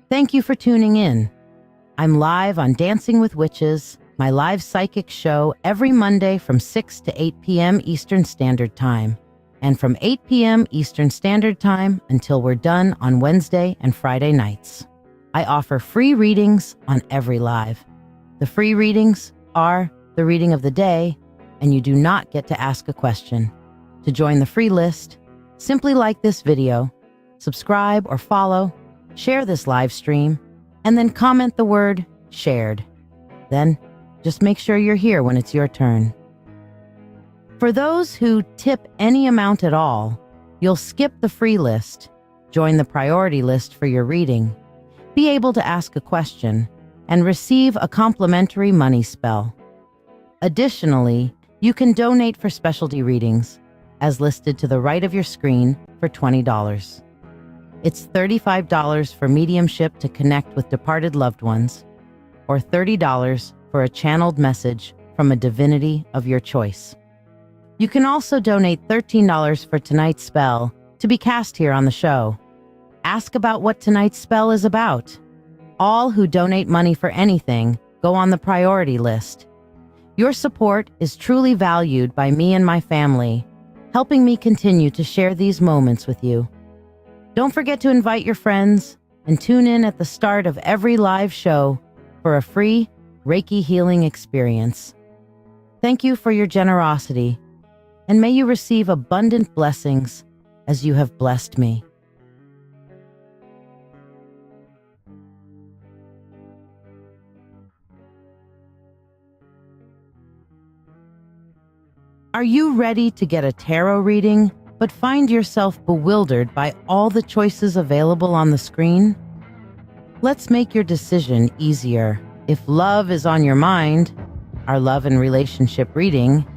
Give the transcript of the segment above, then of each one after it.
Thank you for tuning in. I'm live on Dancing with Witches, my live psychic show every Monday from 6 to 8 p.m. Eastern Standard Time, and from 8 p.m. Eastern Standard Time until we're done on Wednesday and Friday nights. I offer free readings on every live. The free readings are the reading of the day, and you do not get to ask a question. To join the free list, simply like this video, subscribe or follow, share this live stream, and then comment the word shared. Then just make sure you're here when it's your turn. For those who tip any amount at all, you'll skip the free list, join the priority list for your reading, be able to ask a question, and receive a complimentary money spell. Additionally, you can donate for specialty readings, as listed to the right of your screen, for $20. It's $35 for mediumship to connect with departed loved ones, or $30 for a channeled message from a divinity of your choice. You can also donate $13 for tonight's spell to be cast here on the show. Ask about what tonight's spell is about. All who donate money for anything go on the priority list. Your support is truly valued by me and my family, helping me continue to share these moments with you. Don't forget to invite your friends and tune in at the start of every live show for a free Reiki healing experience. Thank you for your generosity, and may you receive abundant blessings as you have blessed me. Are you ready to get a tarot reading, but find yourself bewildered by all the choices available on the screen? Let's make your decision easier. If love is on your mind, our love and relationship reading,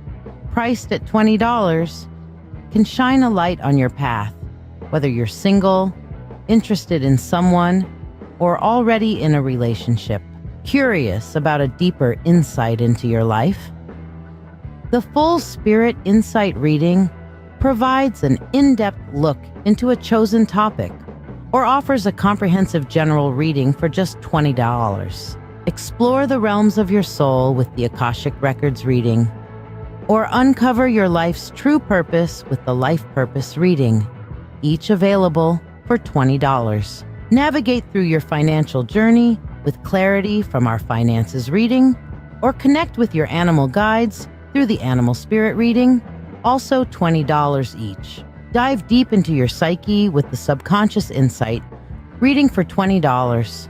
priced at $20, can shine a light on your path, whether you're single, interested in someone, or already in a relationship, curious about a deeper insight into your life. The full Spirit Insight reading provides an in-depth look into a chosen topic or offers a comprehensive general reading for just $20. Explore the realms of your soul with the Akashic Records reading, or uncover your life's true purpose with the Life Purpose reading, each available for $20. Navigate through your financial journey with clarity from our Finances reading, or connect with your animal guides through the Animal Spirit reading, also $20 each. Dive deep into your psyche with the Subconscious Insight reading for $20.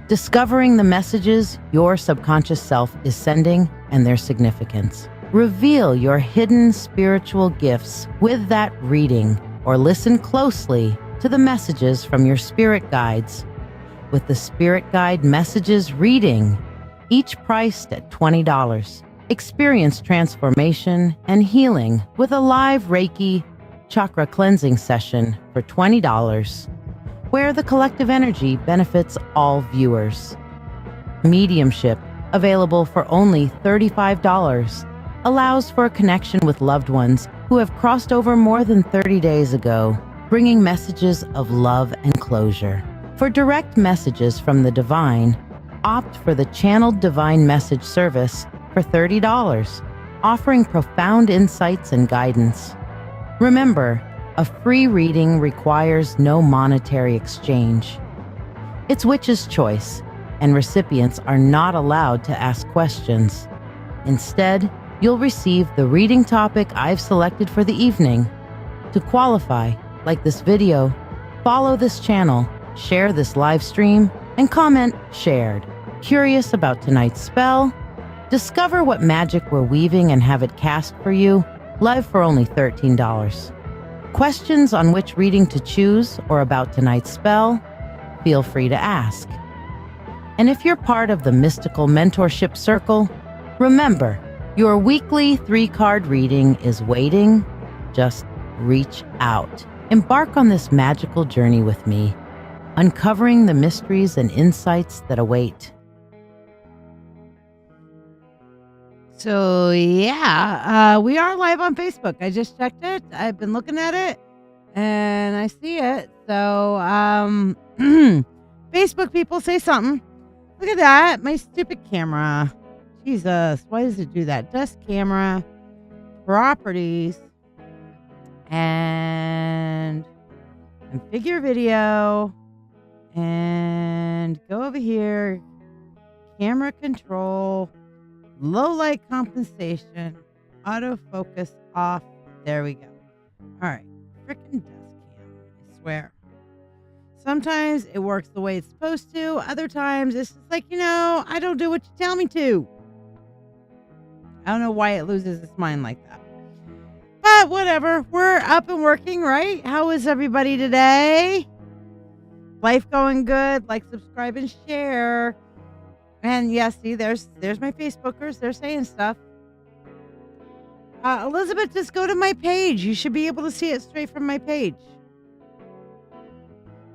Discovering the messages your subconscious self is sending and their significance. Reveal your hidden spiritual gifts with that reading, or listen closely to the messages from your spirit guides with the Spirit Guide Messages reading, each priced at $20. Experience transformation and healing with a live Reiki Chakra cleansing session for $20, where the collective energy benefits all viewers. Mediumship, available for only $35, allows for a connection with loved ones who have crossed over more than 30 days ago, bringing messages of love and closure. For direct messages from the divine, opt for the Channeled Divine Message service for $30, offering profound insights and guidance. Remember, a free reading requires no monetary exchange. It's witch's choice, and recipients are not allowed to ask questions. Instead, you'll receive the reading topic I've selected for the evening. To qualify, like this video, follow this channel, share this live stream, and comment shared. Curious about tonight's spell? Discover what magic we're weaving and have it cast for you, live for only $13. Questions on which reading to choose or about tonight's spell? Feel free to ask. And if you're part of the Mystical Mentorship Circle, remember, your weekly 3-card reading is waiting. Just reach out. Embark on this magical journey with me, uncovering the mysteries and insights that await. So yeah, we are live on Facebook. I just checked it. I've been looking at it and I see it. So Facebook people, say something. Look at that. My stupid camera. Jesus. Why does it do that? Desk camera. Properties. And configure video. And go over here. Camera control. Low light compensation. Autofocus off. There we go. All right. Freaking desk cam. I swear. Sometimes it works the way it's supposed to. Other times it's just like, I don't do what you tell me to. I don't know why it loses its mind like that. But whatever. We're up and working, right? How is everybody today? Life going good? Like, subscribe, and share. And yeah, see, there's my Facebookers. They're saying stuff. Elizabeth, just go to my page. You should be able to see it straight from my page.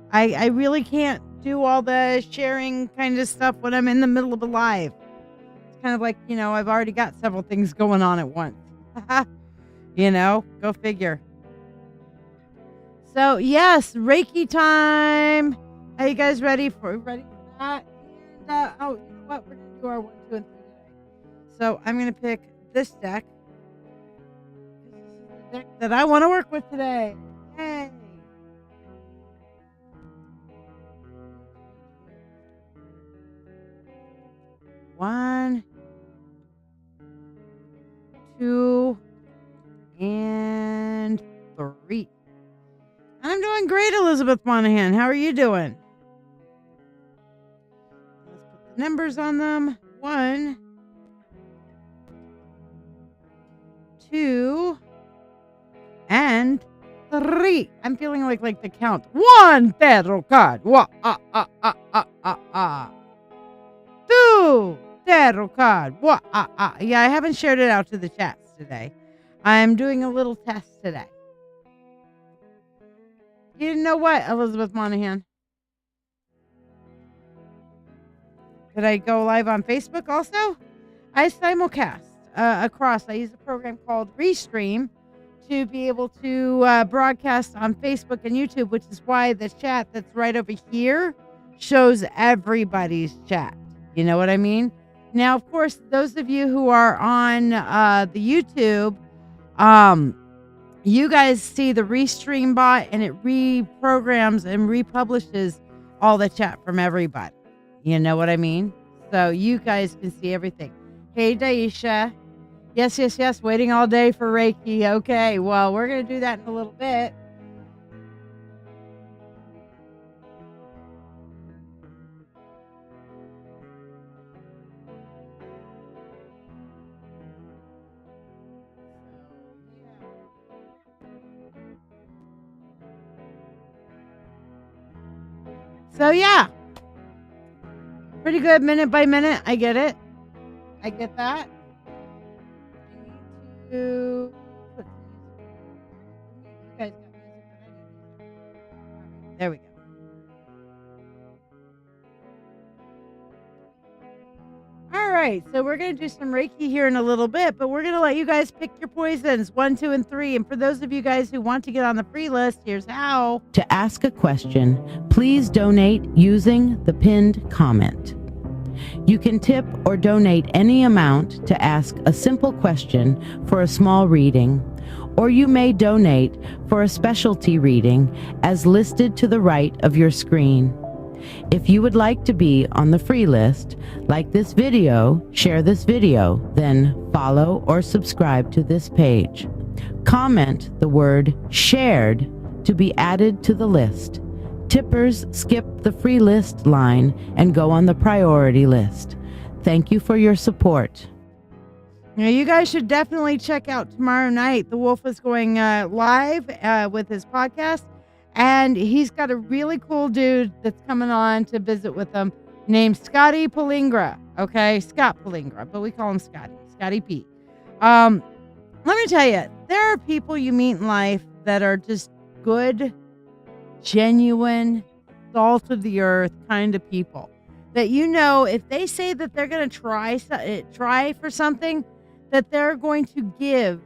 I really can't do all the sharing kind of stuff when I'm in the middle of a live. It's kind of like, I've already got several things going on at once. Go figure. So, yes, Reiki time. Are you guys ready for that? And, you know what? We're going to do our 1, 2, and 3 today. So, I'm going to pick this deck. This is the deck that I want to work with today. Yay. One, 2, and 3. I'm doing great, Elizabeth Monahan. How are you doing? Let's put the numbers on them. 1, 2, and 3. I'm feeling like the count. 1 tarot card. 2 tarot card. Yeah, I haven't shared it out to the chats today. I'm doing a little test today. You didn't know what, Elizabeth Monahan? Did I go live on Facebook also? I simulcast across. I use a program called Restream to be able to broadcast on Facebook and YouTube, which is why the chat that's right over here shows everybody's chat. You know what I mean? Now, of course, those of you who are on the YouTube, you guys see the Restream bot, and it reprograms and republishes all the chat from everybody. You know what I mean? So you guys can see everything. Hey, Daisha. Yes. Waiting all day for Reiki. Okay, well, we're going to do that in a little bit. So, yeah. Pretty good minute by minute. I get it. I get that. I need to put you guys got music, but I need music. All right, there we go. All right, so we're going to do some Reiki here in a little bit, but we're going to let you guys pick your poisons, 1, 2, and 3. And for those of you guys who want to get on the free list, here's how. To ask a question, please donate using the pinned comment. You can tip or donate any amount to ask a simple question for a small reading, or you may donate for a specialty reading as listed to the right of your screen. If you would like to be on the free list, like this video, share this video, then follow or subscribe to this page. Comment the word shared to be added to the list. Tippers skip the free list line and go on the priority list. Thank you for your support. Now, you guys should definitely check out tomorrow night. The Wolf is going live with his podcast, and he's got a really cool dude that's coming on to visit with him named Scotty Palingra. Okay, Scott Palingra, but we call him Scotty P. Let me tell you, there are people you meet in life that are just good, genuine, salt of the earth kind of people that, if they say that they're going to try for something, that they're going to give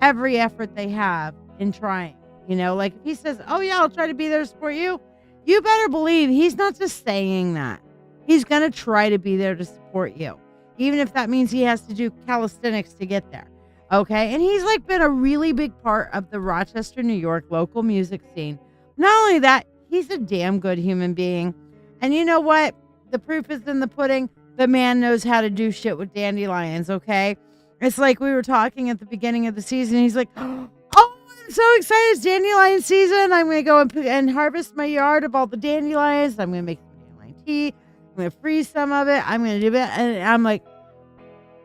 every effort they have in trying. Like if he says, oh yeah, I'll try to be there to support you, you better believe he's not just saying that. He's going to try to be there to support you, even if that means he has to do calisthenics to get there. Okay. And he's like been a really big part of the Rochester, New York local music scene. Not only that, he's a damn good human being. And you know what? The proof is in the pudding. The man knows how to do shit with dandelions. Okay. It's like we were talking at the beginning of the season. He's like, oh, I'm so excited. It's dandelion season. I'm going to go and harvest my yard of all the dandelions. I'm going to make some dandelion tea. I'm going to freeze some of it. I'm going to do it. And I'm like,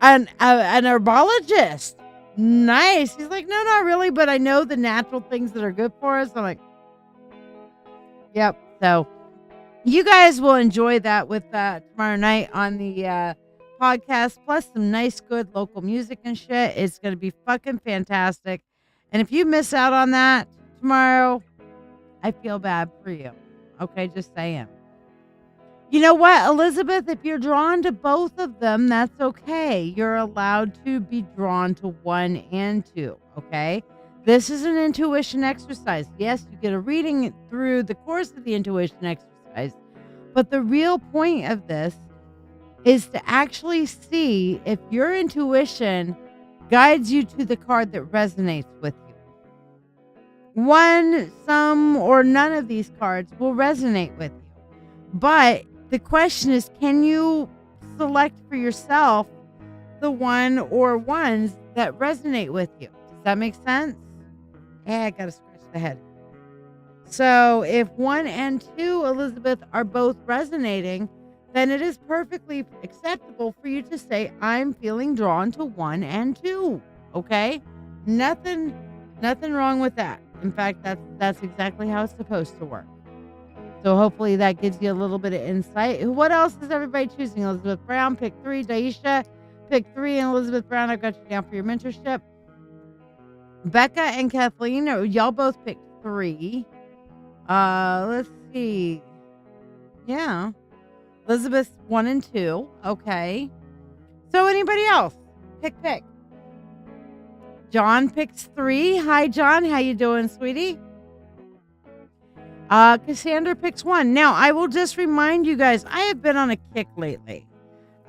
an herbologist. Nice. He's like, no, not really. But I know the natural things that are good for us. I'm like, yep. So you guys will enjoy that with tomorrow night on the podcast, plus some nice, good local music and shit. It's going to be fucking fantastic. And if you miss out on that tomorrow, I feel bad for you. Okay, just saying. You know what, Elizabeth? If you're drawn to both of them, that's okay. You're allowed to be drawn to one and two, okay? This is an intuition exercise. Yes, you get a reading through the course of the intuition exercise, but the real point of this is to actually see if your intuition guides you to the card that resonates with you. One, some, or none of these cards will resonate with you. But the question is, can you select for yourself the one or ones that resonate with you? Does that make sense? Yeah, I gotta scratch the head. So if 1 and 2, Elizabeth, are both resonating, then it is perfectly acceptable for you to say, I'm feeling drawn to 1 and 2. Okay? Nothing wrong with that. In fact, that's exactly how it's supposed to work. So hopefully that gives you a little bit of insight. What else is everybody choosing? Elizabeth Brown, pick 3. Daisha, pick 3. And Elizabeth Brown, I've got you down for your mentorship. Becca and Kathleen, y'all both picked 3. Let's see. Yeah. Elizabeth 1 and 2. Okay. So anybody else? Pick. John picks 3. Hi, John. How you doing, sweetie? Cassandra picks 1. Now, I will just remind you guys, I have been on a kick lately.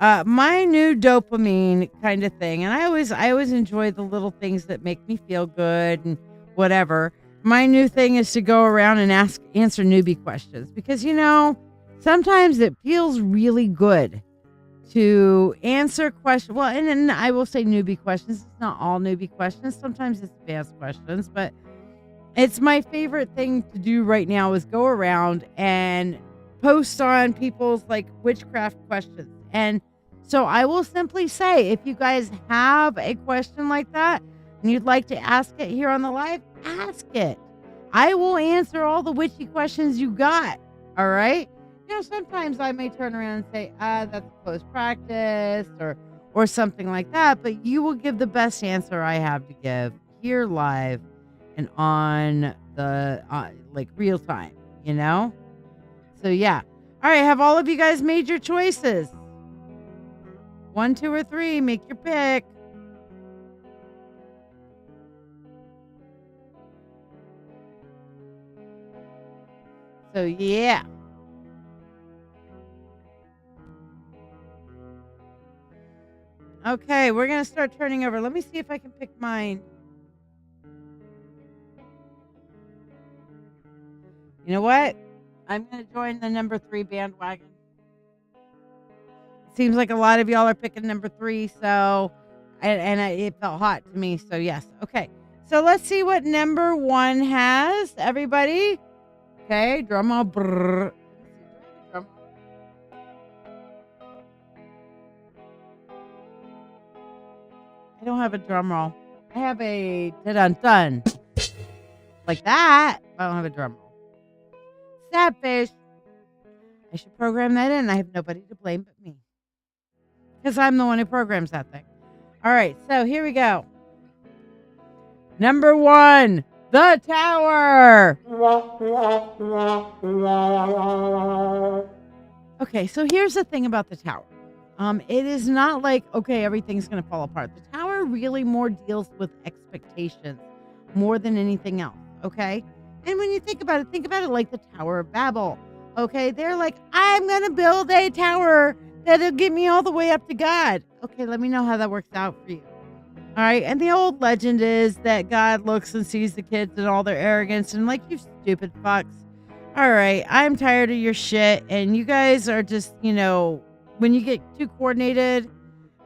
My new dopamine kind of thing, and I always enjoy the little things that make me feel good and whatever. My new thing is to go around and answer newbie questions because, sometimes it feels really good to answer questions. Well, and then I will say newbie questions. It's not all newbie questions. Sometimes it's advanced questions, but it's my favorite thing to do right now is go around and post on people's witchcraft questions. And so I will simply say, if you guys have a question like that and you'd like to ask it here on the live, ask it. I will answer all the witchy questions you got. All right. Sometimes I may turn around and say, that's closed practice or something like that. But you will give the best answer I have to give here live and on the real time, So yeah. All right. Have all of you guys made your choices? 1, 2, or 3. Make your pick. So yeah. Okay, we're going to start turning over. Let me see if I can pick mine. You know what? I'm going to join the number 3 bandwagon. It seems like a lot of y'all are picking number 3, so it felt hot to me, so yes. Okay, so let's see what number 1 has, everybody. Okay, drum roll. Brrr. I don't have a drum roll. I have a dun-dun. Like that. I don't have a drum roll. Sad fish. I should program that in. I have nobody to blame but me. Because I'm the one who programs that thing. All right, so here we go. Number 1, the Tower. Okay, so here's the thing about the Tower. It is not like, okay, everything's going to fall apart. The Tower really more deals with expectations more than anything else, okay? And when you think about it like the Tower of Babel. Okay, they're like, I'm going to build a tower that'll get me all the way up to God. Okay, let me know how that works out for you. All right, and the old legend is that God looks and sees the kids and all their arrogance and like, you stupid fucks. All right, I'm tired of your shit, and you guys are just, when you get too coordinated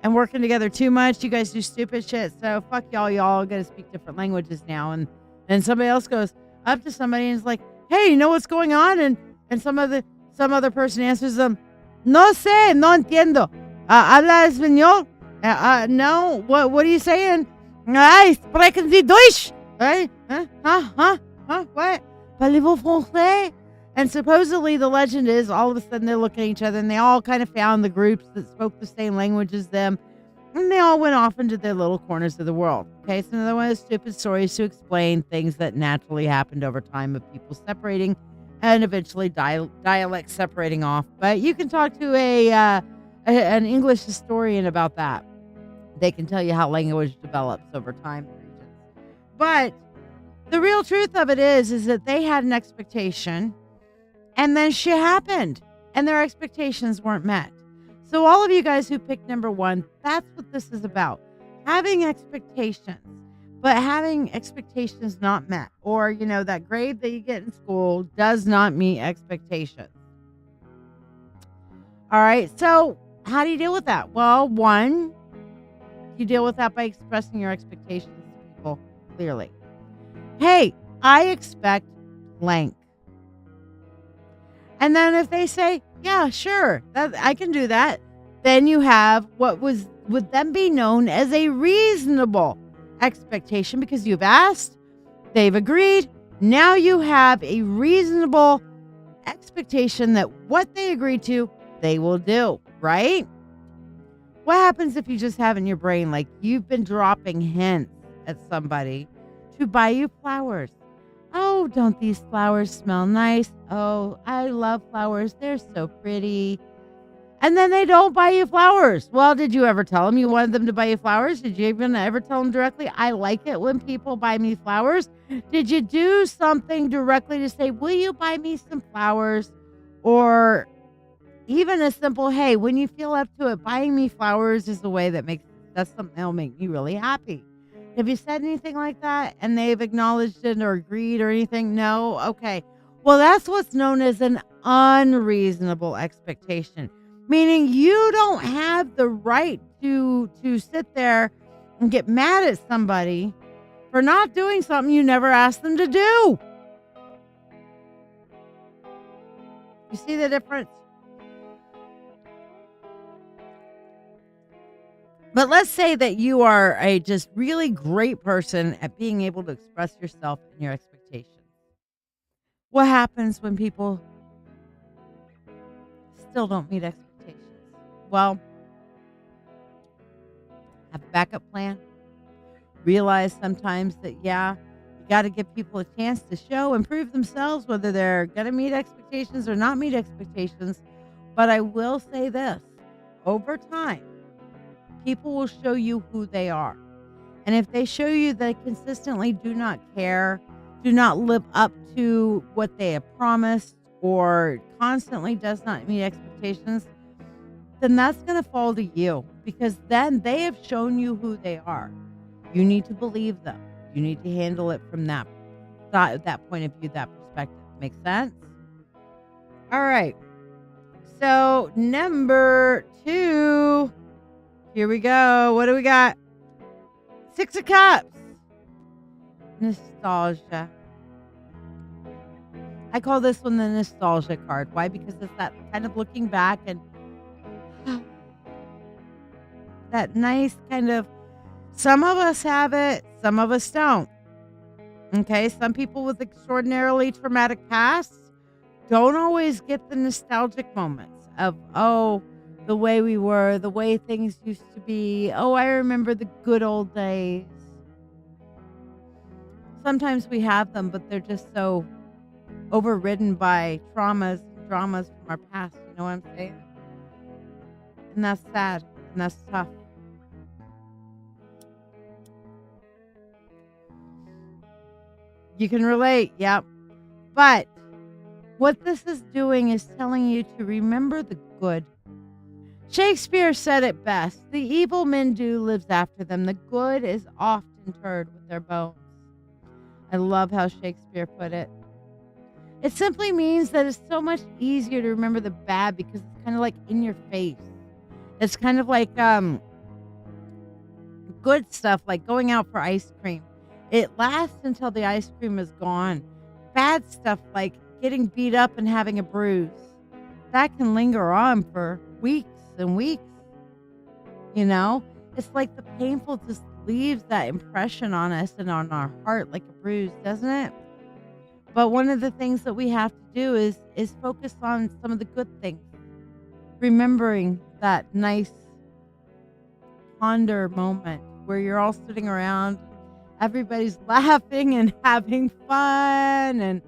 and working together too much, you guys do stupid shit. So fuck y'all. Y'all got to speak different languages now. And then somebody else goes up to somebody and is like, hey, you know what's going on? And some other person answers them, no sé, no entiendo. Habla español? No. What are you saying? I sprechen Sie Deutsch? Right? What? Parlez-vous français? And supposedly the legend is all of a sudden they're looking at each other and they all kind of found the groups that spoke the same language as them. And they all went off into their little corners of the world. Okay, so another one of those stupid stories to explain things that naturally happened over time of people separating and eventually dialects separating off. But you can talk to an English historian about that. They can tell you how language develops over time. But the real truth of it is that they had an expectation and then shit happened and their expectations weren't met. So all of you guys who picked number 1, that's what this is about. Having expectations, but having expectations not met. Or, that grade that you get in school does not meet expectations. All right, so how do you deal with that? Well, 1, you deal with that by expressing your expectations to people clearly. Hey, I expect blank. And then if they say, yeah, sure, I can do that, then you have what would then be known as a reasonable expectation because you've asked, they've agreed. Now you have a reasonable expectation that what they agreed to, they will do, right? What happens if you just have in your brain, like you've been dropping hints at somebody to buy you flowers? Oh, don't these flowers smell nice? Oh, I love flowers. They're so pretty. And then they don't buy you flowers. Well, did you ever tell them you wanted them to buy you flowers? Did you even ever tell them directly, I like it when people buy me flowers? Did you do something directly to say, will you buy me some flowers? Or even a simple, hey, when you feel up to it, buying me flowers is the way that's something that'll make me really happy. Have you said anything like that and they've acknowledged it or agreed or anything? No? Okay. Well, that's what's known as an unreasonable expectation, meaning you don't have the right to sit there and get mad at somebody for not doing something you never asked them to do. You see the difference? But let's say that you are a just really great person at being able to express yourself and your expectations. What happens when people still don't meet expectations? Well, have a backup plan. Realize sometimes that, you got to give people a chance to show and prove themselves, whether they're going to meet expectations or not meet expectations. But I will say this, over time, people will show you who they are. And if they show you they consistently do not care, do not live up to what they have promised, or constantly does not meet expectations, then that's going to fall to you because then they have shown you who they are. You need to believe them. You need to handle it from that point of view, that perspective. Make sense? All right. So number 2. Here we go. What do we got? 6 of Cups. Nostalgia. I call this one the nostalgia card. Why? Because it's that kind of looking back and that nice kind of, some of us have it, some of us don't. Okay, some people with extraordinarily traumatic pasts don't always get the nostalgic moments of, the way we were, the way things used to be. Oh, I remember the good old days. Sometimes we have them, but they're just so overridden by dramas from our past. You know what I'm saying? And that's sad. And that's tough. You can relate. Yep. But what this is doing is telling you to remember the good. Shakespeare said it best. The evil men do lives after them. The good is often interred with their bones. I love how Shakespeare put it. It simply means that it's so much easier to remember the bad because it's kind of like in your face. It's kind of like good stuff like going out for ice cream. It lasts until the ice cream is gone. Bad stuff like getting beat up and having a bruise, that can linger on for weeks and weeks. You know, it's like the painful just leaves that impression on us and on our heart like a bruise, doesn't it? But one of the things that we have to do is focus on some of the good things. Remembering that nice ponder moment where you're all sitting around, everybody's laughing and having fun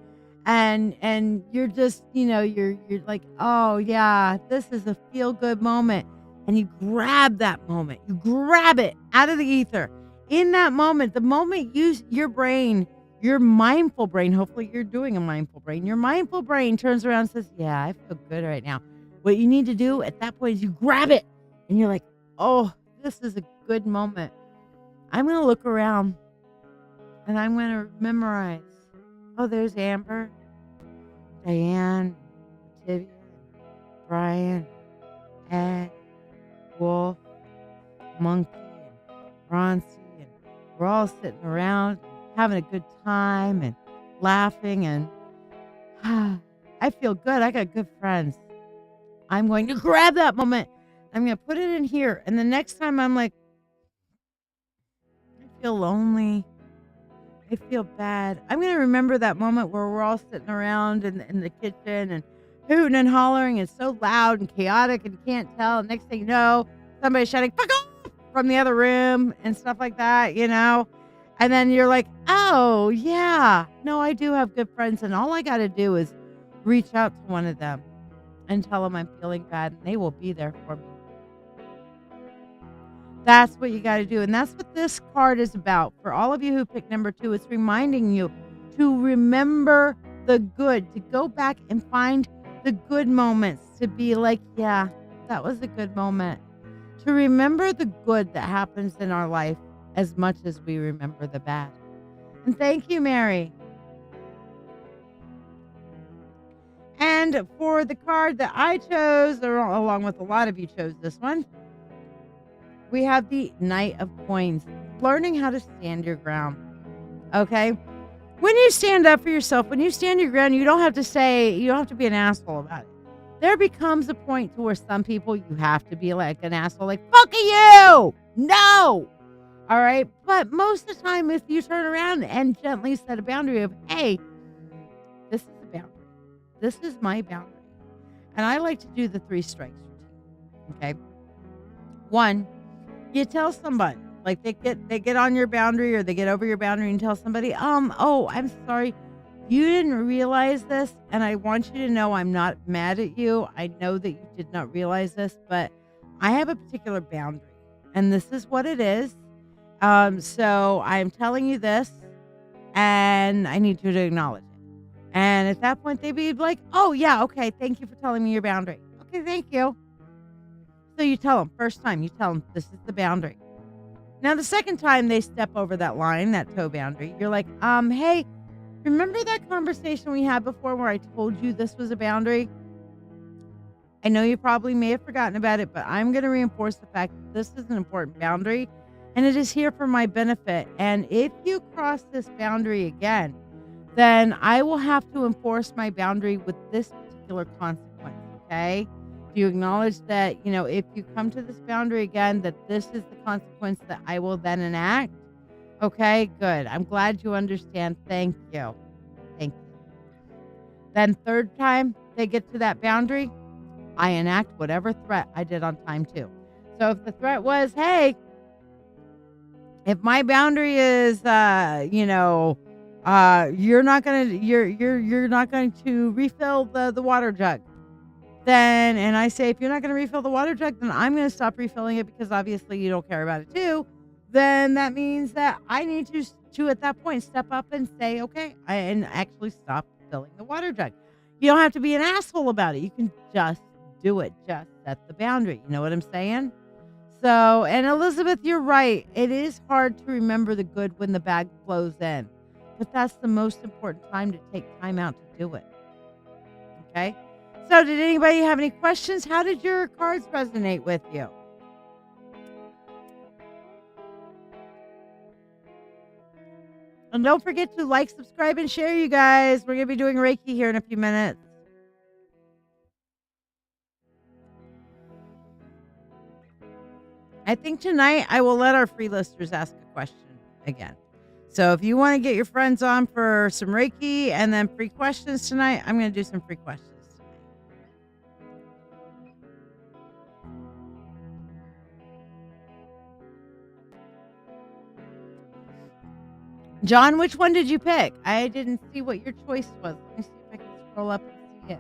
and you're just, you're like, oh yeah, this is a feel good moment. And you grab that moment. You grab it out of the ether. In that moment, the moment your brain, your mindful brain, hopefully you're doing a mindful brain, your mindful brain turns around and says, yeah, I feel good right now. What you need to do at that point is you grab it and you're like, oh, this is a good moment. I'm going to look around and I'm going to memorize. Oh, there's Amber, Diane, Tibia, Brian, Ed, Wolf, Monkey, and Bronzy, and we're all sitting around having a good time and laughing and I feel good. I got good friends. I'm going to grab that moment. I'm going to put it in here. And the next time I'm like, I feel lonely. I feel bad. I'm going to remember that moment where we're all sitting around in the kitchen and hooting and hollering. It's so loud and chaotic and you can't tell. And next thing you know, somebody's shouting, fuck off from the other room and stuff like that, And then you're like, oh, yeah. No, I do have good friends. And all I got to do is reach out to one of them and tell them I'm feeling bad. And they will be there for me. That's what you got to do. And that's what this card is about. For all of you who picked number 2, it's reminding you to remember the good, to go back and find the good moments, to be like, yeah, that was a good moment. To remember the good that happens in our life as much as we remember the bad. And thank you, Mary. And for the card that I chose, or along with a lot of you chose this one, we have the Knight of Coins, learning how to stand your ground. Okay? When you stand up for yourself, when you stand your ground, you don't have to be an asshole about it. There becomes a point to where some people you have to be like an asshole, like, fuck you! No! All right? But most of the time, if you turn around and gently set a boundary of, hey, this is a boundary. This is my boundary. And I like to do the 3 strikes routine. Okay? 1, you tell somebody, like they get on your boundary or they get over your boundary and tell somebody, oh, I'm sorry. You didn't realize this, and I want you to know I'm not mad at you. I know that you did not realize this, but I have a particular boundary, and this is what it is. So I'm telling you this, and I need you to acknowledge it. And at that point, they'd be like, oh, yeah, okay, thank you for telling me your boundary. Okay, thank you. So you tell them, first time, you tell them this is the boundary. Now, the second time they step over that line, that toe boundary, you're like, hey, remember that conversation we had before where I told you this was a boundary? I know you probably may have forgotten about it, but I'm going to reinforce the fact that this is an important boundary and it is here for my benefit. And if you cross this boundary again, then I will have to enforce my boundary with this particular consequence, okay? Do you acknowledge that, if you come to this boundary again, that this is the consequence that I will then enact? Okay, good. I'm glad you understand. Thank you. Thank you. Then third time they get to that boundary, I enact whatever threat I did on time 2. So if the threat was, hey, if my boundary is, you're not going to refill the water jug. Then, and I say, if you're not going to refill the water jug, then I'm going to stop refilling it because obviously you don't care about it too. Then that means that I need to at that point step up and say, okay, and actually stop filling the water jug. You don't have to be an asshole about it. You can just do it. Just set the boundary. You know what I'm saying? So, and Elizabeth, you're right. It is hard to remember the good when the bag flows in, but that's the most important time to take time out to do it. Okay. So did anybody have any questions? How did your cards resonate with you? And don't forget to like, subscribe, and share, you guys. We're going to be doing Reiki here in a few minutes. I think tonight I will let our free listers ask a question again. So if you want to get your friends on for some Reiki and then free questions tonight, I'm going to do some free questions tonight. John, which one did you pick? I didn't see what your choice was. Let me see if I can scroll up and see it.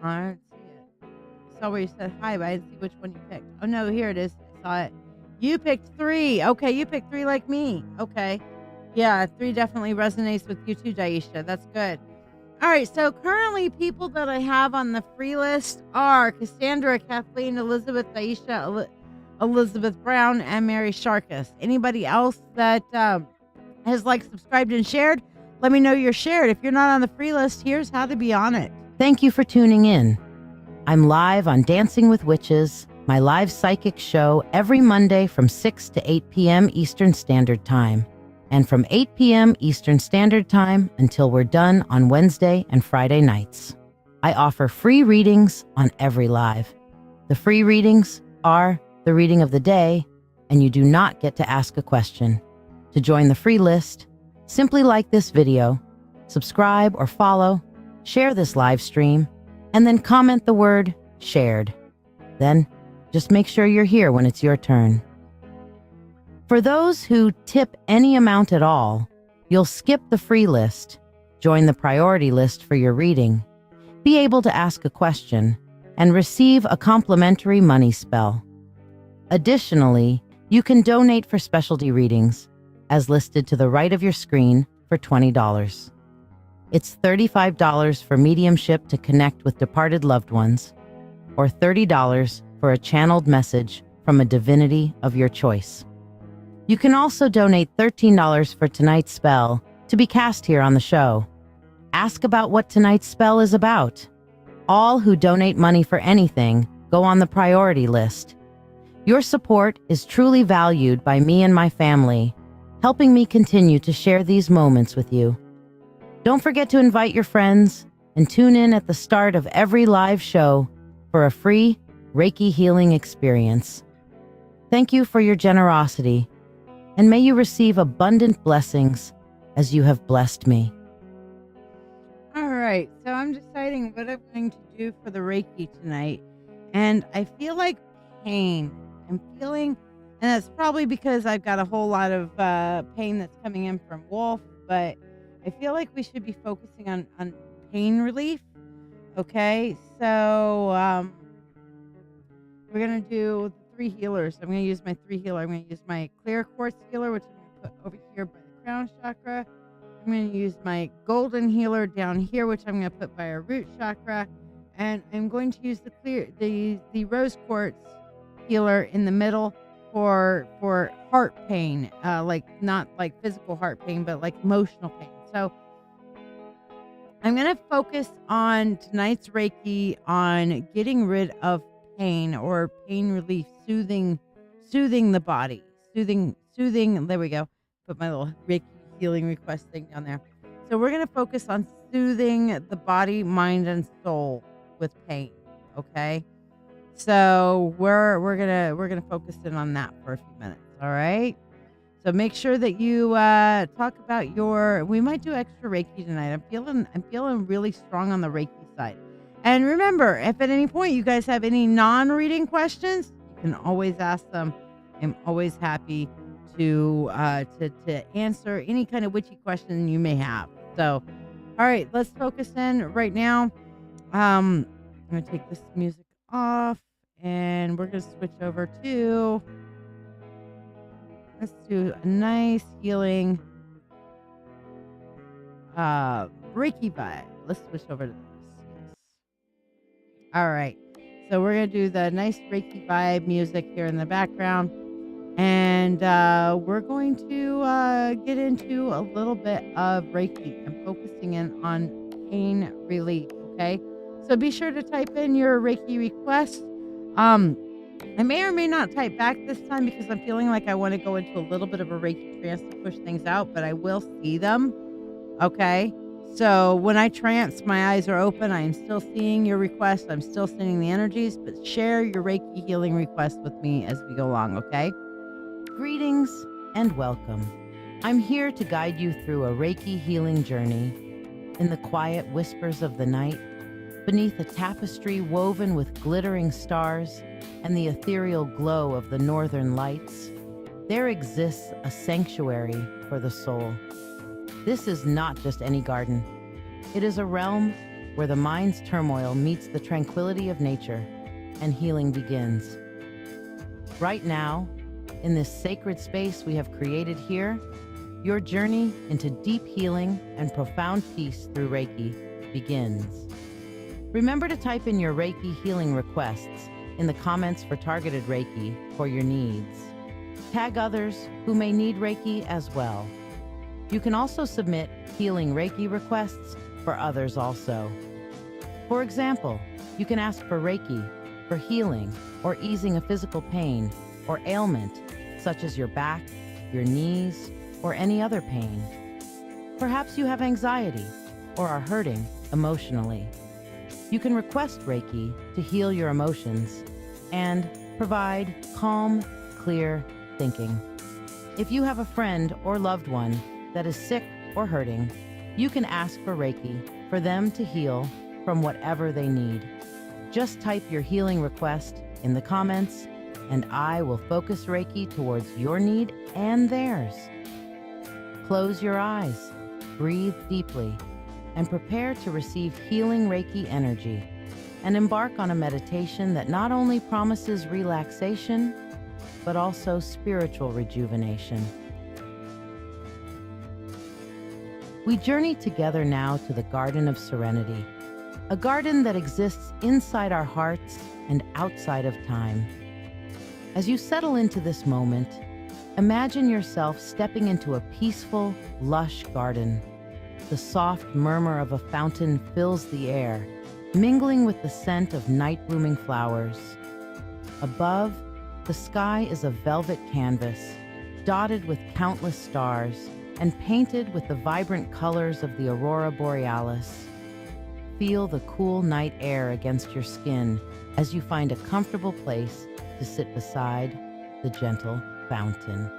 I don't see it. I saw where you said hi, but I didn't see which one you picked. Oh, no, here it is. I saw it. You picked 3. Okay, you picked 3 like me. Okay. Yeah, 3 definitely resonates with you too, Daisha. That's good. All right, so currently people that I have on the free list are Cassandra, Kathleen, Elizabeth, Daisha, Elizabeth Brown, and Mary Sharkus. Anybody else that has subscribed and shared, let me know you're shared. If you're not on the free list, here's how to be on it. Thank you for tuning in. I'm live on Dancing with Witches, my live psychic show every Monday from 6 to 8 p.m. Eastern Standard Time, and from 8 p.m. Eastern Standard Time until we're done on Wednesday and Friday nights. I offer free readings on every live. The free readings are the reading of the day, and you do not get to ask a question. To join the free list, simply like this video, subscribe or follow, share this live stream, and then comment the word shared. Then just make sure you're here when it's your turn. For those who tip any amount at all, you'll skip the free list, join the priority list for your reading, be able to ask a question, and receive a complimentary money spell. Additionally, you can donate for specialty readings, as listed to the right of your screen, for $20. It's $35 for mediumship to connect with departed loved ones, or $30 for a channeled message from a divinity of your choice. You can also donate $13 for tonight's spell to be cast here on the show. Ask about what tonight's spell is about. All who donate money for anything go on the priority list. Your support is truly valued by me and my family, helping me continue to share these moments with you. Don't forget to invite your friends and tune in at the start of every live show for a free Reiki healing experience. Thank you for your generosity, and may you receive abundant blessings as you have blessed me. All right, so I'm deciding what I'm going to do for the Reiki tonight, and I feel like pain. I'm feeling, and that's probably because I've got a whole lot of pain that's coming in from Wolf, but I feel like we should be focusing on pain relief. Okay, so we're going to do 3 healers. I'm going to use my 3 healer. I'm going to use my clear quartz healer, which I'm going to put over here by the crown chakra. I'm going to use my golden healer down here, which I'm going to put by our root chakra. And I'm going to use the rose quartz healer in the middle for heart pain, not like physical heart pain, but like emotional pain. So I'm going to focus on tonight's Reiki on getting rid of pain or pain relief, soothing the body, soothing. There we go. Put my little Reiki healing request thing down there. So we're going to focus on soothing the body, mind, and soul with pain. Okay. So we're gonna focus in on that for a few minutes. All right. So make sure that you talk about we might do extra Reiki tonight. I'm feeling really strong on the Reiki side. And remember, if at any point you guys have any non-reading questions, you can always ask them. I'm always happy to answer any kind of witchy question you may have. So, all right, let's focus in right now. I'm gonna take this music off. And we're going to switch over to, let's do a nice healing Reiki vibe. Let's switch over to this. Yes. All right. So we're going to do the nice Reiki vibe music here in the background. And we're going to get into a little bit of Reiki and focusing in on pain relief. Okay. So be sure to type in your Reiki request. I may or may not type back this time because I'm feeling like I want to go into a little bit of a Reiki trance to push things out, but I will see them. Okay. So when I trance, my eyes are open. I am still seeing your request. I'm still sending the energies, but share your Reiki healing request with me as we go along. Okay. Greetings and welcome. I'm here to guide you through a Reiki healing journey in the quiet whispers of the night, beneath a tapestry woven with glittering stars and the ethereal glow of the northern lights. There exists a sanctuary for the soul. This is not just any garden. It is a realm where the mind's turmoil meets the tranquility of nature and healing begins. Right now, in this sacred space we have created here, your journey into deep healing and profound peace through Reiki begins. Remember to type in your Reiki healing requests in the comments for targeted Reiki for your needs. Tag others who may need Reiki as well. You can also submit healing Reiki requests for others also. For example, you can ask for Reiki for healing or easing a physical pain or ailment, such as your back, your knees, or any other pain. Perhaps you have anxiety or are hurting emotionally. You can request Reiki to heal your emotions and provide calm, clear thinking. If you have a friend or loved one that is sick or hurting, you can ask for Reiki for them to heal from whatever they need. Just type your healing request in the comments, and I will focus Reiki towards your need and theirs. Close your eyes, breathe deeply, and prepare to receive healing Reiki energy, and embark on a meditation that not only promises relaxation, but also spiritual rejuvenation. We journey together now to the Garden of Serenity, a garden that exists inside our hearts and outside of time. As you settle into this moment, imagine yourself stepping into a peaceful, lush garden. The soft murmur of a fountain fills the air, mingling with the scent of night-blooming flowers. Above, the sky is a velvet canvas, dotted with countless stars, and painted with the vibrant colors of the aurora borealis. Feel the cool night air against your skin as you find a comfortable place to sit beside the gentle fountain.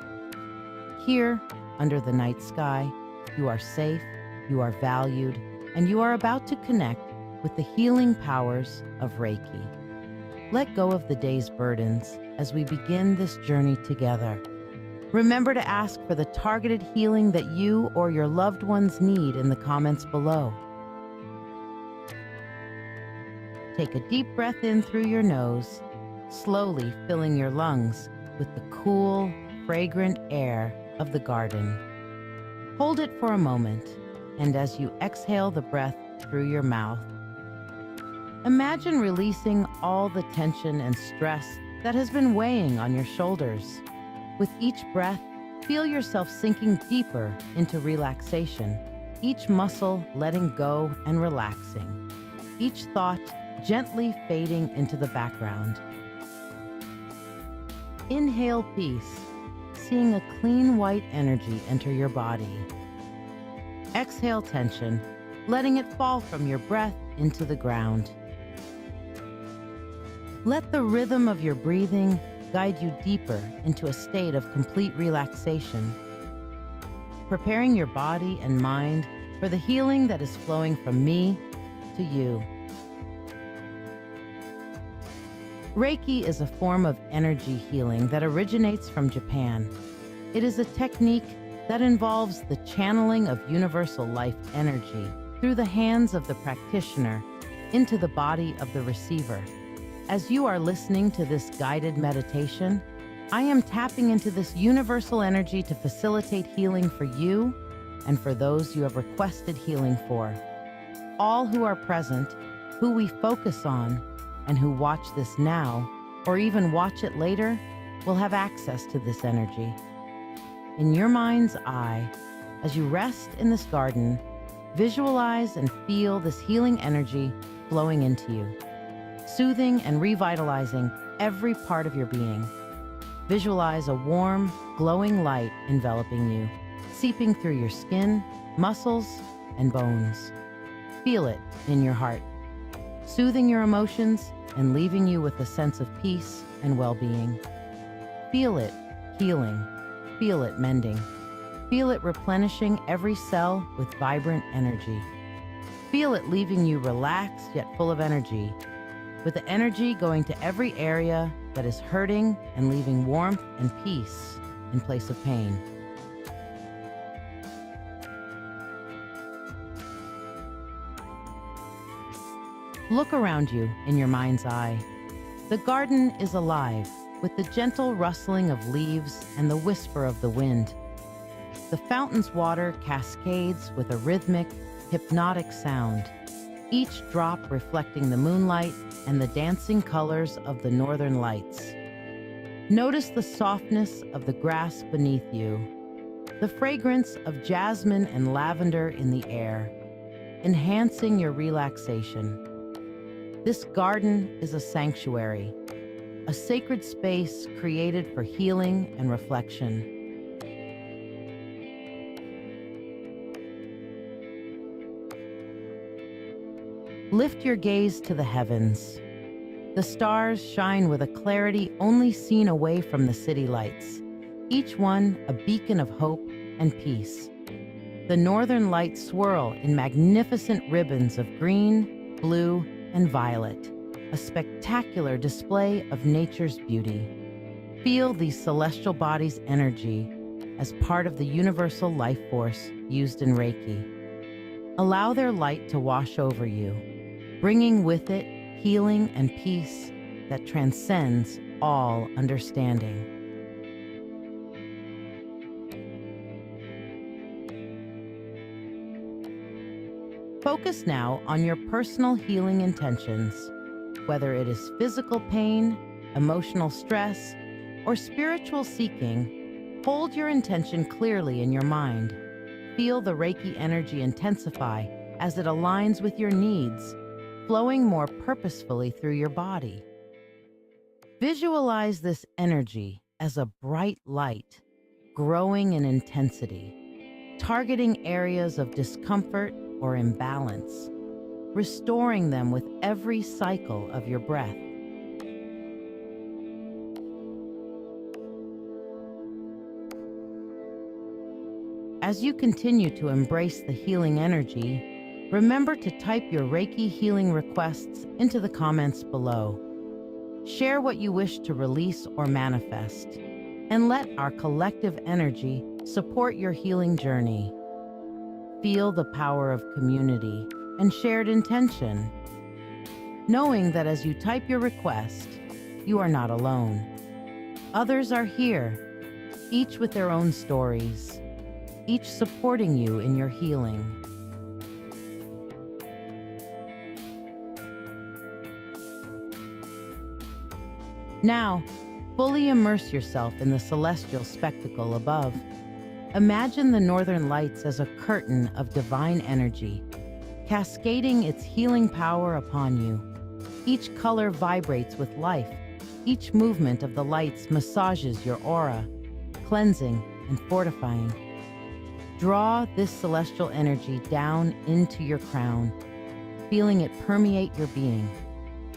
Here, under the night sky, you are safe, you are valued, and you are about to connect with the healing powers of Reiki. Let go of the day's burdens as we begin this journey together. Remember to ask for the targeted healing that you or your loved ones need in the comments below. Take a deep breath in through your nose, slowly filling your lungs with the cool, fragrant air of the garden. Hold it for a moment, and as you exhale the breath through your mouth, imagine releasing all the tension and stress that has been weighing on your shoulders. With each breath, feel yourself sinking deeper into relaxation, each muscle letting go and relaxing, each thought gently fading into the background. Inhale peace, seeing a clean white energy enter your body. Exhale tension, letting it fall from your breath into the ground. Let the rhythm of your breathing guide you deeper into a state of complete relaxation, preparing your body and mind for the healing that is flowing from me to you. Reiki is a form of energy healing that originates from Japan. It is a technique that involves the channeling of universal life energy through the hands of the practitioner into the body of the receiver. As you are listening to this guided meditation, I am tapping into this universal energy to facilitate healing for you and for those you have requested healing for. All who are present, who we focus on, and who watch this now, or even watch it later, will have access to this energy. In your mind's eye, as you rest in this garden, visualize and feel this healing energy flowing into you, soothing and revitalizing every part of your being. Visualize a warm, glowing light enveloping you, seeping through your skin, muscles, and bones. Feel it in your heart, soothing your emotions and leaving you with a sense of peace and well-being. Feel it healing. Feel it mending. Feel it replenishing every cell with vibrant energy. Feel it leaving you relaxed yet full of energy, with the energy going to every area that is hurting and leaving warmth and peace in place of pain. Look around you in your mind's eye. The garden is alive with the gentle rustling of leaves and the whisper of the wind. The fountain's water cascades with a rhythmic, hypnotic sound, each drop reflecting the moonlight and the dancing colors of the northern lights. Notice the softness of the grass beneath you, the fragrance of jasmine and lavender in the air, enhancing your relaxation. This garden is a sanctuary, a sacred space created for healing and reflection. Lift your gaze to the heavens. The stars shine with a clarity only seen away from the city lights, each one a beacon of hope and peace. The northern lights swirl in magnificent ribbons of green, blue, and violet, a spectacular display of nature's beauty. Feel these celestial bodies' energy as part of the universal life force used in Reiki. Allow their light to wash over you, bringing with it healing and peace that transcends all understanding. Focus now on your personal healing intentions. Whether it is physical pain, emotional stress, or spiritual seeking, hold your intention clearly in your mind. Feel the Reiki energy intensify as it aligns with your needs, flowing more purposefully through your body. Visualize this energy as a bright light, growing in intensity, targeting areas of discomfort or imbalance, restoring them with every cycle of your breath. As you continue to embrace the healing energy, remember to type your Reiki healing requests into the comments below. Share what you wish to release or manifest, and let our collective energy support your healing journey. Feel the power of community and shared intention, knowing that as you type your request, you are not alone. Others are here, each with their own stories, each supporting you in your healing. Now, fully immerse yourself in the celestial spectacle above. Imagine the northern lights as a curtain of divine energy, cascading its healing power upon you. Each color vibrates with life. Each movement of the lights massages your aura, cleansing and fortifying. Draw this celestial energy down into your crown, feeling it permeate your being,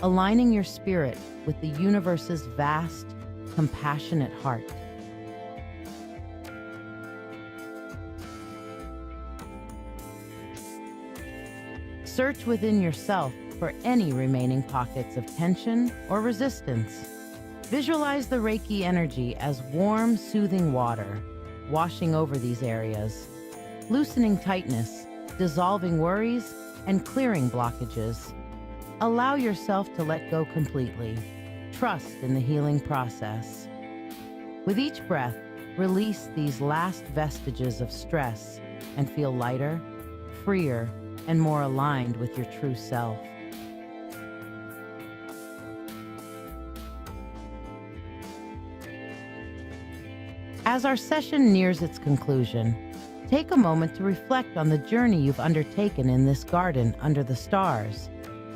aligning your spirit with the universe's vast, compassionate heart. Search within yourself for any remaining pockets of tension or resistance. Visualize the Reiki energy as warm, soothing water, washing over these areas, loosening tightness, dissolving worries, and clearing blockages. Allow yourself to let go completely. Trust in the healing process. With each breath, Release these last vestiges of stress and feel lighter, freer, and more aligned with your true self. As our session nears its conclusion, take a moment to reflect on the journey you've undertaken in this garden under the stars.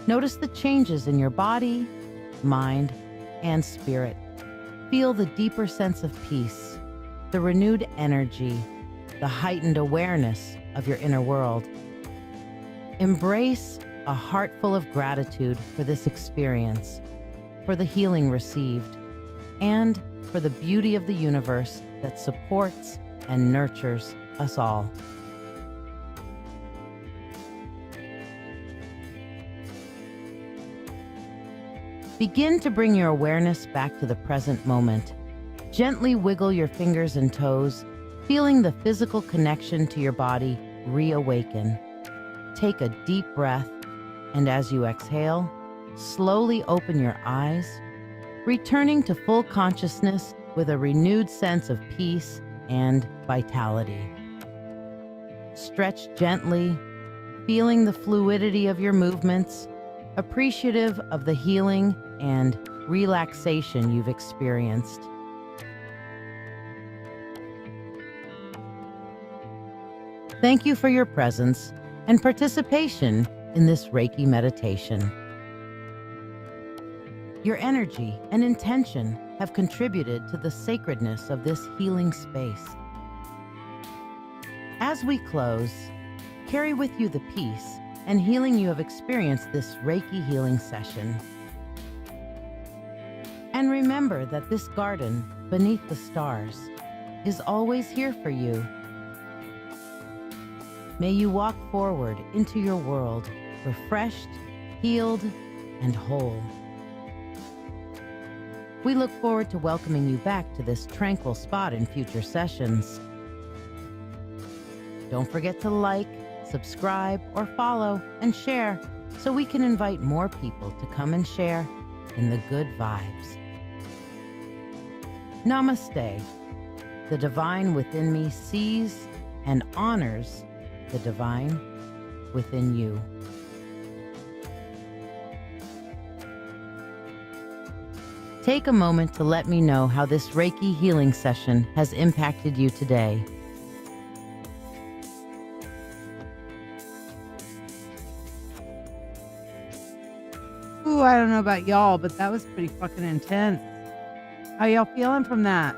Notice the changes in your body, mind, and spirit. Feel the deeper sense of peace, the renewed energy, the heightened awareness of your inner world. Embrace a heart full of gratitude for this experience, for the healing received, and for the beauty of the universe that supports and nurtures us all. Begin to bring your awareness back to the present moment. Gently wiggle your fingers and toes, feeling the physical connection to your body reawaken. Take a deep breath, and as you exhale, slowly open your eyes, returning to full consciousness with a renewed sense of peace and vitality. Stretch gently, feeling the fluidity of your movements, appreciative of the healing and relaxation you've experienced. Thank you for your presence and participation in this Reiki meditation. Your energy and intention have contributed to the sacredness of this healing space. As we close, carry with you the peace and healing you have experienced this Reiki healing session. And remember that this garden beneath the stars is always here for you. May you walk forward into your world refreshed, healed, and whole. We look forward to welcoming you back to this tranquil spot in future sessions. Don't forget to like, subscribe, or follow and share so we can invite more people to come and share in the good vibes. Namaste. The divine within me sees and honors the divine within you. Take a moment to let me know how this Reiki healing session has impacted you today. Ooh, I don't know about y'all, but that was pretty fucking intense. How y'all feeling from that?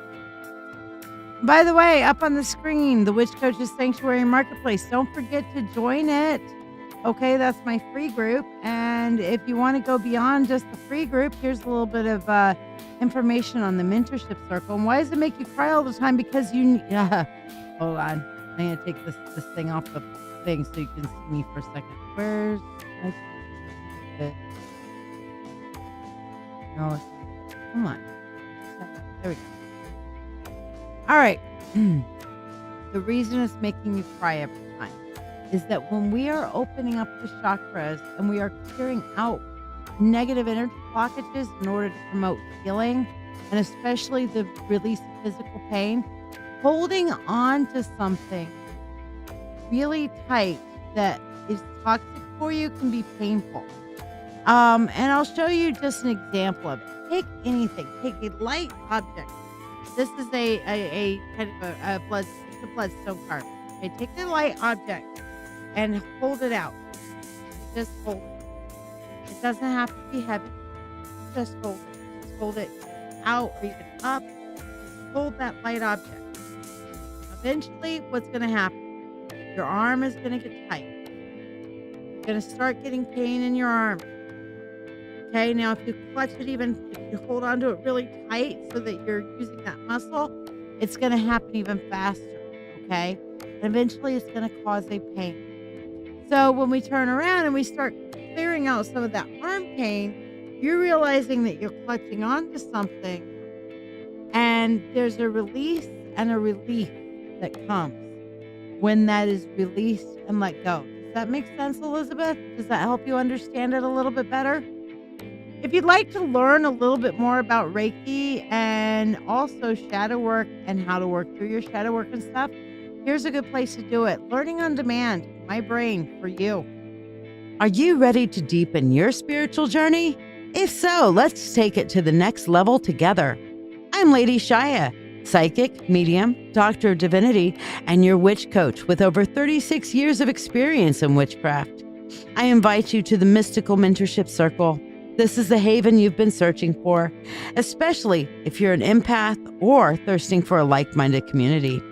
By the way, up on the screen, the Witch Coaches Sanctuary Marketplace. Don't forget to join it. Okay, that's my free group. And if you want to go beyond just the free group, here's a little bit of information on the Mentorship Circle. And why does it make you cry all the time? Because you... hold on. I'm going to take this thing off the thing so you can see me for a second. Where's my... No, come on. There we go. All right. The reason it's making you cry every time is that when we are opening up the chakras and we are clearing out negative energy blockages in order to promote healing, and especially the release of physical pain, holding on to something really tight that is toxic for you can be painful. And I'll show you just an example of it. Take anything. Take a light object. This is a kind of a bloodstone card. Okay, take the light object and hold it out. Just hold it. It doesn't have to be heavy. Just hold it. Just hold it out or even up. Just hold that light object. Eventually, what's going to happen? Your arm is going to get tight. You're going to start getting pain in your arm. Okay, now if you clutch it if you hold on to it really tight so that you're using that muscle, it's going to happen even faster, okay? And eventually it's going to cause a pain. So when we turn around and we start clearing out some of that arm pain, you're realizing that you're clutching onto something and there's a release and a relief that comes when that is released and let go. Does that make sense, Elizabeth? Does that help you understand it a little bit better? If you'd like to learn a little bit more about Reiki and also shadow work and how to work through your shadow work and stuff, here's a good place to do it. Learning on Demand, My Brain for You. Are you ready to deepen your spiritual journey? If so, let's take it to the next level together. I'm LadyShiya, psychic, medium, doctor of divinity, and your witch coach with over 36 years of experience in witchcraft. I invite you to the Mystical Mentorship Circle. This is the haven you've been searching for, especially if you're an empath or thirsting for a like-minded community.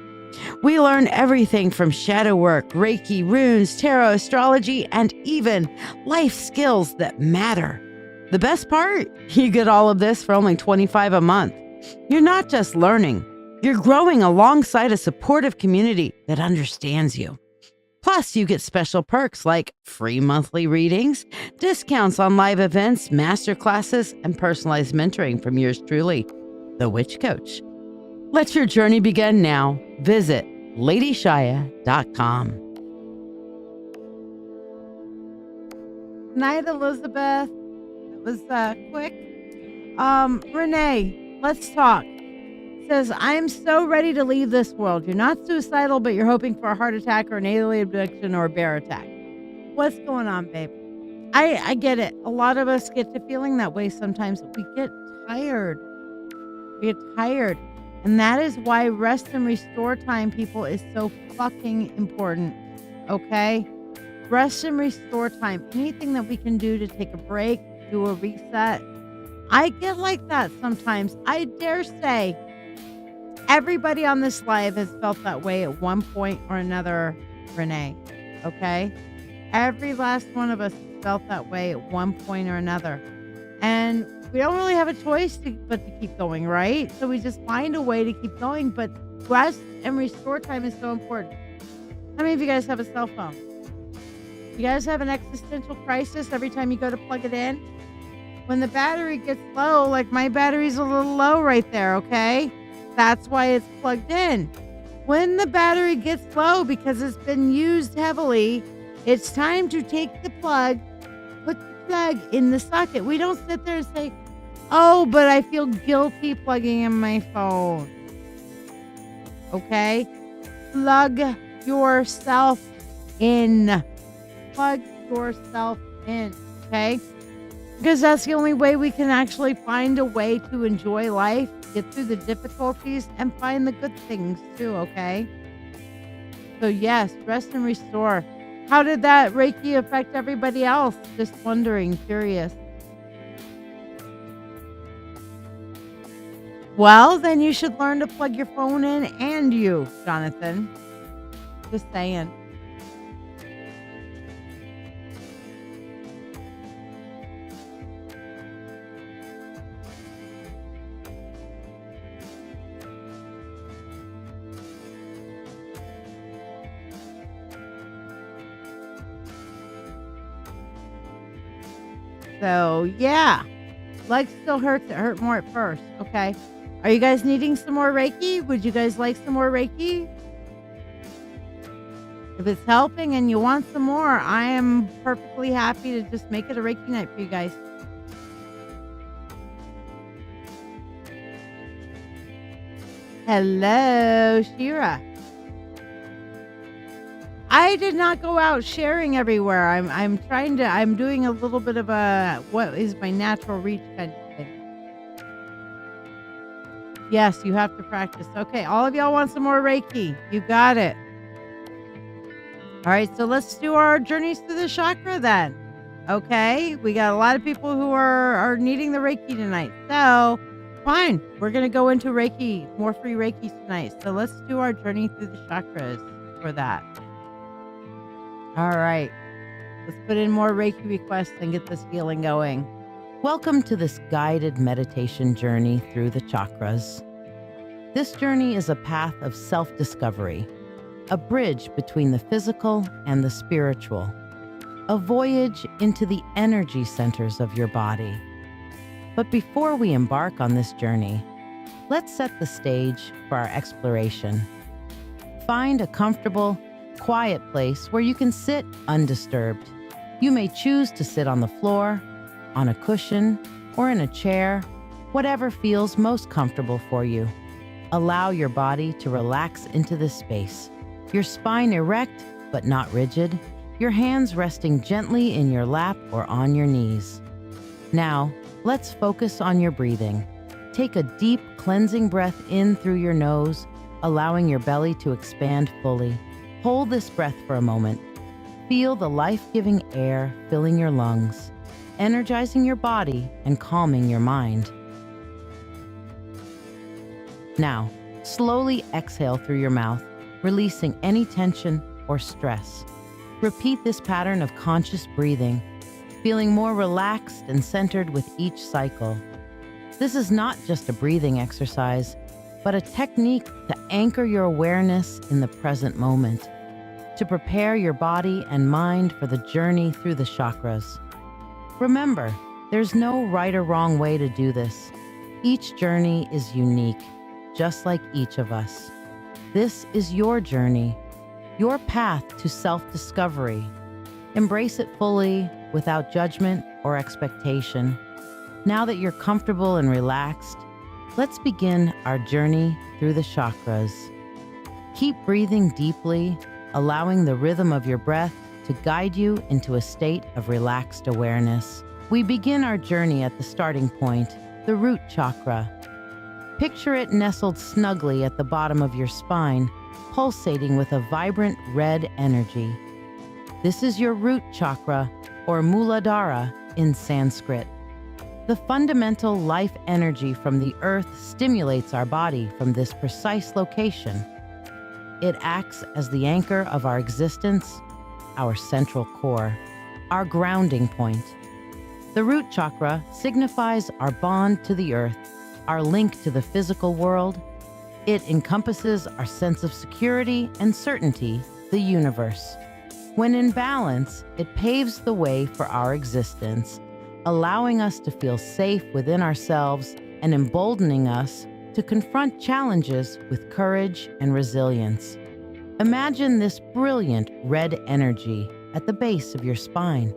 We learn everything from shadow work, Reiki, runes, tarot, astrology, and even life skills that matter. The best part? You get all of this for only $25 a month. You're not just learning, you're growing alongside a supportive community that understands you. Plus, you get special perks like free monthly readings, discounts on live events, masterclasses, and personalized mentoring from yours truly, the Witch Coach. Let your journey begin now. Visit LadyShiya.com. Night, Elizabeth. It was quick. Renee, let's talk. Says, I am so ready to leave this world. You're not suicidal, but you're hoping for a heart attack or an alien abduction or a bear attack. What's going on, babe? I get it. A lot of us get to feeling that way sometimes. We get tired. And that is why rest and restore time, people, is so fucking important. Okay? Rest and restore time. Anything that we can do to take a break, do a reset. I get like that sometimes. I dare say everybody on this live has felt that way at one point or another, Renee. Okay? Every last one of us has felt that way at one point or another. And we don't really have a choice but to keep going, right? So we just find a way to keep going. But rest and restore time is so important. How many of you guys have a cell phone? You guys have an existential crisis every time you go to plug it in? When the battery gets low, like my battery's a little low right there, okay? That's why it's plugged in. When the battery gets low because it's been used heavily, it's time to take the plug, put the plug in the socket. We don't sit there and say, oh, but I feel guilty plugging in my phone. Okay? Plug yourself in. Plug yourself in. Okay? Because that's the only way we can actually find a way to enjoy life, get through the difficulties, and find the good things too, okay? So yes, rest and restore. How did that Reiki affect everybody else? Just wondering, curious. Well, then you should learn to plug your phone in and you, Jonathan. Just saying. So, yeah. Legs still hurts. It hurt more at first. Okay. Are you guys needing some more Reiki? Would you guys like some more Reiki? If it's helping and you want some more, I am perfectly happy to just make it a Reiki night for you guys. Hello, Shira. I did not go out sharing everywhere. I'm doing a little bit of a, what is my natural reach kind of thing. Yes, you have to practice. Okay, all of y'all want some more Reiki. You got it. All right, so let's do our journeys through the chakra then. Okay, we got a lot of people who are needing the Reiki tonight. So, fine. We're going to go into Reiki, more free Reiki tonight. So let's do our journey through the chakras for that. All right. Let's put in more Reiki requests and get this healing going. Welcome to this guided meditation journey through the chakras. This journey is a path of self-discovery, a bridge between the physical and the spiritual, a voyage into the energy centers of your body. But before we embark on this journey, let's set the stage for our exploration. Find a comfortable, quiet place where you can sit undisturbed. You may choose to sit on the floor, on a cushion, or in a chair, whatever feels most comfortable for you. Allow your body to relax into this space, your spine erect but not rigid, your hands resting gently in your lap or on your knees. Now, let's focus on your breathing. Take a deep, cleansing breath in through your nose, allowing your belly to expand fully. Hold this breath for a moment. Feel the life-giving air filling your lungs, energizing your body and calming your mind. Now, slowly exhale through your mouth, releasing any tension or stress. Repeat this pattern of conscious breathing, feeling more relaxed and centered with each cycle. This is not just a breathing exercise, but a technique to anchor your awareness in the present moment, to prepare your body and mind for the journey through the chakras. Remember, there's no right or wrong way to do this. Each journey is unique, just like each of us. This is your journey, your path to self-discovery. Embrace it fully, without judgment or expectation. Now that you're comfortable and relaxed, let's begin our journey through the chakras. Keep breathing deeply, allowing the rhythm of your breath to guide you into a state of relaxed awareness. We begin our journey at the starting point, the root chakra. Picture it nestled snugly at the bottom of your spine, pulsating with a vibrant red energy. This is your root chakra, or Muladhara in Sanskrit. The fundamental life energy from the earth stimulates our body from this precise location. It acts as the anchor of our existence, our central core, our grounding point. The root chakra signifies our bond to the earth, our link to the physical world. It encompasses our sense of security and certainty, the universe. When in balance, it paves the way for our existence, allowing us to feel safe within ourselves and emboldening us to confront challenges with courage and resilience. Imagine this brilliant red energy at the base of your spine.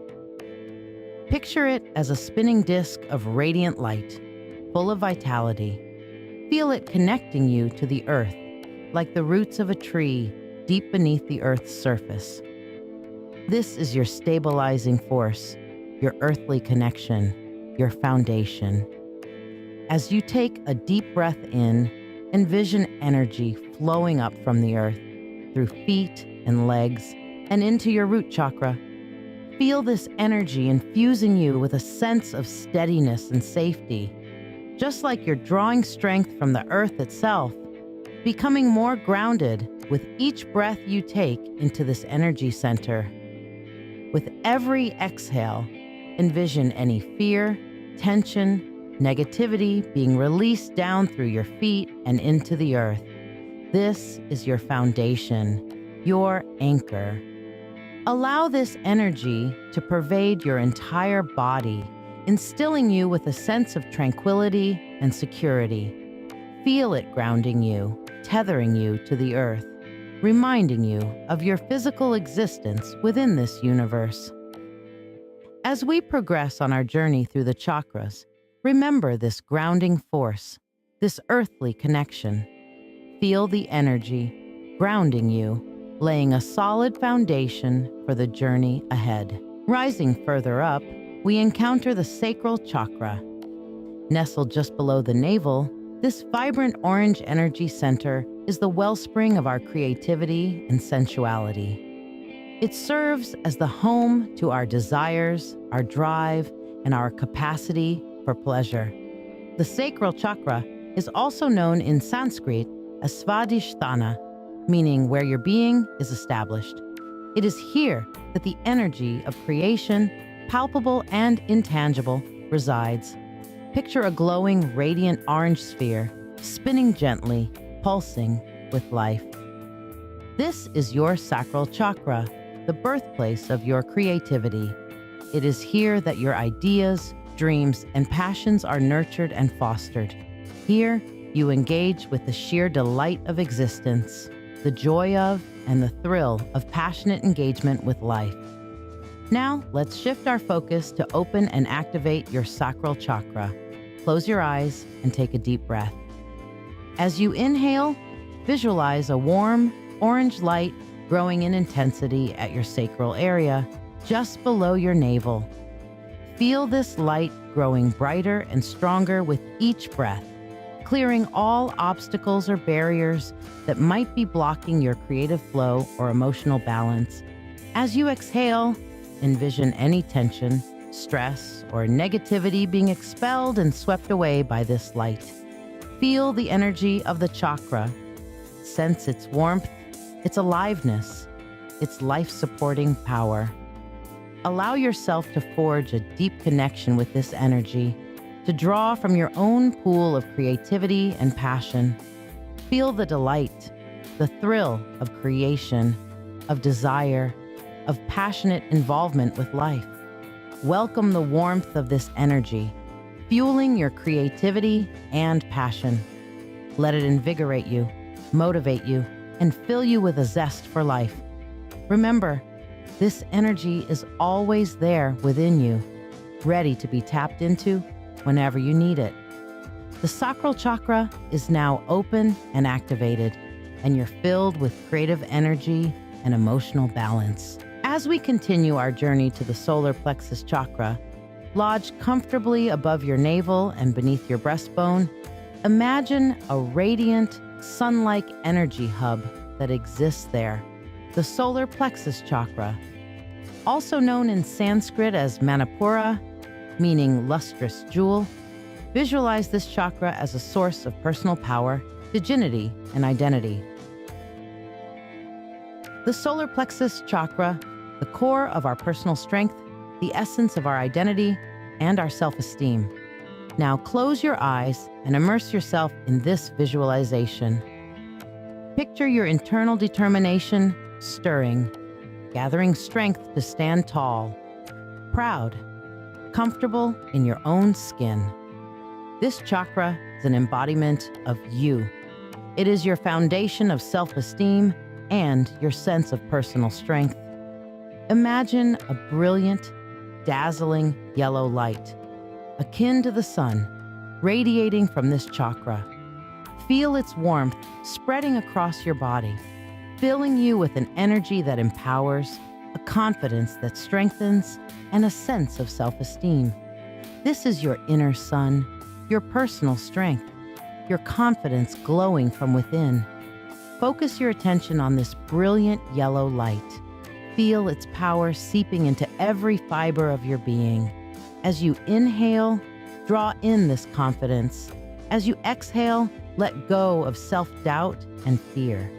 Picture it as a spinning disc of radiant light, full of vitality. Feel it connecting you to the earth, like the roots of a tree deep beneath the earth's surface. This is your stabilizing force, your earthly connection, your foundation. As you take a deep breath in, envision energy flowing up from the earth, through feet and legs, and into your root chakra. Feel this energy infusing you with a sense of steadiness and safety, just like you're drawing strength from the earth itself, becoming more grounded with each breath you take into this energy center. With every exhale, envision any fear, tension, negativity being released down through your feet and into the earth. This is your foundation, your anchor. Allow this energy to pervade your entire body, instilling you with a sense of tranquility and security. Feel it grounding you, tethering you to the earth, reminding you of your physical existence within this universe. As we progress on our journey through the chakras, remember this grounding force, this earthly connection. Feel the energy grounding you, laying a solid foundation for the journey ahead. Rising further up, we encounter the sacral chakra. Nestled just below the navel, this vibrant orange energy center is the wellspring of our creativity and sensuality. It serves as the home to our desires, our drive, and our capacity for pleasure. The sacral chakra is also known in Sanskrit as Svadhisthana, meaning where your being is established. It is here that the energy of creation, palpable and intangible, resides. Picture a glowing, radiant orange sphere, spinning gently, pulsing with life. This is your sacral chakra, the birthplace of your creativity. It is here that your ideas, dreams, and passions are nurtured and fostered. Here, you engage with the sheer delight of existence, the joy of and the thrill of passionate engagement with life. Now, let's shift our focus to open and activate your sacral chakra. Close your eyes and take a deep breath. As you inhale, visualize a warm, orange light growing in intensity at your sacral area, just below your navel. Feel this light growing brighter and stronger with each breath, clearing all obstacles or barriers that might be blocking your creative flow or emotional balance. As you exhale, envision any tension, stress, or negativity being expelled and swept away by this light. Feel the energy of the chakra. Sense its warmth, its aliveness, its life-supporting power. Allow yourself to forge a deep connection with this energy, to draw from your own pool of creativity and passion. Feel the delight, the thrill of creation, of desire, of passionate involvement with life. Welcome the warmth of this energy, fueling your creativity and passion. Let it invigorate you, motivate you, and fill you with a zest for life. Remember, this energy is always there within you, ready to be tapped into whenever you need it. The sacral chakra is now open and activated, and you're filled with creative energy and emotional balance. As we continue our journey to the solar plexus chakra, lodged comfortably above your navel and beneath your breastbone, imagine a radiant, sun-like energy hub that exists there. The solar plexus chakra, also known in Sanskrit as Manipura, meaning lustrous jewel. Visualize this chakra as a source of personal power, dignity, and identity. The solar plexus chakra, the core of our personal strength, the essence of our identity, and our self-esteem. Now close your eyes and immerse yourself in this visualization. Picture your internal determination stirring, gathering strength to stand tall, proud, comfortable in your own skin. This chakra is an embodiment of you. It is your foundation of self-esteem and your sense of personal strength. Imagine a brilliant, dazzling yellow light, akin to the sun, radiating from this chakra. Feel its warmth spreading across your body, filling you with an energy that empowers, a confidence that strengthens, and a sense of self-esteem. This is your inner sun, your personal strength, your confidence glowing from within. Focus your attention on this brilliant yellow light. Feel its power seeping into every fiber of your being. As you inhale, draw in this confidence. As you exhale, let go of self-doubt and fear.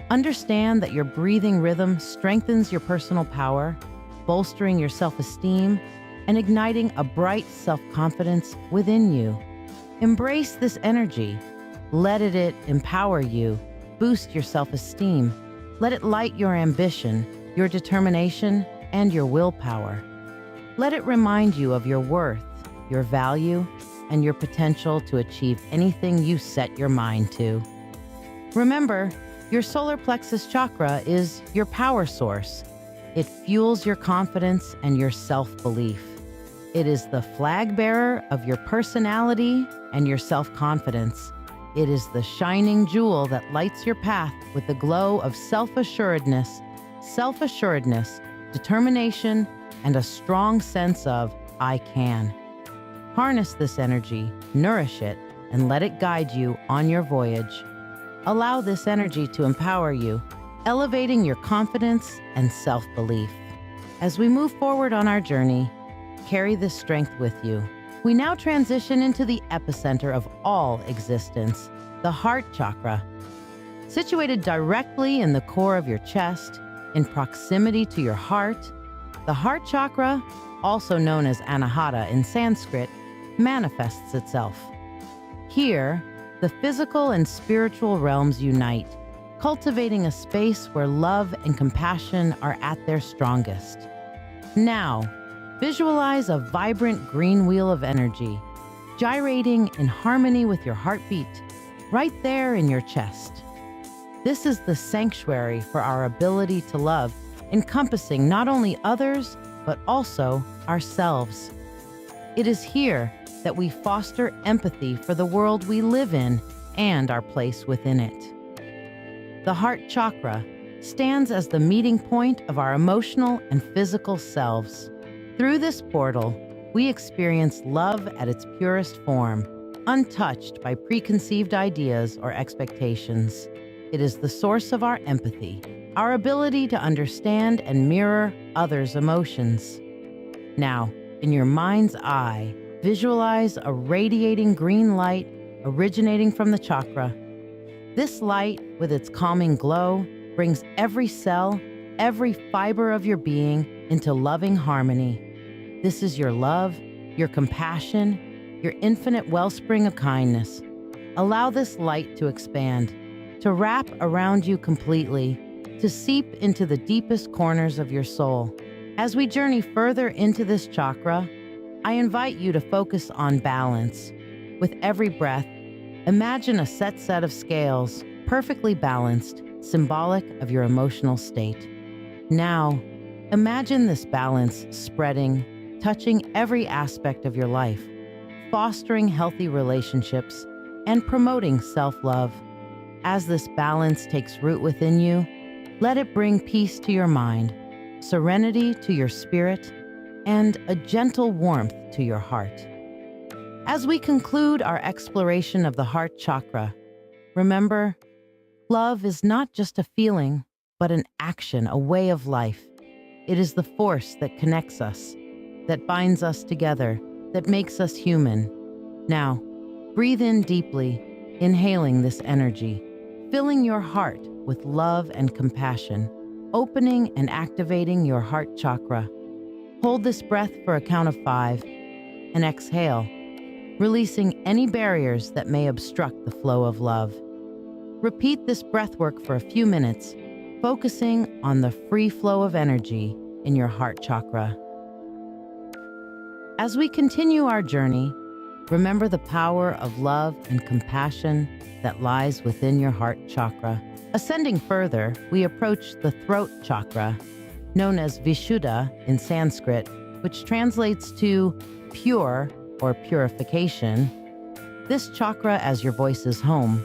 Understand that your breathing rhythm strengthens your personal power, bolstering your self-esteem, and igniting a bright self-confidence within you. Embrace this energy. Let it empower you, boost your self-esteem. Let it light your ambition, your determination, and your willpower. Let it remind you of your worth, your value, and your potential to achieve anything you set your mind to. Remember, your solar plexus chakra is your power source. It fuels your confidence and your self-belief. It is the flag bearer of your personality and your self-confidence. It is the shining jewel that lights your path with the glow of self-assuredness, determination, and a strong sense of, I can. Harness this energy, nourish it, and let it guide you on your voyage. Allow this energy to empower you, elevating your confidence and self-belief. As we move forward on our journey, carry this strength with you. We now transition into the epicenter of all existence, the heart chakra. Situated directly in the core of your chest, in proximity to your heart, the heart chakra, also known as Anahata in Sanskrit, manifests itself. Here, the physical and spiritual realms unite, cultivating a space where love and compassion are at their strongest. Now, visualize a vibrant green wheel of energy, gyrating in harmony with your heartbeat, right there in your chest. This is the sanctuary for our ability to love encompassing not only others, but also ourselves. It is here that we foster empathy for the world we live in and our place within it. The heart chakra stands as the meeting point of our emotional and physical selves. Through this portal, we experience love at its purest form, untouched by preconceived ideas or expectations. It is the source of our empathy, our ability to understand and mirror others' emotions. Now, in your mind's eye, visualize a radiating green light originating from the chakra. This light, with its calming glow, brings every cell, every fiber of your being into loving harmony. This is your love, your compassion, your infinite wellspring of kindness. Allow this light to expand, to wrap around you completely, to seep into the deepest corners of your soul. As we journey further into this chakra, I invite you to focus on balance. With every breath, imagine a set of scales, perfectly balanced, symbolic of your emotional state. Now, imagine this balance spreading, touching every aspect of your life, fostering healthy relationships, and promoting self-love. As this balance takes root within you, let it bring peace to your mind, serenity to your spirit, and a gentle warmth to your heart. As we conclude our exploration of the heart chakra, remember, love is not just a feeling, but an action, a way of life. It is the force that connects us, that binds us together, that makes us human. Now, breathe in deeply, inhaling this energy, filling your heart with love and compassion, opening and activating your heart chakra. Hold this breath for a count of 5 and exhale, releasing any barriers that may obstruct the flow of love. Repeat this breathwork for a few minutes, focusing on the free flow of energy in your heart chakra. As we continue our journey, remember the power of love and compassion that lies within your heart chakra. Ascending further, we approach the throat chakra, known as Vishuddha in Sanskrit, which translates to pure or purification. This chakra as your voice's home,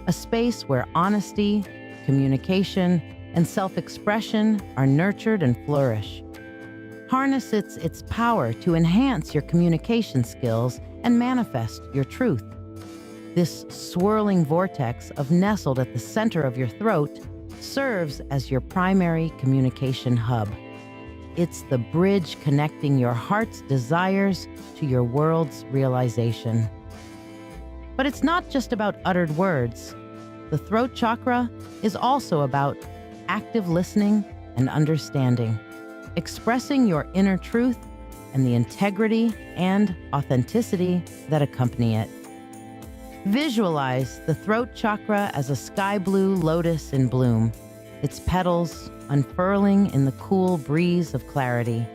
a space where honesty, communication, and self-expression are nurtured and flourish. Harness its power to enhance your communication skills and manifest your truth. This swirling vortex nestled at the center of your throat serves as your primary communication hub. It's the bridge connecting your heart's desires to your world's realization. But it's not just about uttered words. The throat chakra is also about active listening and understanding, expressing your inner truth and the integrity and authenticity that accompany it. Visualize the throat chakra as a sky blue lotus in bloom, its petals unfurling in the cool breeze of clarity.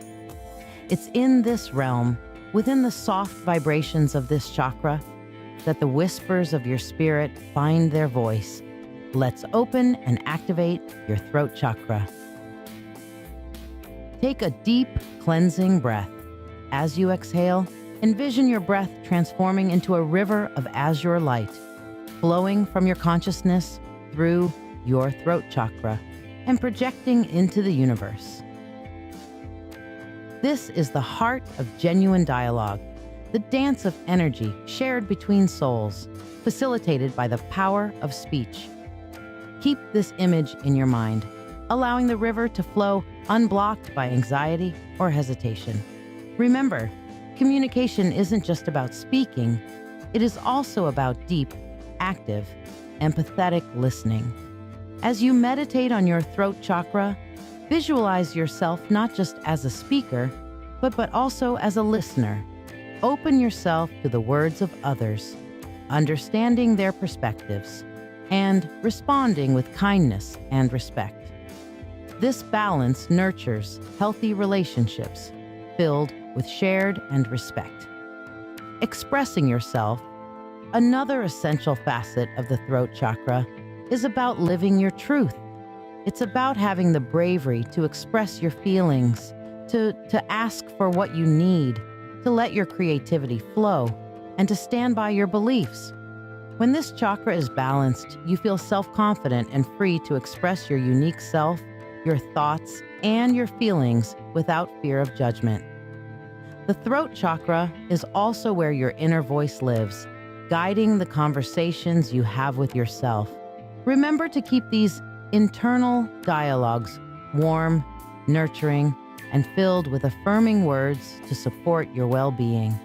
It's in this realm, within the soft vibrations of this chakra, that the whispers of your spirit find their voice. Let's open and activate your throat chakra. Take a deep, cleansing breath. As you exhale, envision your breath transforming into a river of azure light, flowing from your consciousness through your throat chakra and projecting into the universe. This is the heart of genuine dialogue, the dance of energy shared between souls, facilitated by the power of speech. Keep this image in your mind, allowing the river to flow unblocked by anxiety or hesitation. Remember, communication isn't just about speaking, it is also about deep, active, empathetic listening. As you meditate on your throat chakra, visualize yourself not just as a speaker, but also as a listener. Open yourself to the words of others, understanding their perspectives, and responding with kindness and respect. This balance nurtures healthy relationships filled with shared and respect. Expressing yourself, another essential facet of the throat chakra, is about living your truth. It's about having the bravery to express your feelings, to ask for what you need, to let your creativity flow, and to stand by your beliefs. When this chakra is balanced, you feel self-confident and free to express your unique self, your thoughts, and your feelings without fear of judgment. The throat chakra is also where your inner voice lives, guiding the conversations you have with yourself. Remember to keep these internal dialogues warm, nurturing, and filled with affirming words to support your well-being.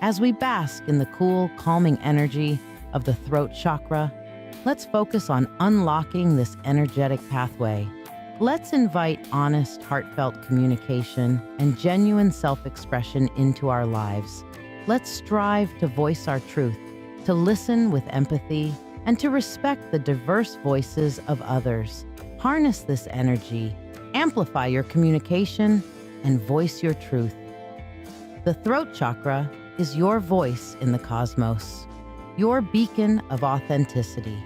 As we bask in the cool, calming energy of the throat chakra, let's focus on unlocking this energetic pathway. Let's invite honest, heartfelt communication and genuine self-expression into our lives. Let's strive to voice our truth, to listen with empathy, and to respect the diverse voices of others. Harness this energy, amplify your communication, and voice your truth. The throat chakra is your voice in the cosmos, your beacon of authenticity.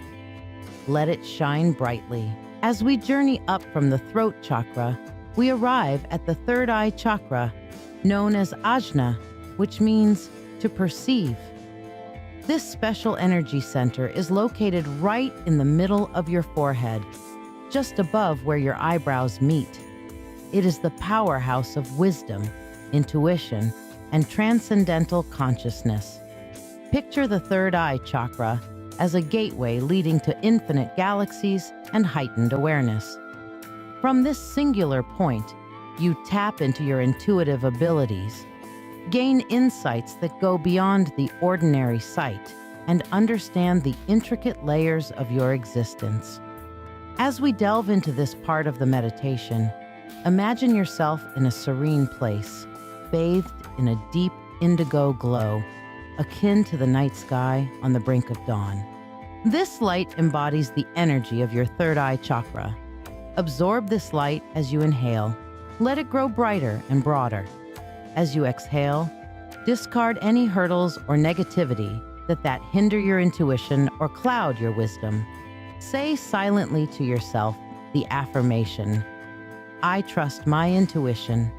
Let it shine brightly. As we journey up from the throat chakra, we arrive at the third eye chakra, known as Ajna, which means to perceive. This special energy center is located right in the middle of your forehead, just above where your eyebrows meet. It is the powerhouse of wisdom, intuition, and transcendental consciousness. Picture the third eye chakra as a gateway leading to infinite galaxies and heightened awareness. From this singular point, you tap into your intuitive abilities, gain insights that go beyond the ordinary sight, and understand the intricate layers of your existence. As we delve into this part of the meditation, imagine yourself in a serene place, bathed in a deep indigo glow, akin to the night sky on the brink of dawn. This light embodies the energy of your third eye chakra. Absorb this light as you inhale. Let it grow brighter and broader. As you exhale, discard any hurdles or negativity that hinder your intuition or cloud your wisdom. Say silently to yourself the affirmation, "I trust my intuition.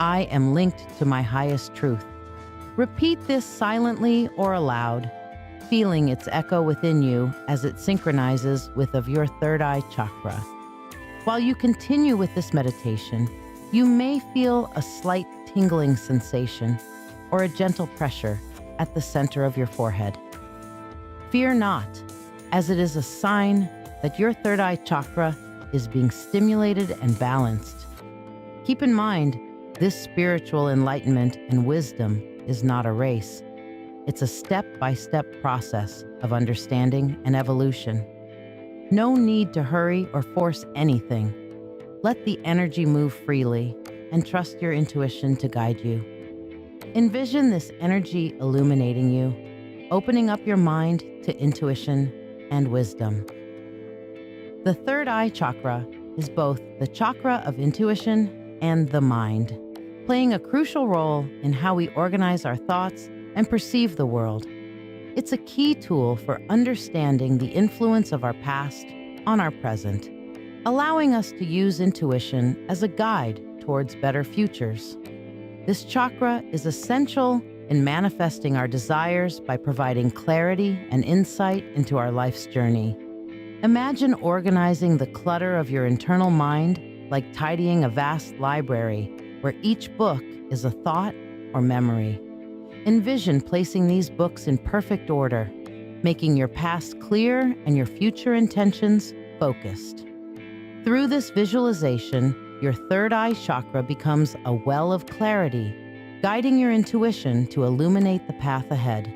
I am linked to my highest truth." Repeat this silently or aloud, feeling its echo within you as it synchronizes with of your third eye chakra. While you continue with this meditation, you may feel a slight tingling sensation or a gentle pressure at the center of your forehead. Fear not, as it is a sign that your third eye chakra is being stimulated and balanced. Keep in mind, this spiritual enlightenment and wisdom is not a race. It's a step-by-step process of understanding and evolution. No need to hurry or force anything. Let the energy move freely and trust your intuition to guide you. Envision this energy illuminating you, opening up your mind to intuition and wisdom. The third eye chakra is both the chakra of intuition and the mind, playing a crucial role in how we organize our thoughts and perceive the world. It's a key tool for understanding the influence of our past on our present, allowing us to use intuition as a guide towards better futures. This chakra is essential in manifesting our desires by providing clarity and insight into our life's journey. Imagine organizing the clutter of your internal mind like tidying a vast library where each book is a thought or memory. Envision placing these books in perfect order, making your past clear and your future intentions focused. Through this visualization, your third eye chakra becomes a well of clarity, guiding your intuition to illuminate the path ahead.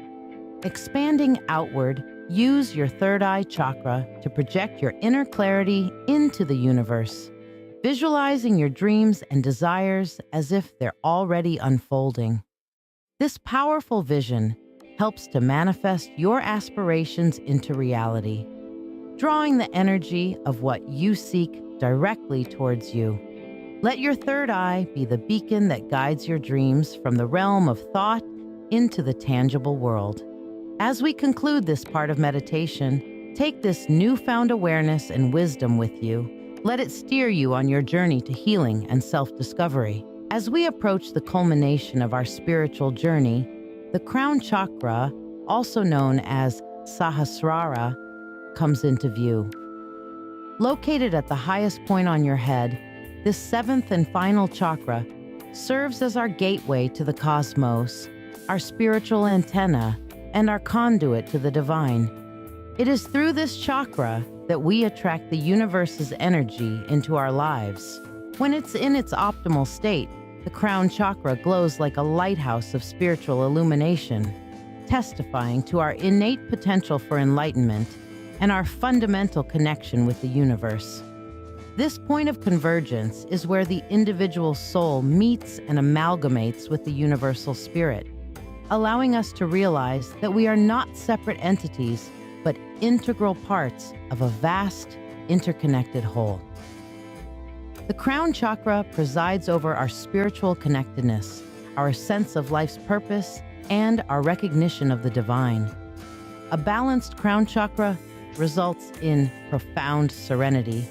Expanding outward, use your third eye chakra to project your inner clarity into the universe, visualizing your dreams and desires as if they're already unfolding. This powerful vision helps to manifest your aspirations into reality, drawing the energy of what you seek directly towards you. Let your third eye be the beacon that guides your dreams from the realm of thought into the tangible world. As we conclude this part of meditation, take this newfound awareness and wisdom with you, Let it steer you on your journey to healing and self-discovery. As we approach the culmination of our spiritual journey, the crown chakra, also known as Sahasrara, comes into view. Located at the highest point on your head, this seventh and final chakra serves as our gateway to the cosmos, our spiritual antenna, and our conduit to the divine. It is through this chakra that we attract the universe's energy into our lives. When it's in its optimal state, the crown chakra glows like a lighthouse of spiritual illumination, testifying to our innate potential for enlightenment and our fundamental connection with the universe. This point of convergence is where the individual soul meets and amalgamates with the universal spirit, allowing us to realize that we are not separate entities, but integral parts of a vast, interconnected whole. The crown chakra presides over our spiritual connectedness, our sense of life's purpose, and our recognition of the divine. A balanced crown chakra results in profound serenity,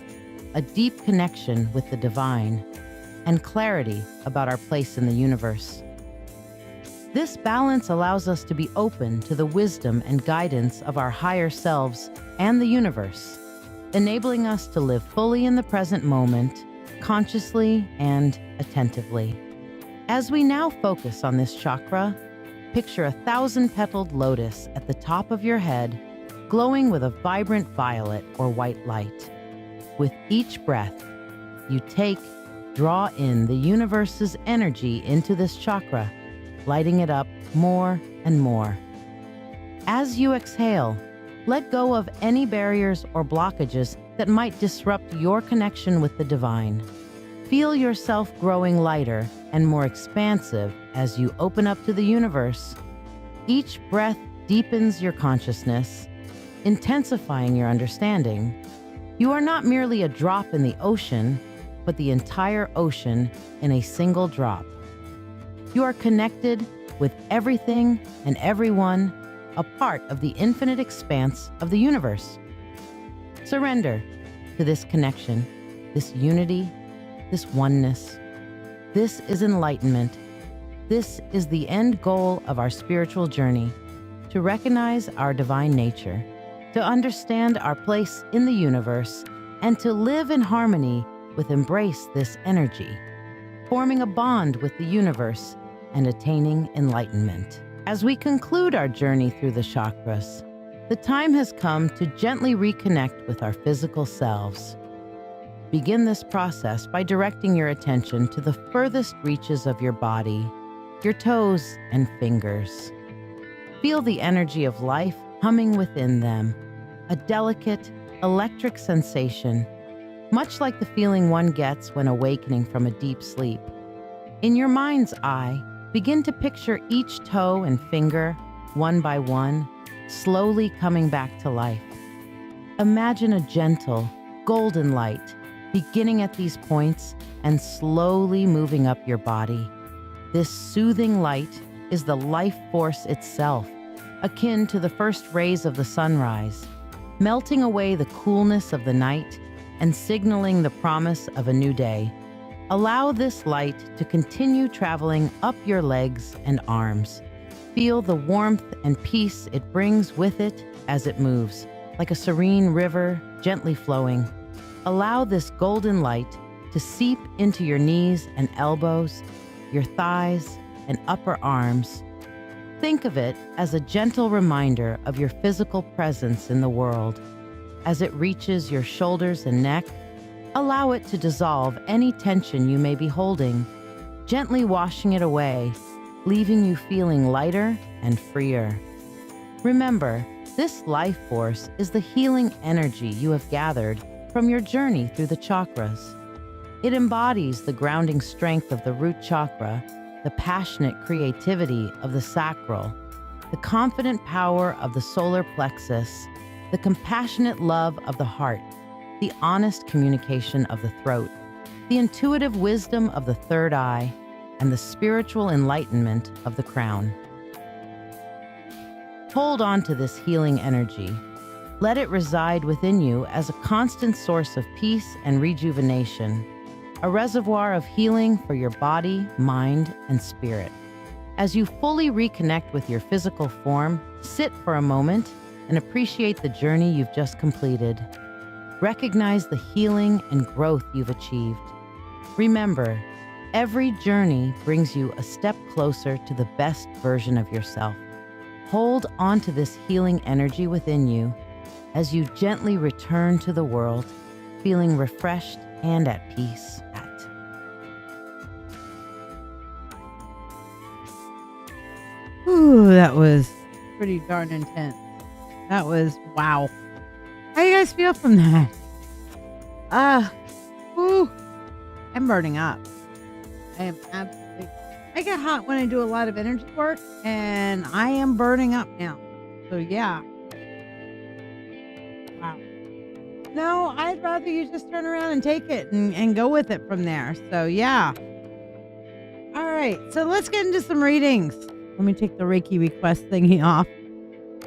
a deep connection with the divine, and clarity about our place in the universe. This balance allows us to be open to the wisdom and guidance of our higher selves and the universe, enabling us to live fully in the present moment, consciously and attentively. As we now focus on this chakra, picture a 1,000-petaled lotus at the top of your head, glowing with a vibrant violet or white light. With each breath, you draw in the universe's energy into this chakra, lighting it up more and more. As you exhale, let go of any barriers or blockages that might disrupt your connection with the divine. Feel yourself growing lighter and more expansive as you open up to the universe. Each breath deepens your consciousness, intensifying your understanding. You are not merely a drop in the ocean, but the entire ocean in a single drop. You are connected with everything and everyone, a part of the infinite expanse of the universe. Surrender to this connection, this unity, this oneness. This is enlightenment. This is the end goal of our spiritual journey, to recognize our divine nature, to understand our place in the universe, and to live in harmony with embrace this energy, forming a bond with the universe and attaining enlightenment. As we conclude our journey through the chakras, the time has come to gently reconnect with our physical selves. Begin this process by directing your attention to the furthest reaches of your body, your toes and fingers. Feel the energy of life humming within them, a delicate, electric sensation, much like the feeling one gets when awakening from a deep sleep. In your mind's eye, begin to picture each toe and finger, one by one, slowly coming back to life. Imagine a gentle, golden light beginning at these points and slowly moving up your body. This soothing light is the life force itself, akin to the first rays of the sunrise, melting away the coolness of the night and signaling the promise of a new day. Allow this light to continue traveling up your legs and arms. Feel the warmth and peace it brings with it as it moves, like a serene river gently flowing. Allow this golden light to seep into your knees and elbows, your thighs and upper arms. Think of it as a gentle reminder of your physical presence in the world. As it reaches your shoulders and neck, allow it to dissolve any tension you may be holding, gently washing it away, leaving you feeling lighter and freer. Remember, this life force is the healing energy you have gathered from your journey through the chakras. It embodies the grounding strength of the root chakra, the passionate creativity of the sacral, the confident power of the solar plexus, the compassionate love of the heart, the honest communication of the throat, the intuitive wisdom of the third eye, and the spiritual enlightenment of the crown. Hold on to this healing energy. Let it reside within you as a constant source of peace and rejuvenation, a reservoir of healing for your body, mind, and spirit. As you fully reconnect with your physical form, sit for a moment and appreciate the journey you've just completed. Recognize the healing and growth you've achieved. Remember, every journey brings you a step closer to the best version of yourself. Hold on to this healing energy within you as you gently return to the world, feeling refreshed and at peace. Ooh, that was pretty darn intense. That was wow. How you guys feel from that? I'm burning up. I am absolutely. I get hot when I do a lot of energy work, and I am burning up now. So yeah. Wow. No, I'd rather you just turn around and take it and go with it from there. So yeah. All right. So let's get into some readings. Let me take the Reiki request thingy off.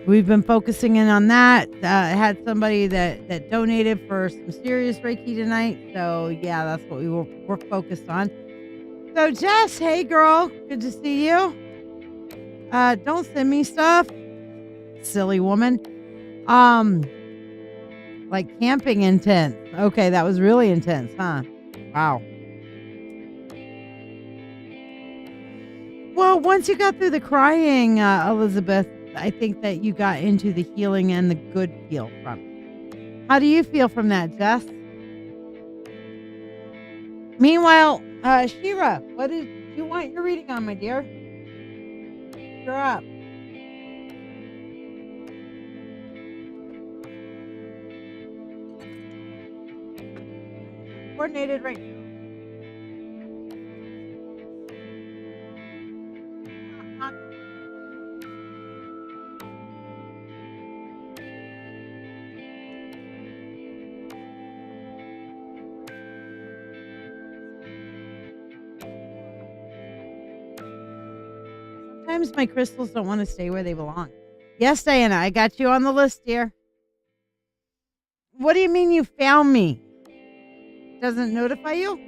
We've been focusing in on that. I had somebody that donated for some serious Reiki tonight. So, yeah, that's what we're focused on. So, Jess, hey, girl. Good to see you. Don't send me stuff. Silly woman. Like camping intense. Okay, that was really intense, huh? Wow. Well, once you got through the crying, Elizabeth, I think that you got into the healing and the good feel from it. How do you feel from that, Jess? Meanwhile, Shira, what did you want your reading on, my dear? You're up. Coordinated right now. Sometimes my crystals don't want to stay where they belong. Yes, Diana, I got you on the list, dear. What do you mean you found me? Doesn't notify you? Okay,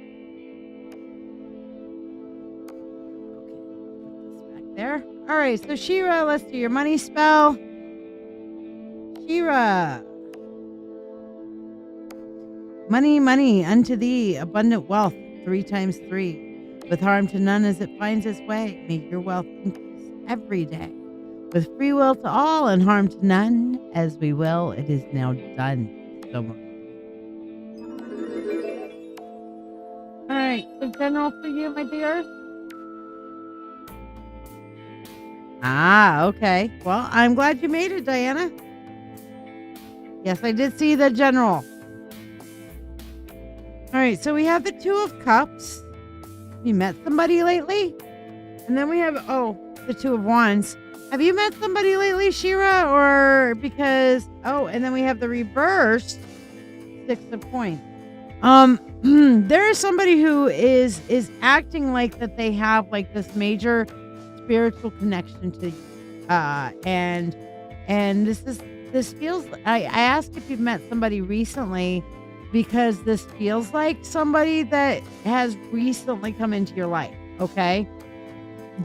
put this back there. All right, so Shira, let's do your money spell. Shira. Money, money, unto thee, abundant wealth, 3 times 3. With harm to none as it finds its way, may your wealth increase every day. With free will to all and harm to none, as we will, it is now done. So much. All right, so general for you, my dear. Ah, okay. Well, I'm glad you made it, Diana. Yes, I did see the general. All right, so we have the 2 of Cups. Have you met somebody lately? And then we have, the 2 of Wands. Have you met somebody lately, Shira? Or because, and then we have the reverse 6 of Coins. There is somebody who is acting like that they have like this major spiritual connection to you. And this feels, I asked if you've met somebody recently because this feels like somebody that has recently come into your life, okay?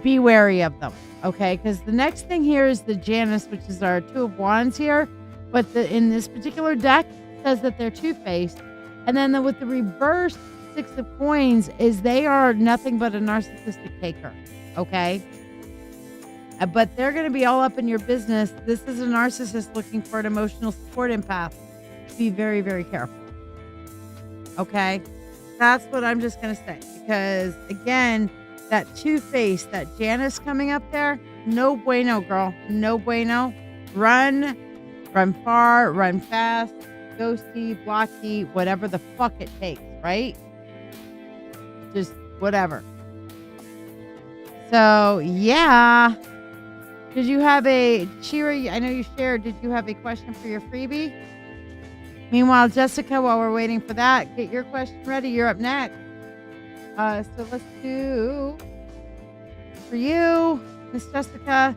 Be wary of them, okay? Because the next thing here is the Janus, which is our 2 of Wands here. But in this particular deck, it says that they're two-faced. And then with the reverse 6 of Coins is they are nothing but a narcissistic taker, okay? But they're going to be all up in your business. This is a narcissist looking for an emotional support empath. Be very, very careful. Okay? That's what I'm just going to say. Because, again, that two-face, that Janus coming up there, no bueno, girl. No bueno. Run far, run fast, ghosty, blocky, whatever the fuck it takes, right? Just whatever. So, yeah. Did you have Shira, I know you shared, did you have a question for your freebie? Meanwhile, Jessica, while we're waiting for that, get your question ready. You're up next. So let's do for you, Miss Jessica.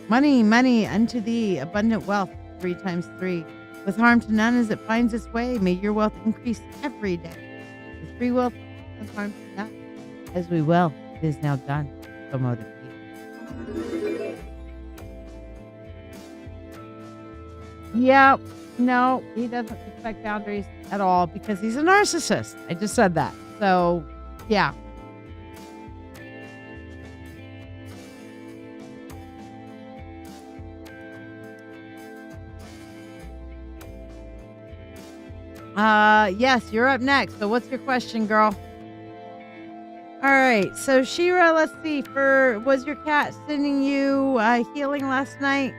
Money, money unto thee, abundant wealth, 3 times 3. With harm to none as it finds its way, may your wealth increase every day. With free wealth and harm to none. As we will, it is now done. So mote it be. Yeah, no, he doesn't respect boundaries at all because he's a narcissist. I just said that. So, yeah. Yes, you're up next. So what's your question, girl? All right. So Shira, let's see. Was your cat sending you healing last night?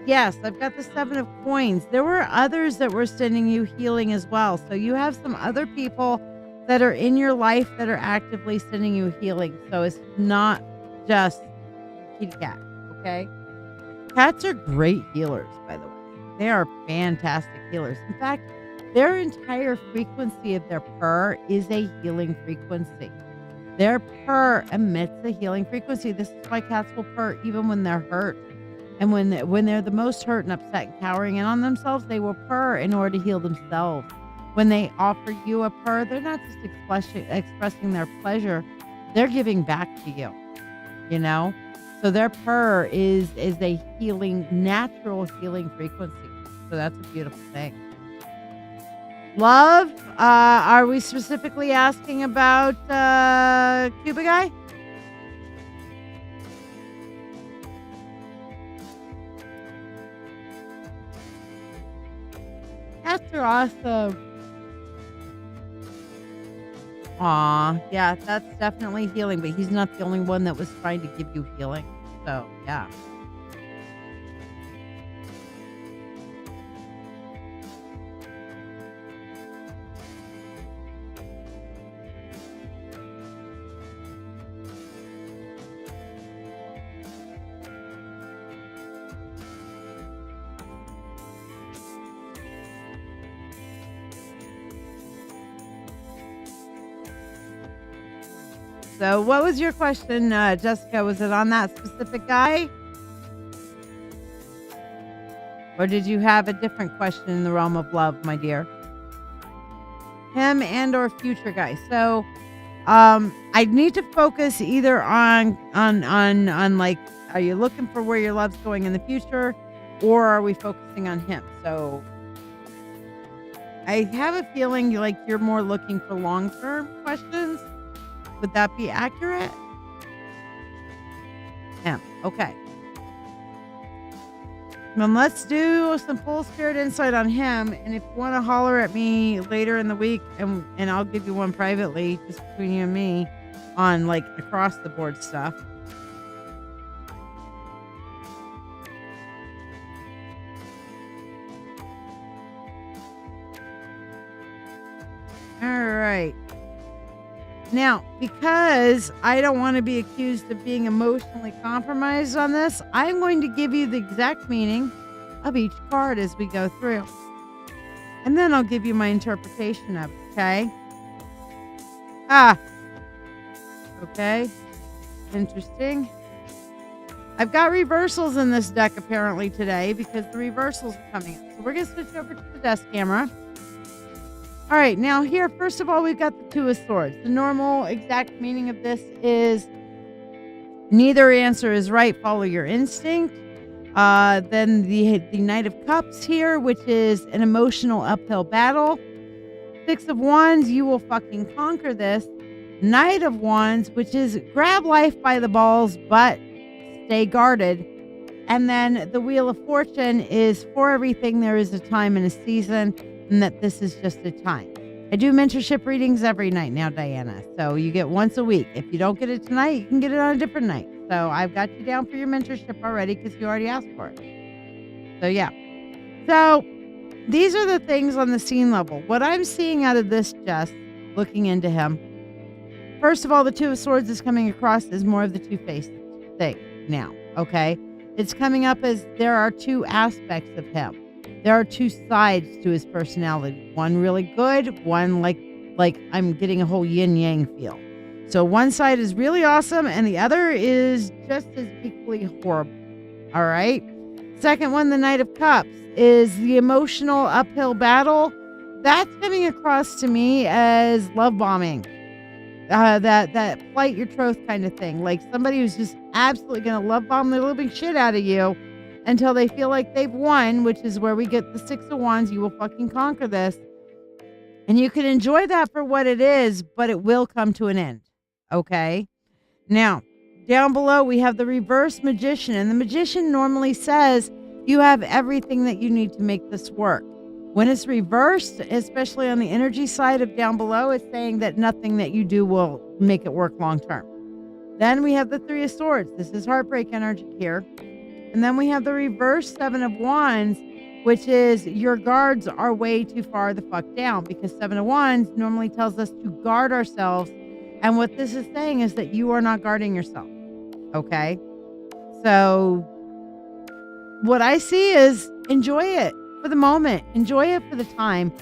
Yes, I've got the 7 of coins. There were others that were sending you healing as well. So you have some other people that are in your life that are actively sending you healing. So it's not just kitty cat. Okay. Cats are great healers, by the way. They are fantastic healers. In fact, their entire frequency of their purr is a healing frequency. Their purr emits a healing frequency. This is why cats will purr even when they're hurt. And when they're the most hurt and upset and cowering in on themselves, they will purr in order to heal themselves. When they offer you a purr, they're not just expressing their pleasure. They're giving back to you, you know? So their purr is a healing, natural healing frequency. So that's a beautiful thing. Love, are we specifically asking about Cuba guy? Cats are awesome. Aw, yeah, that's definitely healing, but he's not the only one that was trying to give you healing. So, yeah. So what was your question, Jessica? Was it on that specific guy? Or did you have a different question in the realm of love, my dear? Him and or future guy. So I need to focus either on like, are you looking for where your love's going in the future, or are we focusing on him? So I have a feeling like you're more looking for long-term questions. Would that be accurate? Yeah. Okay. Then let's do some full spirit insight on him. And if you want to holler at me later in the week, and I'll give you one privately, just between you and me, on like across the board stuff. All right. Now, because I don't want to be accused of being emotionally compromised on this, I'm going to give you the exact meaning of each card as we go through. And then I'll give you my interpretation of it, okay? Okay. Interesting. I've got reversals in this deck apparently today because the reversals are coming up. So we're going to switch over to the desk camera. All right, now here, first of all, we've got the 2 of Swords. The normal exact meaning of this is neither answer is right. Follow your instinct. Then the Knight of Cups here, which is an emotional uphill battle. 6 of Wands, you will fucking conquer this. Knight of Wands, which is grab life by the balls, but stay guarded. And then the Wheel of Fortune is for everything there is a time and a season, and that this is just a time. I do mentorship readings every night now, Diana. So you get once a week. If you don't get it tonight, you can get it on a different night. So I've got you down for your mentorship already because you already asked for it. So yeah. So these are the things on the scene level. What I'm seeing out of this, Jess, looking into him. First of all, the 2 of Swords is coming across as more of the two-faced thing now. Okay. It's coming up as there are 2 aspects of him. There are 2 sides to his personality. One really good, one like I'm getting a whole yin-yang feel. So one side is really awesome and the other is just as equally horrible. All right? Second one, the Knight of Cups, is the emotional uphill battle. That's coming across to me as love bombing. That plight your troth kind of thing. Like somebody who's just absolutely going to love bomb the living shit out of you until they feel like they've won, which is where we get the Six of Wands. You will fucking conquer this. And you can enjoy that for what it is, but it will come to an end. Okay? Now, down below, we have the reverse magician. And the magician normally says you have everything that you need to make this work. When it's reversed, especially on the energy side of down below, it's saying that nothing that you do will make it work long term. Then we have the Three of Swords. This is heartbreak energy here. And then we have the reverse Seven of Wands, which is your guards are way too far the fuck down, because Seven of Wands normally tells us to guard ourselves. And what this is saying is that you are not guarding yourself. Okay? So what I see is enjoy it for the moment. Enjoy it for the time.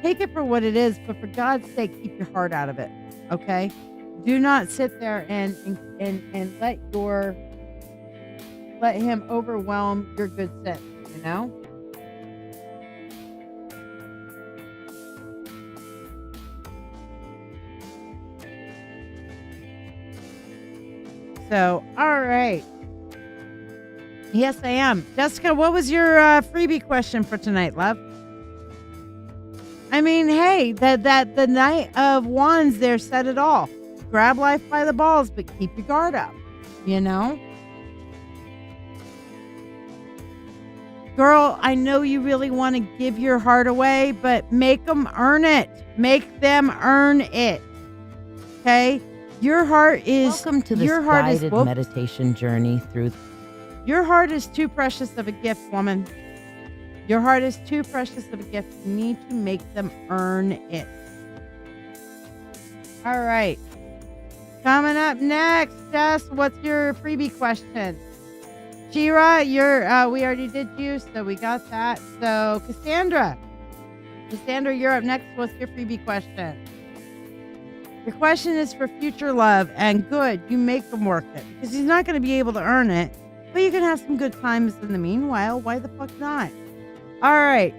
Take it for what it is, but for God's sake, keep your heart out of it. Okay? Do not sit there and let him overwhelm your good sense, you know? So, all right. Yes, I am. Jessica, what was your freebie question for tonight, love? I mean, hey, that the Knight of Wands there said it all. Grab life by the balls, but keep your guard up, you know? Girl, I know you really want to give your heart away, but make them earn it. Make them earn it. Okay? Your heart is... Welcome to this guided meditation journey through... Your heart is too precious of a gift, woman. Your heart is too precious of a gift. You need to make them earn it. All right. Coming up next, Jess, what's your freebie question? Shiya, we already did you, so we got that. So, Cassandra, you're up next. What's your freebie question? Your question is for future love, and good, you make him work it, because he's not going to be able to earn it, but you can have some good times in the meanwhile. Why the fuck not? All right.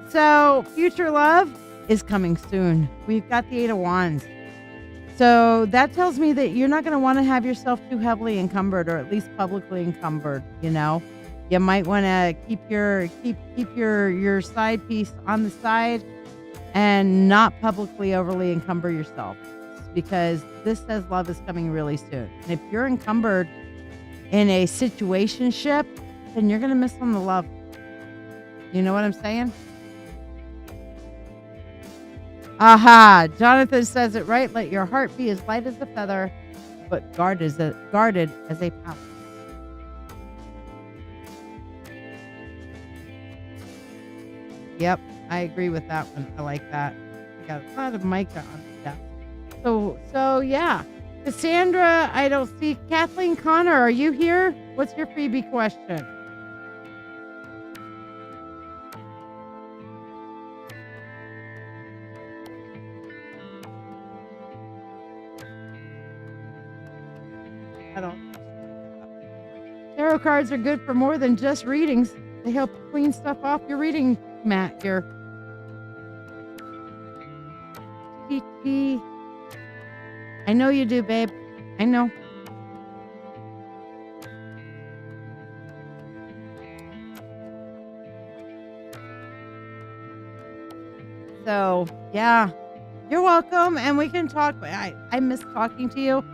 So, future love is coming soon. We've got the Eight of Wands. So that tells me that you're not going to want to have yourself too heavily encumbered, or at least publicly encumbered. You know, you might want to keep your side piece on the side and not publicly overly encumber yourself, because this says love is coming really soon. And if you're encumbered in a situationship, then you're going to miss on the love. You know what I'm saying? Aha, Jonathan says it right. Let your heart be as light as a feather, but guarded as a palace. Yep, I agree with that one. I like that. I got a lot of mica on the desk. So yeah. Cassandra, I don't see. Kathleen Connor, are you here? What's your freebie question? I don't. Tarot cards are good for more than just readings. They help clean stuff off your reading mat here. I know you do, babe. I know. So, yeah. You're welcome, and we can talk. I miss talking to you.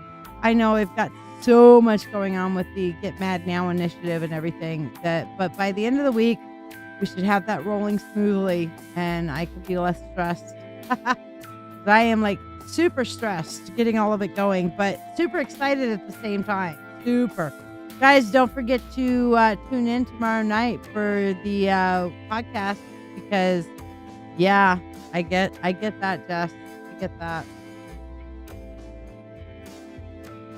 I know I've got so much going on with the Get Mad Now initiative and everything, but by the end of the week, we should have that rolling smoothly, and I could be less stressed. I am like super stressed getting all of it going, but super excited at the same time. Super. Guys, don't forget to tune in tomorrow night for the podcast, because yeah, I get that, Jess. I get that.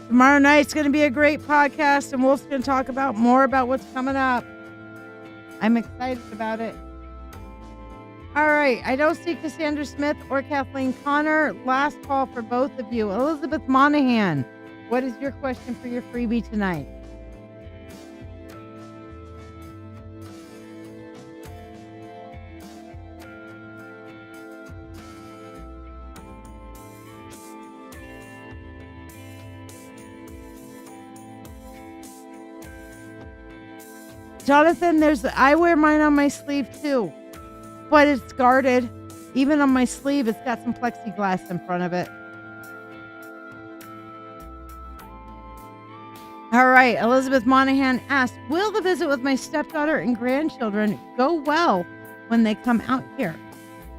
Tomorrow night's going to be a great podcast, and Wolf's going to talk about more about what's coming up. I'm excited about it. All right. I don't see Cassandra Smith or Kathleen Connor. Last call for both of you. Elizabeth Monahan, what is your question for your freebie tonight? Jonathan, I wear mine on my sleeve too, but it's guarded. Even on my sleeve, it's got some plexiglass in front of it. All right, Elizabeth Monahan asked, will the visit with my stepdaughter and grandchildren go well when they come out here?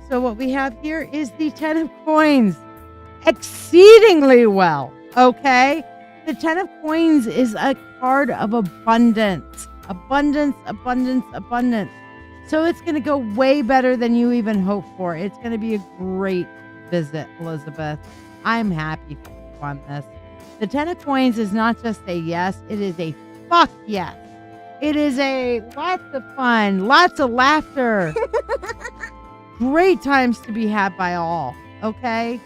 So what we have here is the 10 of coins. Exceedingly well, okay? The 10 of coins is a card of abundance. Abundance, abundance, abundance. So it's going to go way better than you even hoped for. It's going to be a great visit, Elizabeth. I'm happy for you on this. The 10 of coins is not just a yes, it is a fuck yes. It is a lots of fun, lots of laughter. Great times to be had by all, okay?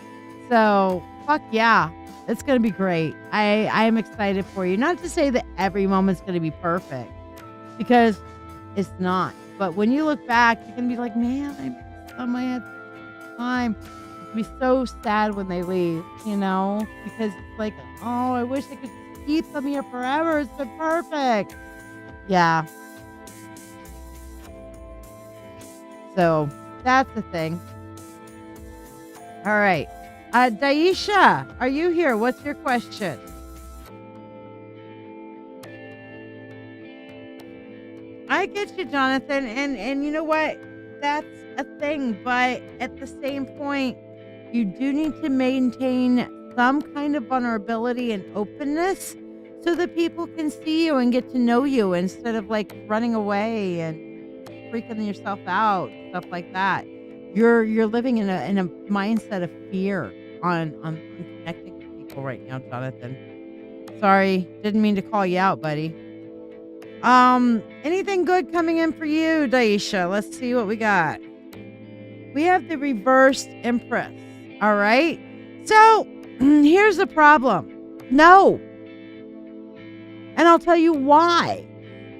So, fuck yeah. It's going to be great. I am excited for you. Not to say that every moment's going to be perfect, because it's not. But when you look back, you're going to be like, man, I missed some. I had time. Be so sad when they leave, you know, because it's like, oh, I wish I could keep them here forever. It's been perfect. Yeah. So that's the thing. All right. Daisha, are you here? What's your question? I get you, Jonathan. And you know what? That's a thing. But at the same point, you do need to maintain some kind of vulnerability and openness so that people can see you and get to know you instead of like running away and freaking yourself out, stuff like that. You're living in a mindset of fear on connecting with people right now, Jonathan. Sorry, didn't mean to call you out, buddy. Anything good coming in for you, Daisha? Let's see what we got. We have the reversed Empress. All right. So here's the problem. No. And I'll tell you why.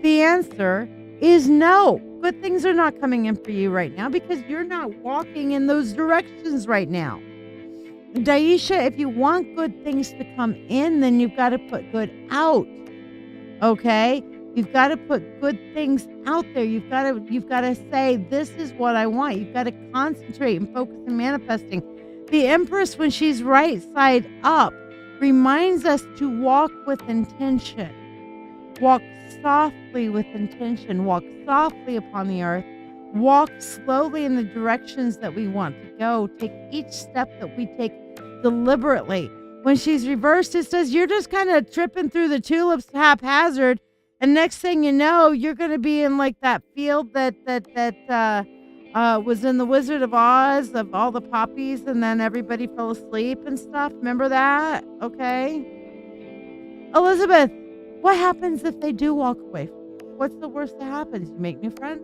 The answer is no. Good things are not coming in for you right now because you're not walking in those directions right now. Daisha, if you want good things to come in, then you've got to put good out. Okay? You've got to put good things out there. You've got to say, this is what I want. You've got to concentrate and focus on manifesting. The Empress, when she's right side up, reminds us to walk with intention. Walk softly with intention. Walk softly upon the earth. Walk slowly in the directions that we want to go. Take each step that we take deliberately. When she's reversed, it says you're just kind of tripping through the tulips haphazard. And next thing you know, you're going to be in like that field that was in the Wizard of Oz of all the poppies, and then everybody fell asleep and stuff. Remember that? Okay. Elizabeth, what happens if they do walk away from you? What's the worst that happens? You make new friends?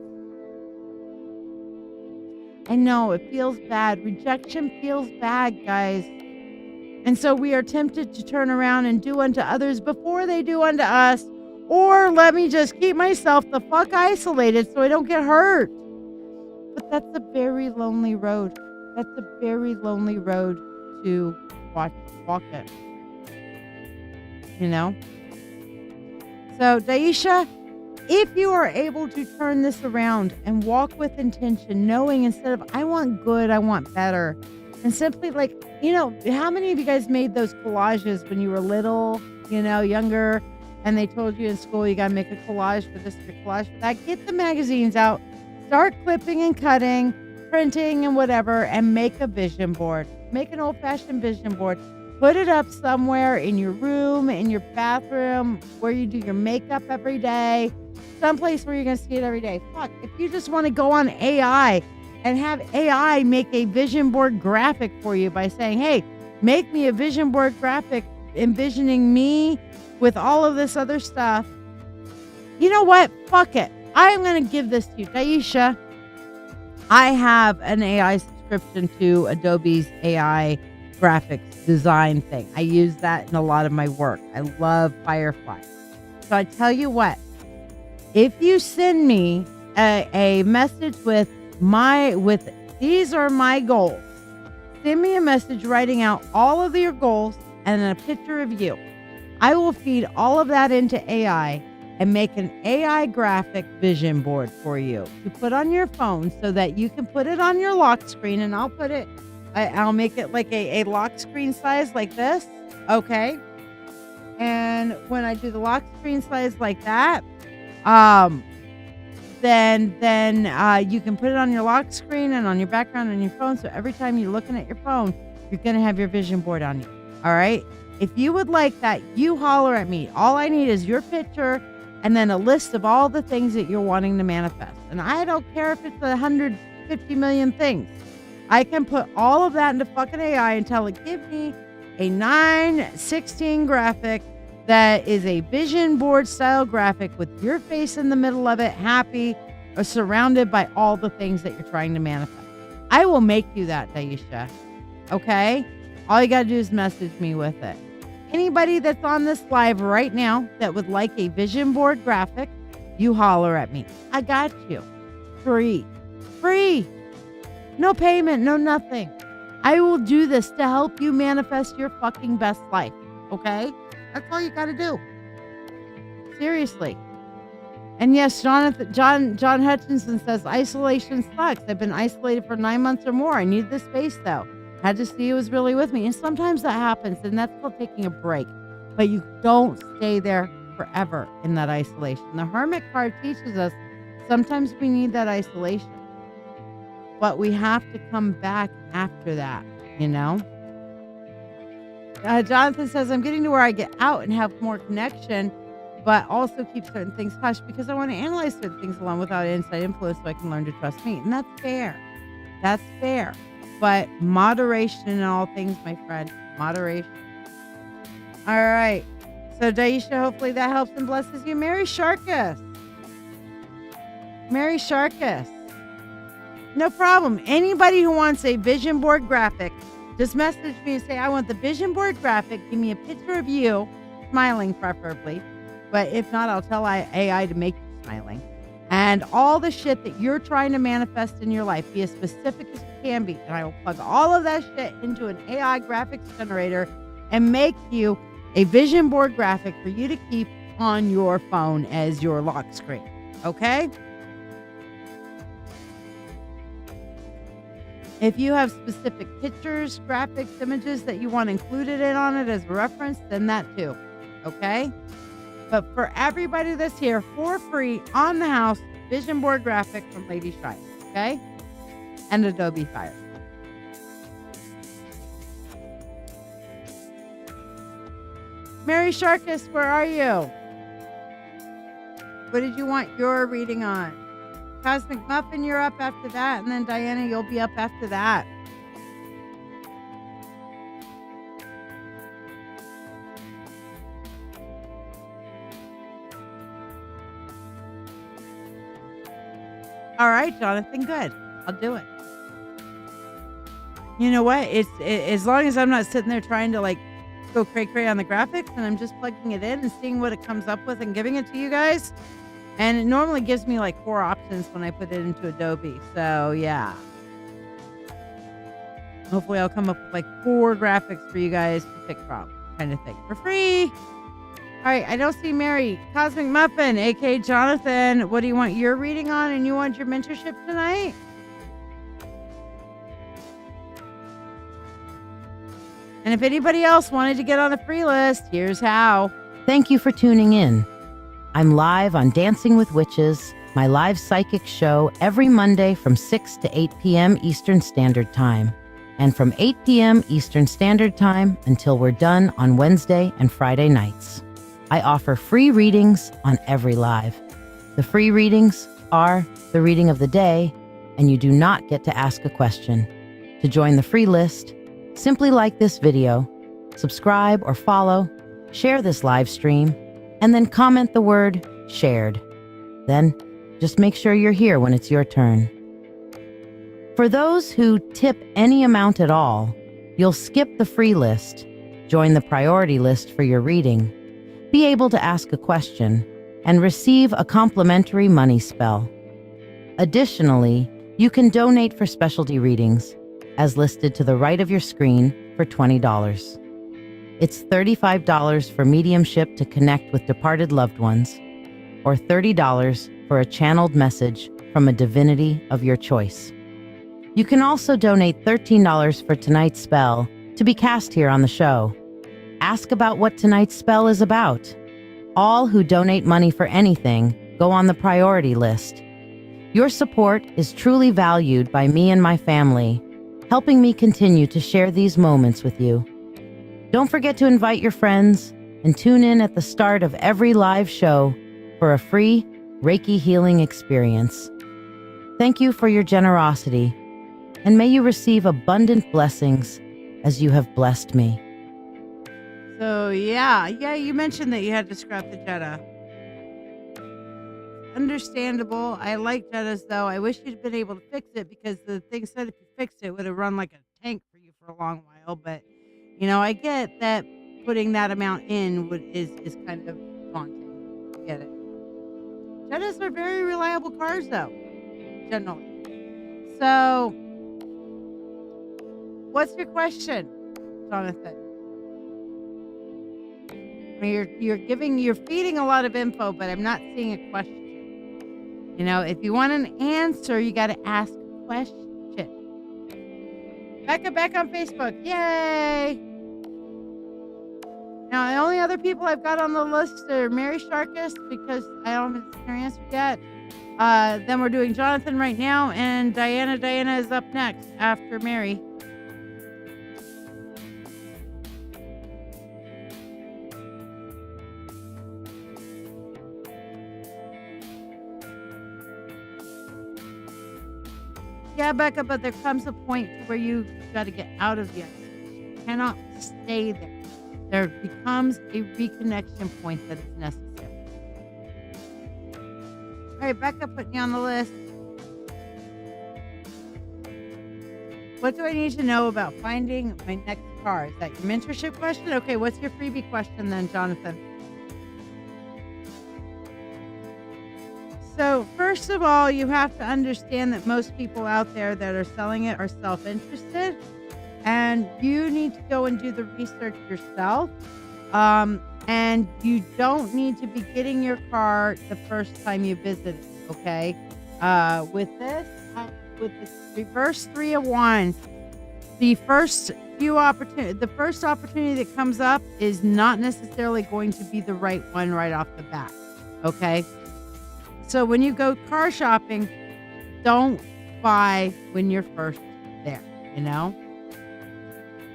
I know, it feels bad. Rejection feels bad, guys. And so we are tempted to turn around and do unto others before they do unto us. Or let me just keep myself the fuck isolated so I don't get hurt. But that's a very lonely road. That's a very lonely road to walk it. You know? So, Daisha, if you are able to turn this around and walk with intention, knowing instead of, I want good, I want better. And simply like, you know, how many of you guys made those collages when you were little, you know, younger, and they told you in school you got to make a collage for this, a collage for that? Get the magazines out, start clipping and cutting, printing and whatever, and make a vision board. Make an old-fashioned vision board. Put it up somewhere in your room, in your bathroom, where you do your makeup every day, someplace where you're going to see it every day. Fuck, if you just want to go on AI and have AI make a vision board graphic for you by saying, hey, make me a vision board graphic envisioning me with all of this other stuff. You know what? Fuck it. I'm going to give this to you. Daisha, I have an AI subscription to Adobe's AI graphics design thing. I use that in a lot of my work. I love Firefly. So I tell you what, if you send me a message with these are my goals, send me a message writing out all of your goals and a picture of you. I will feed all of that into AI, and make an AI graphic vision board for you to put on your phone so that you can put it on your lock screen. And I'll make it like a lock screen size like this. Okay. And when I do the lock screen size like that, then you can put it on your lock screen and on your background on your phone. So every time you're looking at your phone, you're going to have your vision board on you. All right. If you would like that, you holler at me. All I need is your picture and then a list of all the things that you're wanting to manifest. And I don't care if it's 150 million things. I can put all of that into fucking AI and tell it, give me a 9:16 graphic that is a vision board style graphic with your face in the middle of it, happy or surrounded by all the things that you're trying to manifest. I will make you that, LadyShiya. Okay? All you got to do is message me with it. Anybody that's on this live right now that would like a vision board graphic, you holler at me. I got you. Free. No payment, no nothing. I will do this to help you manifest your fucking best life. Okay? That's all you got to do. Seriously. And yes, John Hutchinson says, isolation sucks. I've been isolated for 9 months or more. I need this space though. Had to see who was really with me. And sometimes that happens, and that's called taking a break. But you don't stay there forever in that isolation. The Hermit card teaches us sometimes we need that isolation. But we have to come back after that, you know? Jonathan says, I'm getting to where I get out and have more connection, but also keep certain things hush because I want to analyze certain things alone without inside influence so I can learn to trust me. And that's fair. That's fair. But moderation in all things, my friend. Moderation. All right. So, Daisha, hopefully that helps and blesses you. Mary Sharkus. No problem. Anybody who wants a vision board graphic, just message me and say, I want the vision board graphic. Give me a picture of you, smiling preferably. But if not, I'll tell AI to make you smiling. And all the shit that you're trying to manifest in your life, be as specific as you can be. And I will plug all of that shit into an AI graphics generator and make you a vision board graphic for you to keep on your phone as your lock screen. Okay? If you have specific pictures, graphics, images that you want included on it as a reference, then that too. Okay? But for everybody that's here for free on the house, vision board graphic from LadyShiya, okay? And Adobe Fire. Mary Sharkus, where are you? What did you want your reading on? Cosmic Muffin, you're up after that. And then Diana, you'll be up after that. All right, Jonathan, good. I'll do it. You know what? It's as long as I'm not sitting there trying to like go cray-cray on the graphics and I'm just plugging it in and seeing what it comes up with and giving it to you guys. And it normally gives me like 4 options when I put it into Adobe. So, yeah. Hopefully I'll come up with like 4 graphics for you guys to pick from, kind of thing, for free. All right, I don't see Mary. Cosmic Muffin, a.k.a. Jonathan. What do you want your reading on? And you want your mentorship tonight? And if anybody else wanted to get on the free list, here's how. Thank you for tuning in. I'm live on Dancing with Witches, my live psychic show every Monday from 6 to 8 p.m. Eastern Standard Time, and from 8 p.m. Eastern Standard Time until we're done on Wednesday and Friday nights. I offer free readings on every live. The free readings are the reading of the day, and you do not get to ask a question. To join the free list, simply like this video, subscribe or follow, share this live stream, and then comment the word shared. Then just make sure you're here when it's your turn. For those who tip any amount at all, you'll skip the free list, join the priority list for your reading, be able to ask a question, and receive a complimentary money spell. Additionally, you can donate for specialty readings, as listed to the right of your screen, for $20. It's $35 for mediumship to connect with departed loved ones, or $30 for a channeled message from a divinity of your choice. You can also donate $13 for tonight's spell to be cast here on the show. Ask about what tonight's spell is about. All who donate money for anything go on the priority list. Your support is truly valued by me and my family, helping me continue to share these moments with you. Don't forget to invite your friends and tune in at the start of every live show for a free Reiki healing experience. Thank you for your generosity, and may you receive abundant blessings as you have blessed me. So yeah, you mentioned that you had to scrap the Jetta. Understandable. I like Jettas though. I wish you'd been able to fix it because the thing said if you fixed it, it would have run like a tank for you for a long while. But I get that putting that amount in is kind of daunting. I get it. Jettas are very reliable cars though, generally. So, what's your question, Jonathan? I mean, you're feeding a lot of info, but I'm not seeing a question. If you want an answer, you got to ask a question. Becca back on Facebook. Yay! Now, the only other people I've got on the list are Mary Sharkus, because I don't have her answer yet. Then we're doing Jonathan right now, and Diana. Diana is up next after Mary. Yeah, Becca, but there comes a point where you got to get out of the isolation. You cannot stay there. There becomes a reconnection point that is necessary. All right, Becca, put me on the list. What do I need to know about finding my next car? Is that your mentorship question? Okay, what's your freebie question then, Jonathan? So, first of all, you have to understand that most people out there that are selling it are self-interested, and you need to go and do the research yourself. And you don't need to be getting your car the first time you visit it, okay? With this reverse 3 of Wands, the first opportunity that comes up is not necessarily going to be the right one right off the bat, okay? So when you go car shopping, don't buy when you're first there,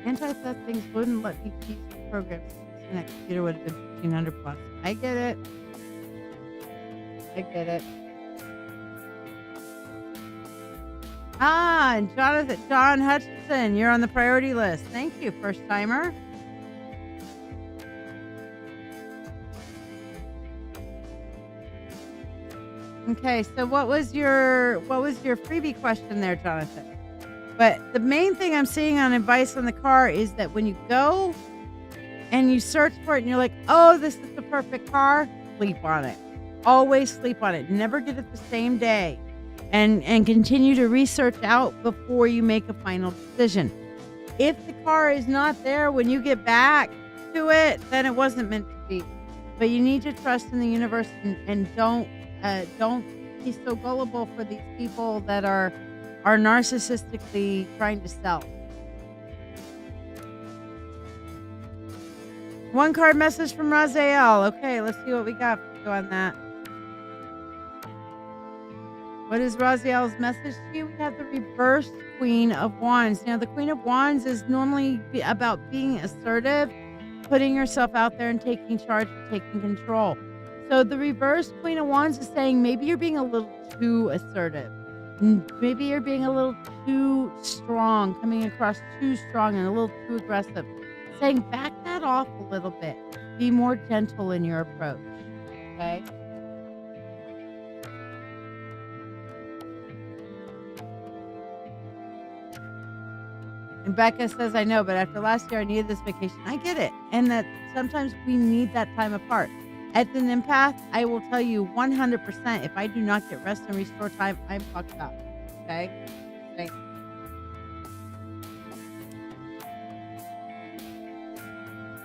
Anti-theft things wouldn't let me keep the program. So that computer would have been 1,500 plus. I get it. And John Hutchinson, you're on the priority list. Thank you, first timer. Okay, so what was your freebie question there, Jonathan? But the main thing I'm seeing on advice on the car is that when you go and you search for it and you're like, oh, this is the perfect car, sleep on it. Always sleep on it. Never get it the same day. And continue to research out before you make a final decision. If the car is not there when you get back to it, then it wasn't meant to be. But you need to trust in the universe and don't be so gullible for these people that are narcissistically trying to sell. One card message from Raziel. Okay, let's see what we got on that. What is Raziel's message to you? We have the reverse Queen of Wands. Now, the Queen of Wands is normally about being assertive, putting yourself out there and taking charge, taking control. So the reverse Queen of Wands is saying maybe you're being a little too assertive. Maybe you're being a little too strong, coming across too strong and a little too aggressive. Saying back that off a little bit. Be more gentle in your approach. Okay? And Becca says, I know, but after last year, I needed this vacation. I get it. And that sometimes we need that time apart. As an empath, I will tell you 100%, if I do not get rest and restore time, I'm fucked up. Okay? Thanks.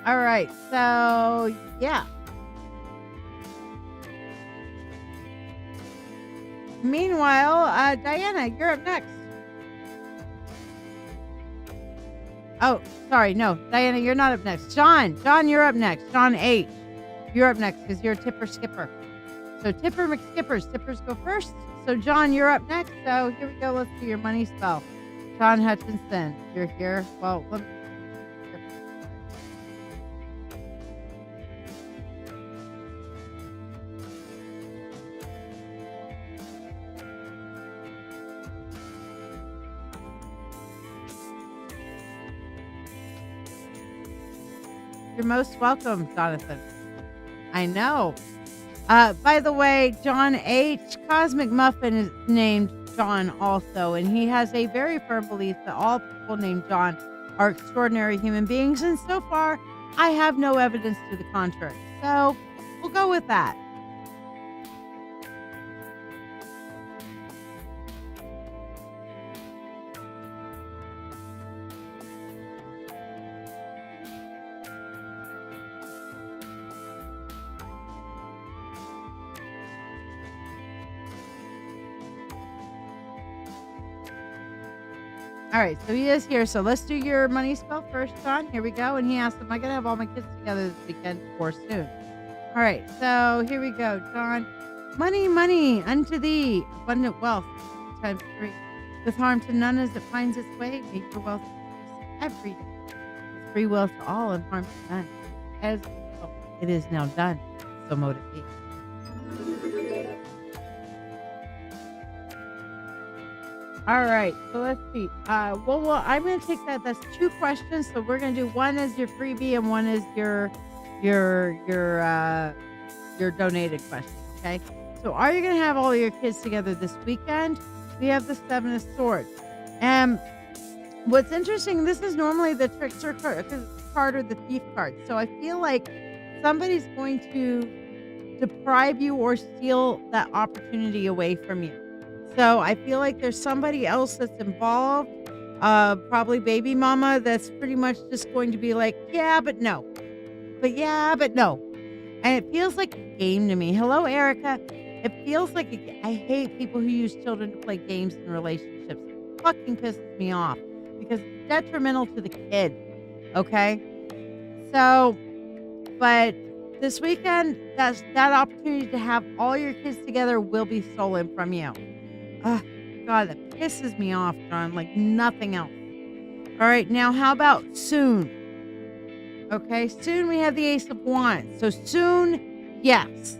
All right. So, yeah. Meanwhile, Diana, you're up next. Oh, sorry. No, Diana, you're not up next. John, you're up next. John H. You're up next because you're a tipper skipper. So tipper McSkippers. Tippers go first. So John, you're up next. So here we go. Let's do your money spell. John Hutchinson, you're here. Well, let me. You're most welcome, Jonathan. I know. By the way, John H. Cosmic Muffin is named John also, and he has a very firm belief that all people named John are extraordinary human beings, and so far, I have no evidence to the contrary. So, we'll go with that. All right, so he is here. So let's do your money spell first, John. Here we go. And he asked, am I going to have all my kids together this weekend or soon? All right, so here we go, John. Money, money, unto thee, abundant wealth, times 3. With harm to none as it finds its way, make your wealth increase every day. With free will to all and harm to none. As it is now done, so mote it be. All right, so let's see. Well, I'm going to take that. That's 2 questions. So we're going to do one as your freebie and one as your donated question. Okay. So are you going to have all your kids together this weekend? We have the 7 of Swords. And what's interesting, this is normally the trickster card or the thief card. So I feel like somebody's going to deprive you or steal that opportunity away from you. So I feel like there's somebody else that's involved, probably baby mama, that's pretty much just going to be like, yeah, but no. But yeah, but no. And it feels like a game to me. Hello, Erica. It feels like I hate people who use children to play games in relationships. It fucking pisses me off because it's detrimental to the kid. Okay? So, but this weekend, that opportunity to have all your kids together will be stolen from you. God, that pisses me off, John, like nothing else. All right, now how about soon? Okay, soon we have the Ace of Wands. So soon, yes.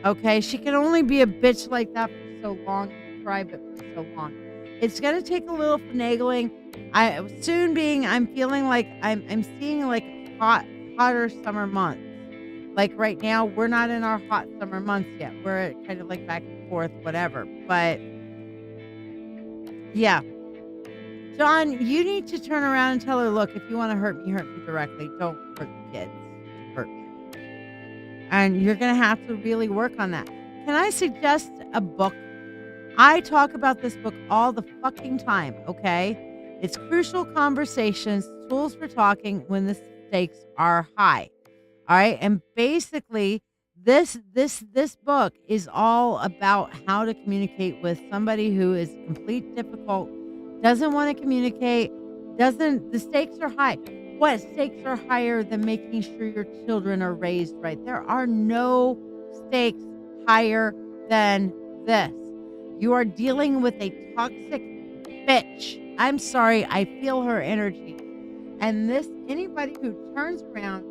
Okay, she can only be a bitch like that for so long, private for so long. It's going to take a little finagling. I'm feeling like I'm seeing like hotter summer months. Like right now, we're not in our hot summer months yet. We're kind of like back and forth, whatever. But yeah. John, you need to turn around and tell her, look, if you want to hurt me directly. Don't hurt the kids. Hurt me. And you're going to have to really work on that. Can I suggest a book? I talk about this book all the fucking time, okay? It's Crucial Conversations, Tools for Talking When the Stakes Are High. All right? And basically, this book is all about how to communicate with somebody who is complete difficult, doesn't want to communicate, the stakes are high. What stakes are higher than making sure your children are raised right? There are no stakes higher than this. You are dealing with a toxic bitch. I'm sorry, I feel her energy. And anybody who turns around,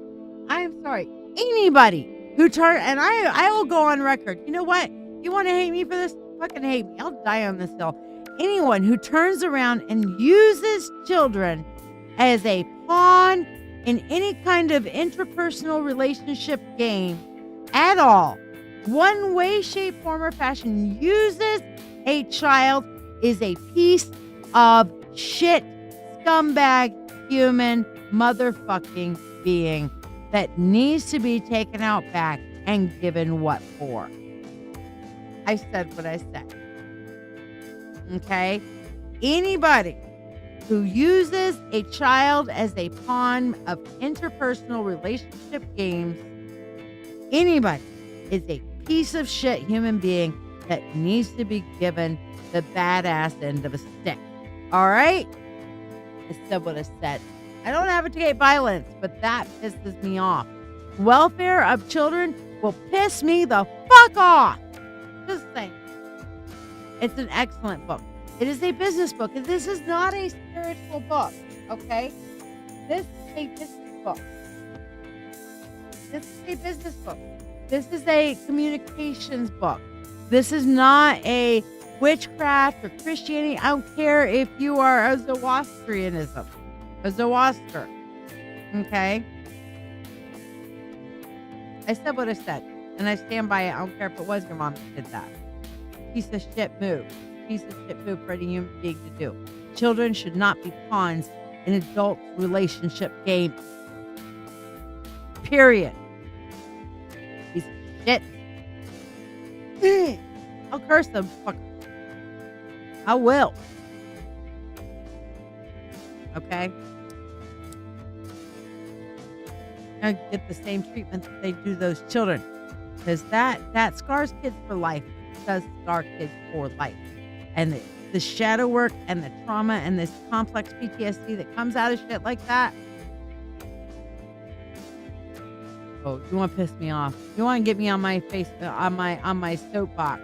I'm sorry, anybody who and I will go on record. You know what? You want to hate me for this? Fucking hate me. I'll die on this hill. Anyone who turns around and uses children as a pawn in any kind of interpersonal relationship game at all, one way, shape, form, or fashion, uses a child is a piece of shit, scumbag, human, motherfucking being that needs to be taken out back and given what for. I said what I said. Okay? Anybody who uses a child as a pawn of interpersonal relationship games, anybody is a piece of shit human being that needs to be given the badass end of a stick. All right? I said what I said. I don't advocate violence, but that pisses me off. Welfare of children will piss me the fuck off. Just saying. It's an excellent book. It is a business book. And this is not a spiritual book, okay? This is a business book. This is a business book. This is a communications book. This is not a witchcraft or Christianity. I don't care if you are a Zoroastrianism. A Zoroaster. Okay? I said what I said. And I stand by it. I don't care if it was your mom that did that. Piece of shit move. Piece of shit move for any human being to do. Children should not be pawns in adult relationship games. Period. Piece of shit. I'll curse them fuckers. I will. Okay? I get the same treatment that they do those children. Because that scars kids for life. It does scar kids for life. And the shadow work and the trauma and this complex PTSD that comes out of shit like that. Oh, you want to piss me off? You want to get me on my face, on my soapbox?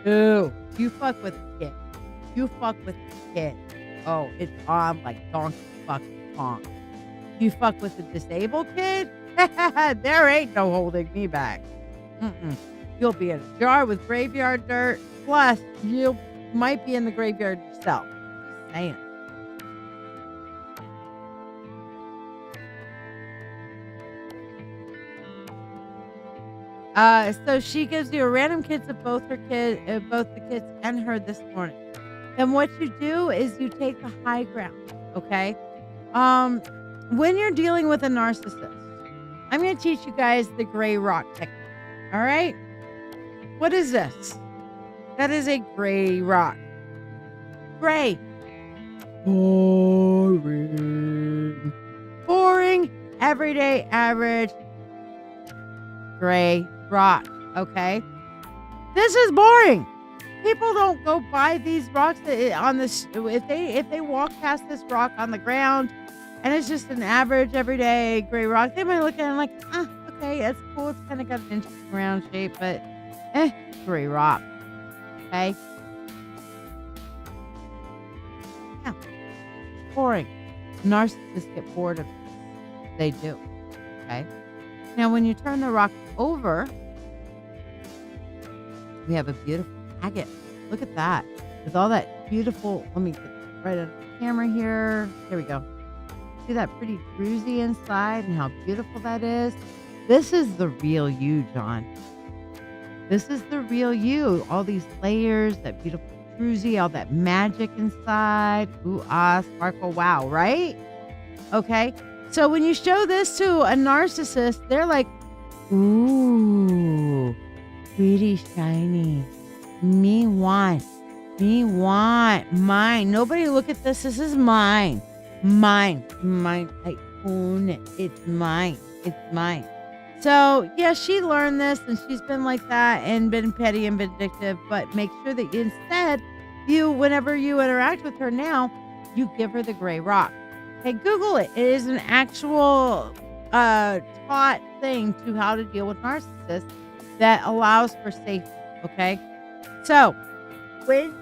Ooh, you fuck with a kid. You fuck with a kid. Oh, it's on like Donkey fucking Kong. You fuck with a disabled kid? There ain't no holding me back. You'll be in a jar with graveyard dirt. Plus, you might be in the graveyard yourself. Just saying. So she gives you a random kids of both the kids and her this morning. Then what you do is you take the high ground, okay? When you're dealing with a narcissist, I'm going to teach you guys the gray rock technique, all right? What is this? That is a gray rock. Gray. Boring. Boring, everyday, average, gray rock, okay? This is boring. People don't go buy these rocks on this. If they walk past this rock on the ground and it's just an average everyday gray rock, they might look at it like, okay, that's cool. It's kind of got an interesting round shape, but gray rock. Okay. Yeah. Boring. Narcissists get bored of this. They do. Okay. Now, when you turn the rock over, we have a beautiful agate. Look at that. With all that beautiful, let me get right on the camera here. There we go. See that pretty druzy inside and how beautiful that is? This is the real you, John. This is the real you. All these layers, that beautiful druzy, all that magic inside. Ooh, sparkle, wow, right? Okay. So when you show this to a narcissist, they're like, ooh, pretty shiny. Me want, mine. Nobody look at this. This is mine. Mine. I own it. It's mine. So, yeah, she learned this and she's been like that and been petty and vindictive, but make sure that instead whenever you interact with her now, you give her the gray rock. Okay, Google it. It is an actual taught thing to how to deal with narcissists that allows for safety. Okay, so when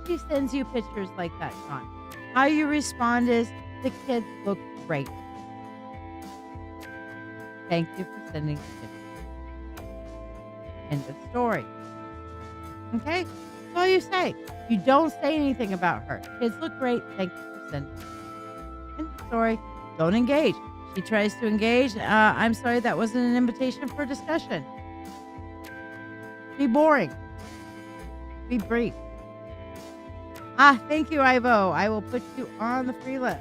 she sends you pictures like that, John, how you respond is the kids look great. Thank you for sending the pictures. End of story. Okay, that's all you say. You don't say anything about her. Kids look great. Thank you for sending. End of story. Don't engage. She tries to engage. I'm sorry, that wasn't an invitation for discussion. Be boring. Be brief. Thank you, Ivo. I will put you on the free list.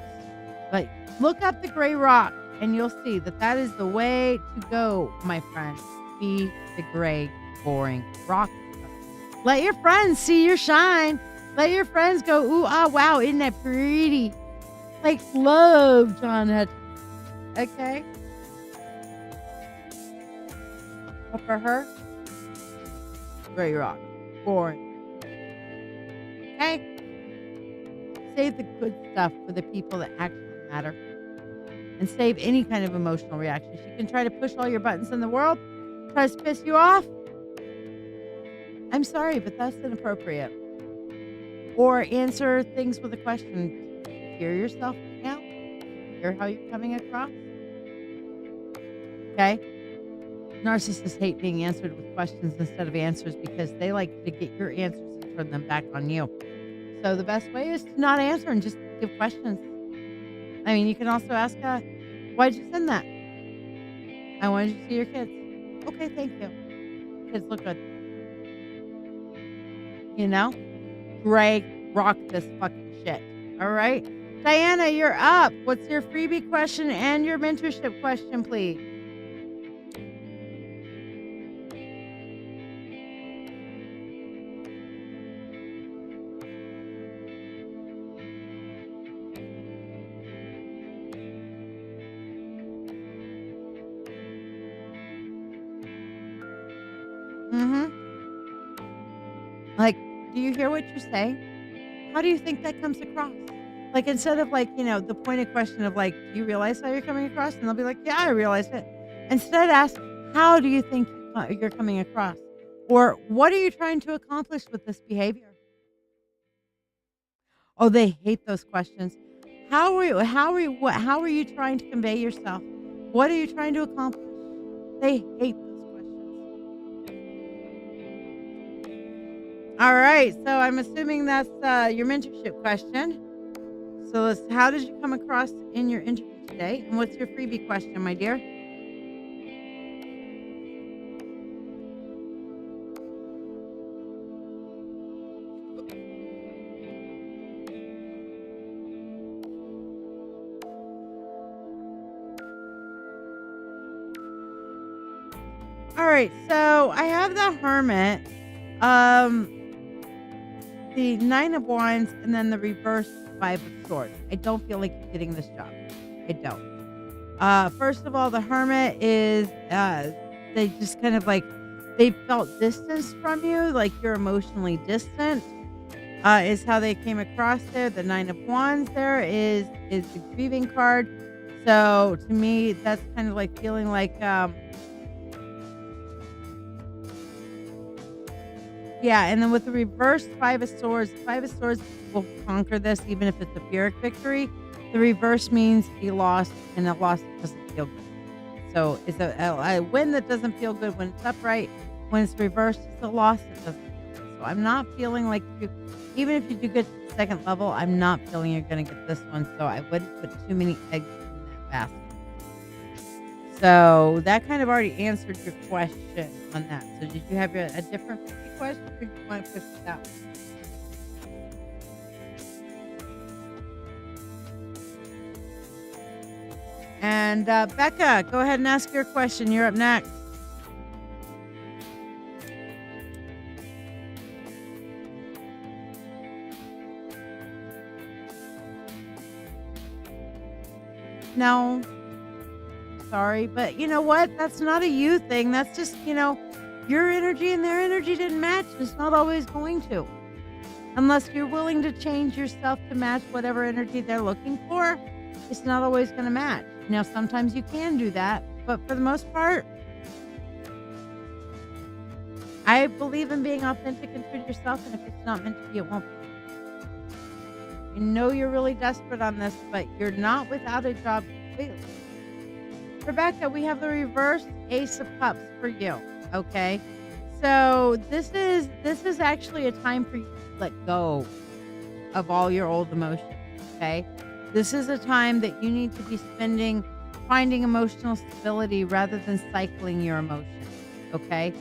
But look up the gray rock and you'll see that is the way to go, my friend. Be the gray, boring rock. Let your friends see your shine. Let your friends go, ooh, wow, isn't that pretty? Like love, John Hutchins. Okay? But for her, Gray rock. Boring. Okay? Save the good stuff for the people that actually matter. And save any kind of emotional reactions. You can try to push all your buttons in the world, try to piss you off. I'm sorry, but that's inappropriate. Or answer things with a question. Do you hear yourself right now? Hear how you're coming across? Okay? Narcissists hate being answered with questions instead of answers because they like to get your answers and turn them back on you. So the best way is to not answer and just give questions. I mean, you can also ask, why'd you send that? I wanted you to see your kids. Okay, thank you. Kids look good. You know? Greg, rock this fucking shit. All right? Diana, you're up. What's your freebie question and your mentorship question, please? Mm-hmm. Like, do you hear what you're saying? How do you think that comes across? Like, instead of like, the pointed question of like, do you realize how you're coming across? And they'll be like, yeah, I realize it. Instead, ask, how do you think you're coming across? Or what are you trying to accomplish with this behavior? Oh, they hate those questions. How are you trying to convey yourself? What are you trying to accomplish? They hate those questions. All right, so I'm assuming that's your mentorship question. So how did you come across in your interview today? And what's your freebie question, my dear? All right, so I have the Hermit, the Nine of Wands, and then the reverse Five of Swords. I don't feel like you're getting this job. I don't. First of all, the Hermit is, they just kind of like, they felt distance from you, like you're emotionally distant, is how they came across there. The Nine of Wands there is the grieving card. So to me, that's kind of like feeling like, yeah, and then with the reverse Five of Swords will conquer this even if it's a Pyrrhic victory. The reverse means a loss, and a loss doesn't feel good. So it's a win that doesn't feel good when it's upright. When it's reversed, it's a loss that doesn't feel good. So I'm not feeling like even if you do get to the second level, I'm not feeling you're going to get this one. So I wouldn't put too many eggs in that basket. So that kind of already answered your question on that. So did you have a different question, or do you want to push that one? And Becca, go ahead and ask your question. You're up next. No. Sorry, but you know what? That's not a you thing. That's just, your energy and their energy didn't match. It's not always going to. Unless you're willing to change yourself to match whatever energy they're looking for, it's not always going to match. Now, sometimes you can do that, but for the most part, I believe in being authentic and true to yourself, and if it's not meant to be, it won't be. I know you're really desperate on this, but you're not without a job completely. Rebecca, we have the reverse Ace of Cups for you, okay? So this is actually a time for you to let go of all your old emotions, okay? This is a time that you need to be spending finding emotional stability rather than cycling your emotions, okay?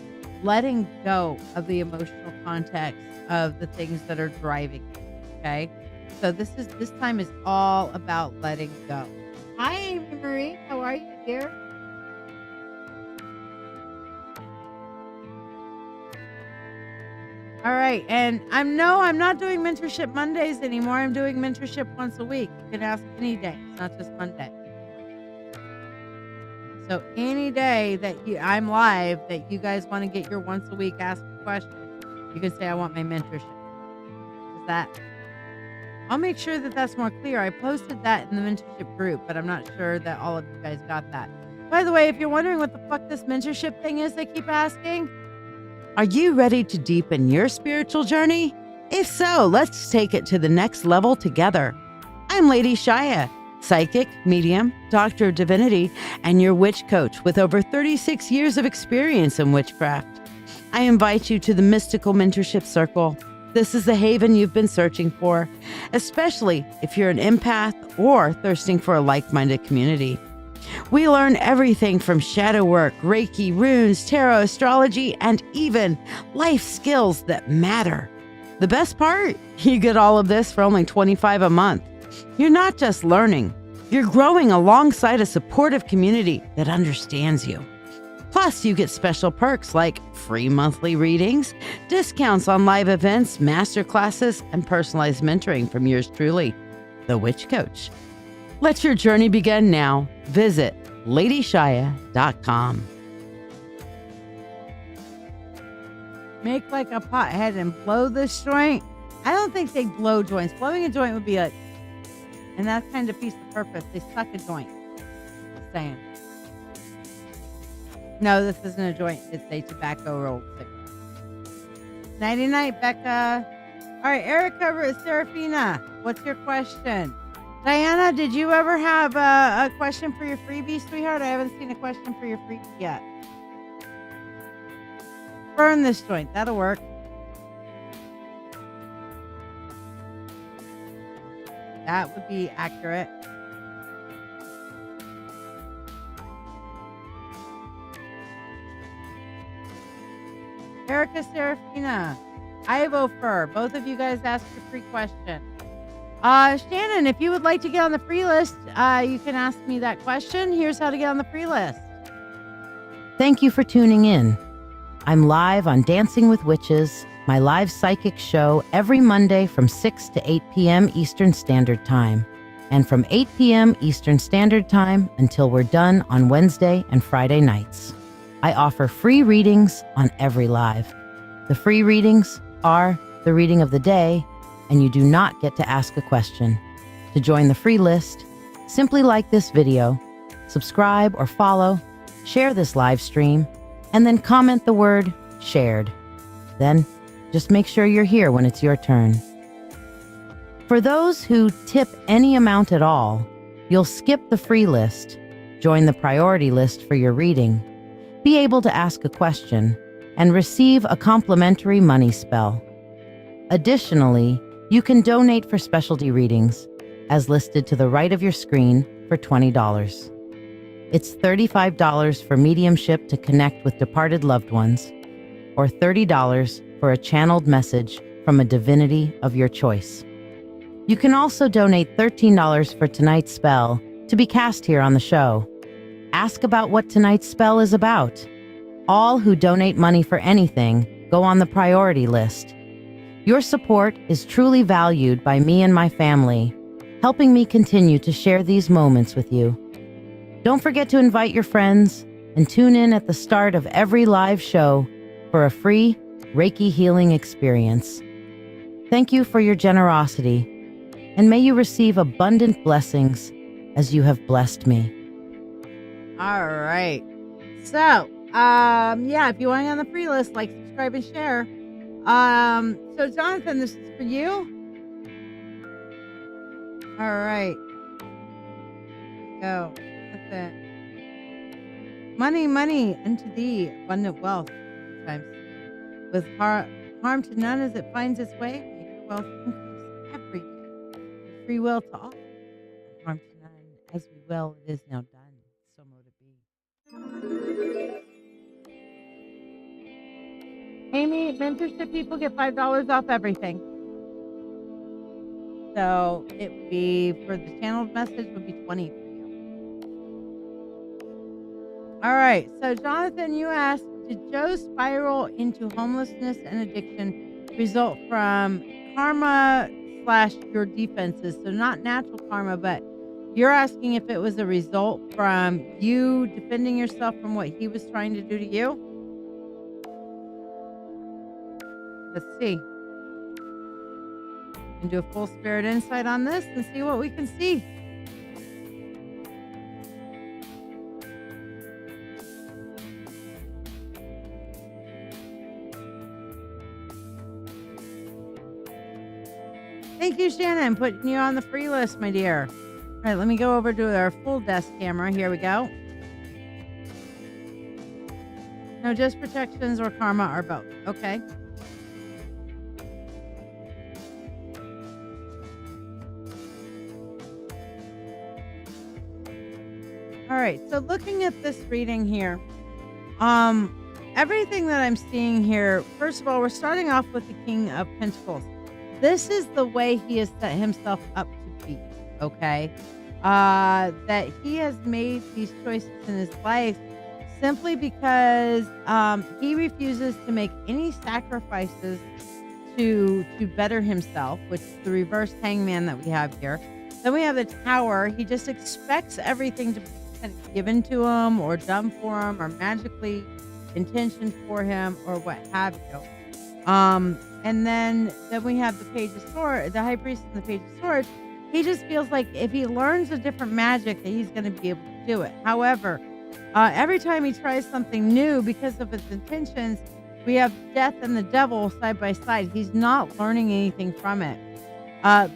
Letting go of the emotional context of the things that are driving you, okay? So this time is all about letting go. Hi, Amy Marie. How are you, dear? All right, and I'm not doing Mentorship Mondays anymore. I'm doing Mentorship once a week. You can ask any day. It's not just Monday. So any day that I'm live, that you guys want to get your once a week ask a question, you can say, I want my mentorship. Is that? I'll make sure that that's more clear. I posted that in the mentorship group, but I'm not sure that all of you guys got that. By the way, if you're wondering what the fuck this mentorship thing is, they keep asking, are you ready to deepen your spiritual journey? If so, let's take it to the next level together. I'm LadyShiya, psychic, medium, doctor of divinity, and your witch coach with over 36 years of experience in witchcraft. I invite you to the Mystical Mentorship Circle. This is the haven you've been searching for, especially if you're an empath or thirsting for a like-minded community. We learn everything from shadow work, Reiki, runes, tarot, astrology, and even life skills that matter. The best part? You get all of this for only $25 a month. You're not just learning, you're growing alongside a supportive community that understands you. Plus, you get special perks like free monthly readings, discounts on live events, master classes, and personalized mentoring from yours truly, the Witch Coach. Let your journey begin now. Visit LadyShiya.com. Make like a pothead and blow this joint? I don't think they blow joints. Blowing a joint would be like, and that kind of piece of purpose. They suck a joint. Just saying. No, this isn't a joint. It's a tobacco roll cigarette. Nighty-night, Becca. All right, Erica Serafina, what's your question? Diana, did you ever have a question for your freebie, sweetheart? I haven't seen a question for your freebie yet. Burn this joint. That'll work. That would be accurate. Erica Serafina, Ivo Fur, both of you guys asked a free question. Shannon, if you would like to get on the free list, you can ask me that question. Here's how to get on the free list. Thank you for tuning in. I'm live on Dancing with Witches, my live psychic show every Monday from 6 to 8 p.m. Eastern Standard Time, and from 8 p.m. Eastern Standard Time until we're done on Wednesday and Friday nights. I offer free readings on every live. The free readings are the reading of the day, and you do not get to ask a question. To join the free list, simply like this video, subscribe or follow, share this live stream, and then comment the word shared. Then just make sure you're here when it's your turn. For those who tip any amount at all, you'll skip the free list, join the priority list for your reading, be able to ask a question, and receive a complimentary money spell. Additionally, you can donate for specialty readings, as listed to the right of your screen, for $20. It's $35 for mediumship to connect with departed loved ones, or $30 for a channeled message from a divinity of your choice. You can also donate $13 for tonight's spell to be cast here on the show. Ask about what tonight's spell is about. All who donate money for anything go on the priority list. Your support is truly valued by me and my family, helping me continue to share these moments with you. Don't forget to invite your friends and tune in at the start of every live show for a free Reiki healing experience. Thank you for your generosity, and may you receive abundant blessings as you have blessed me. All right. So, yeah, if you want to get on the free list, like, subscribe, and share. So Jonathan, this is for you. All right. Go. Jonathan. Money unto thee, abundant wealth. Times with harm to none as it finds its way. Make your wealth increase every day. Free will to all. Harm to none as we will. It is now done. So mote it be. Amy, mentorship people get $5 off everything. So it would be, for the channeled message, would be $20 for you. All right. So Jonathan, you asked, did Joe's spiral into homelessness and addiction result from karma / your defenses? So not natural karma, but you're asking if it was a result from you defending yourself from what he was trying to do to you? Let's see. And do a full spirit insight on this and see what we can see. Thank you, Shannon, putting you on the free list, my dear. All right, let me go over to our full desk camera. Here we go. No, just protections or karma or both. Okay. All right, so looking at this reading here, everything that I'm seeing here, first of all, we're starting off with the King of Pentacles. This is the way he has set himself up to be, okay? That he has made these choices in his life simply because he refuses to make any sacrifices to better himself, which is the reverse hangman that we have here. Then we have the Tower. He just expects everything to be kind of given to him or done for him or magically intentioned for him or what have you. And then we have the Page of Swords, the High Priest and the Page of Swords. He just feels like if he learns a different magic that he's going to be able to do it. However, every time he tries something new because of his intentions, we have Death and the Devil side by side. He's not learning anything from it.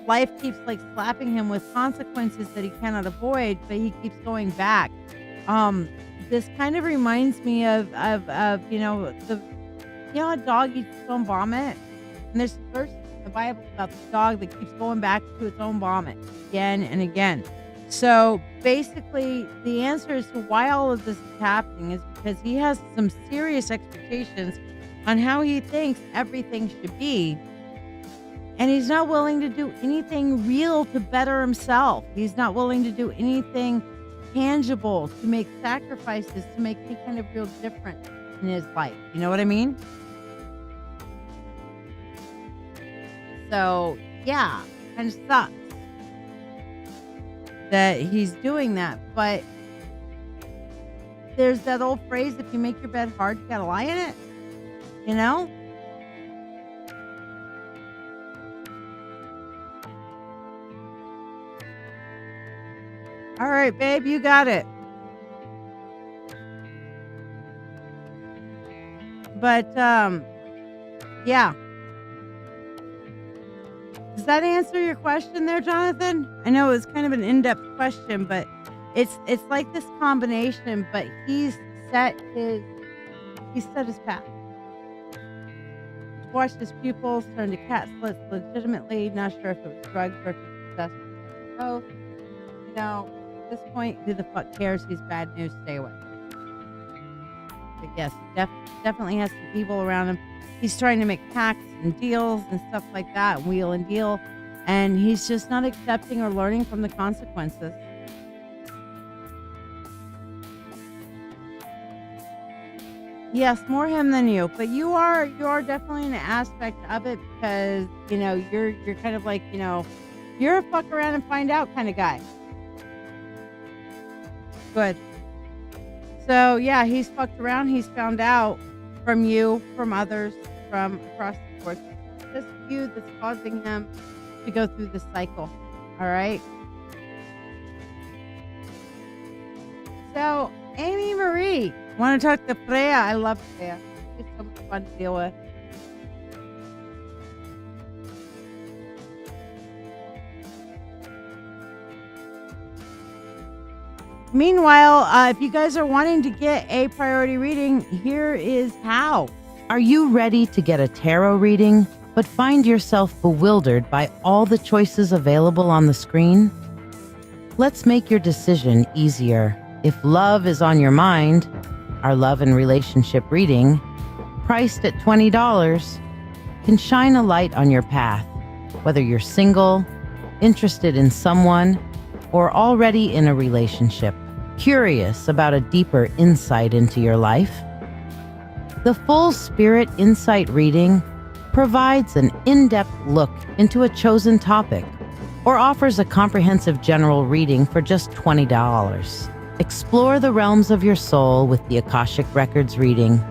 Life keeps like slapping him with consequences that he cannot avoid, but he keeps going back. This kind of reminds me of a dog eats its own vomit. And there's a verse in the Bible about the dog that keeps going back to its own vomit again and again. So basically, the answer as to why all of this is happening is because he has some serious expectations on how he thinks everything should be. And he's not willing to do anything real to better himself. He's not willing to do anything tangible, to make sacrifices, to make any kind of real difference in his life. You know what I mean? So, yeah, kind of sucks that he's doing that. But there's that old phrase, if you make your bed hard, you gotta lie in it. You know? All right, babe, you got it. But, yeah. Does that answer your question there, Jonathan? I know it was kind of an in-depth question, but it's like this combination, but he's set his path. Watched his pupils turn to cat slits legitimately, not sure if it was drugs or if it was successful. Both. You know, at this point, who the fuck cares? He's bad news, stay away. But yes, he definitely has some evil around him. He's trying to make pacts and deals and stuff like that, wheel and deal, and he's just not accepting or learning from the consequences. Yes, more him than you, but you are definitely an aspect of it because you're kind of like you're a fuck around and find out kind of guy. Good. So yeah, he's fucked around. He's found out from you, from others, from across the board. It's just you that's causing him to go through the cycle. All right. So Amy Marie, want to talk to Freya? I love Freya. It's so much fun to deal with. Meanwhile, if you guys are wanting to get a priority reading, here is how. Are you ready to get a tarot reading, but find yourself bewildered by all the choices available on the screen? Let's make your decision easier. If love is on your mind, our love and relationship reading, priced at $20, can shine a light on your path, whether you're single, interested in someone, or already in a relationship, curious about a deeper insight into your life. The full Spirit Insight reading provides an in-depth look into a chosen topic or offers a comprehensive general reading for just $20. Explore the realms of your soul with the Akashic Records reading.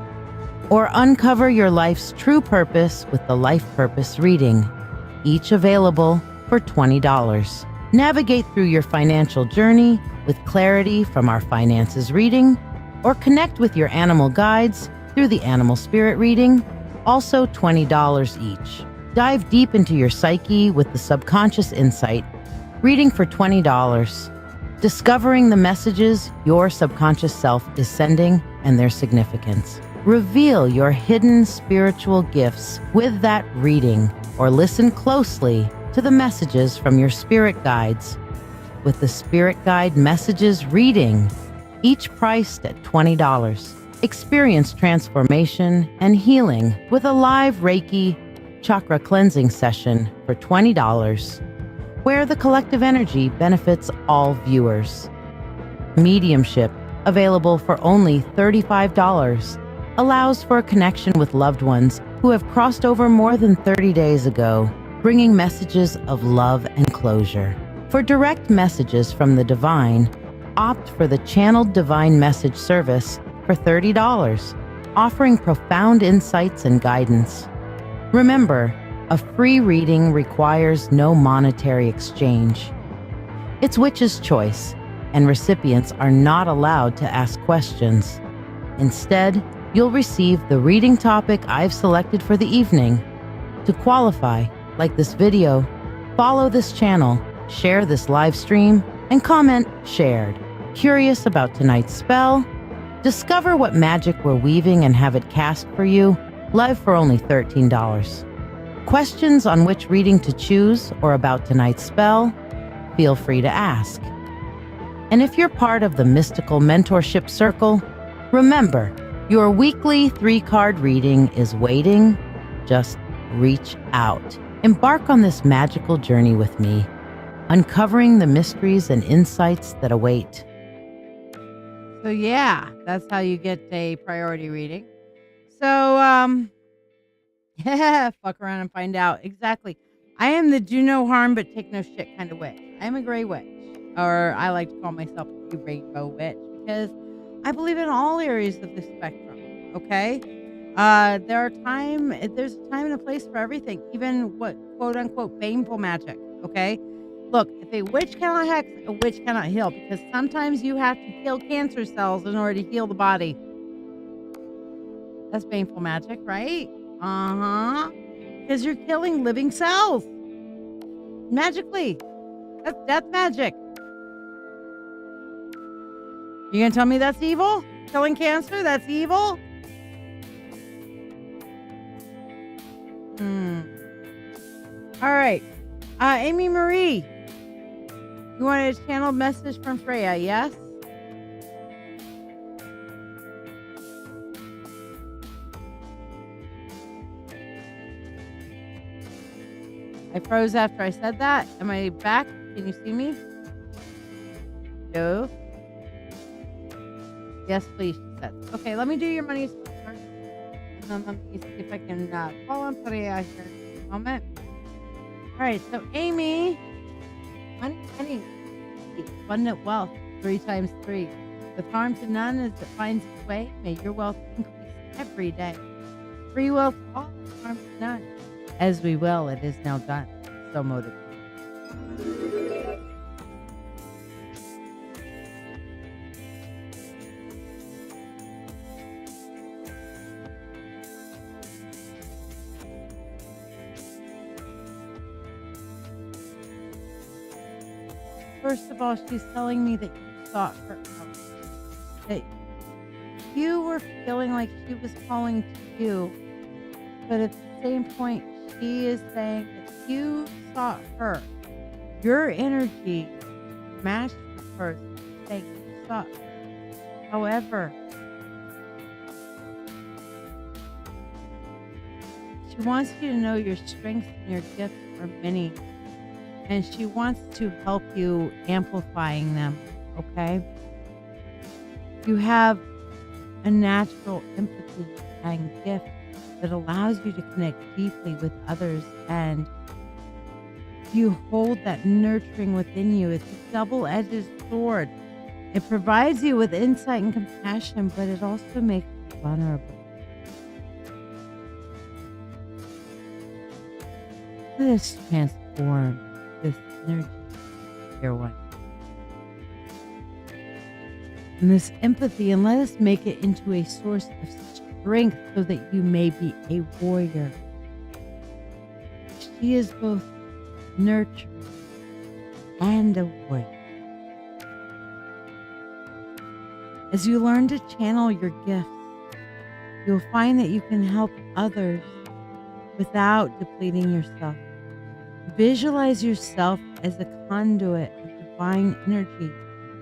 or uncover your life's true purpose with the Life Purpose reading, each available for $20. Navigate through your financial journey with clarity from our finances reading, or connect with your animal guides through the Animal Spirit reading, also $20 each. Dive deep into your psyche with the Subconscious Insight reading for $20. Discovering the messages your subconscious self is sending and their significance. Reveal your hidden spiritual gifts with that reading, or listen closely to the messages from your spirit guides with the Spirit Guide Messages reading, each priced at $20. Experience transformation and healing with a live Reiki chakra cleansing session for $20, where the collective energy benefits all viewers. Mediumship, available for only $35, allows for a connection with loved ones who have crossed over more than 30 days ago, bringing messages of love and closure. For direct messages from the divine, opt for the Channeled Divine Message service for $30, offering profound insights and guidance. Remember, a free reading requires no monetary exchange. It's witch's choice, and recipients are not allowed to ask questions. Instead, you'll receive the reading topic I've selected for the evening. To qualify, like this video, follow this channel, share this live stream, and comment shared. Curious about tonight's spell? Discover what magic we're weaving and have it cast for you, live for only $13. Questions on which reading to choose or about tonight's spell? Feel free to ask. And if you're part of the Mystical Mentorship Circle, remember, your weekly 3-card reading is waiting. Just reach out. Embark on this magical journey with me, uncovering the mysteries and insights that await. So yeah, that's how you get a priority reading. So, yeah, fuck around and find out. Exactly. I am the do no harm but take no shit kind of witch. I'm a gray witch, or I like to call myself a rainbow witch, because I believe in all areas of the spectrum. Okay, there's a time and a place for everything, even what quote unquote painful magic. Okay, look, if a witch cannot hex, a witch cannot heal, because sometimes you have to kill cancer cells in order to heal the body. That's painful magic, right? Because you're killing living cells magically. That's death magic. You gonna tell me that's evil? Killing cancer, that's evil? All right. Amy Marie, you wanted a channeled message from Freya, yes? I froze after I said that. Am I back? Can you see me? No. Yes, please, she said. Okay, let me do your money first. And then let me see if I can call on Freya here in a moment. All right, so Amy, money, abundant wealth, 3 times 3. With harm to none as it finds its way, may your wealth increase every day. Free wealth to all, harm to none. As we will, it is now done. So motivated. First of all, she's telling me that you sought her out. That you were feeling like she was calling to you, but at the same point, she is saying that you sought her. Your energy matched with hers, saying you sought her. However, she wants you to know your strengths and your gifts are many. And she wants to help you amplifying them, okay? You have a natural empathy and gift that allows you to connect deeply with others, and you hold that nurturing within you. It's a double-edged sword. It provides you with insight and compassion, but it also makes you vulnerable. Let us transform this energy, dear one. And this empathy, and let us make it into a source of strength so that you may be a warrior. She is both nurturing and a warrior. As you learn to channel your gifts, you'll find that you can help others without depleting yourself. Visualize yourself as a conduit of divine energy.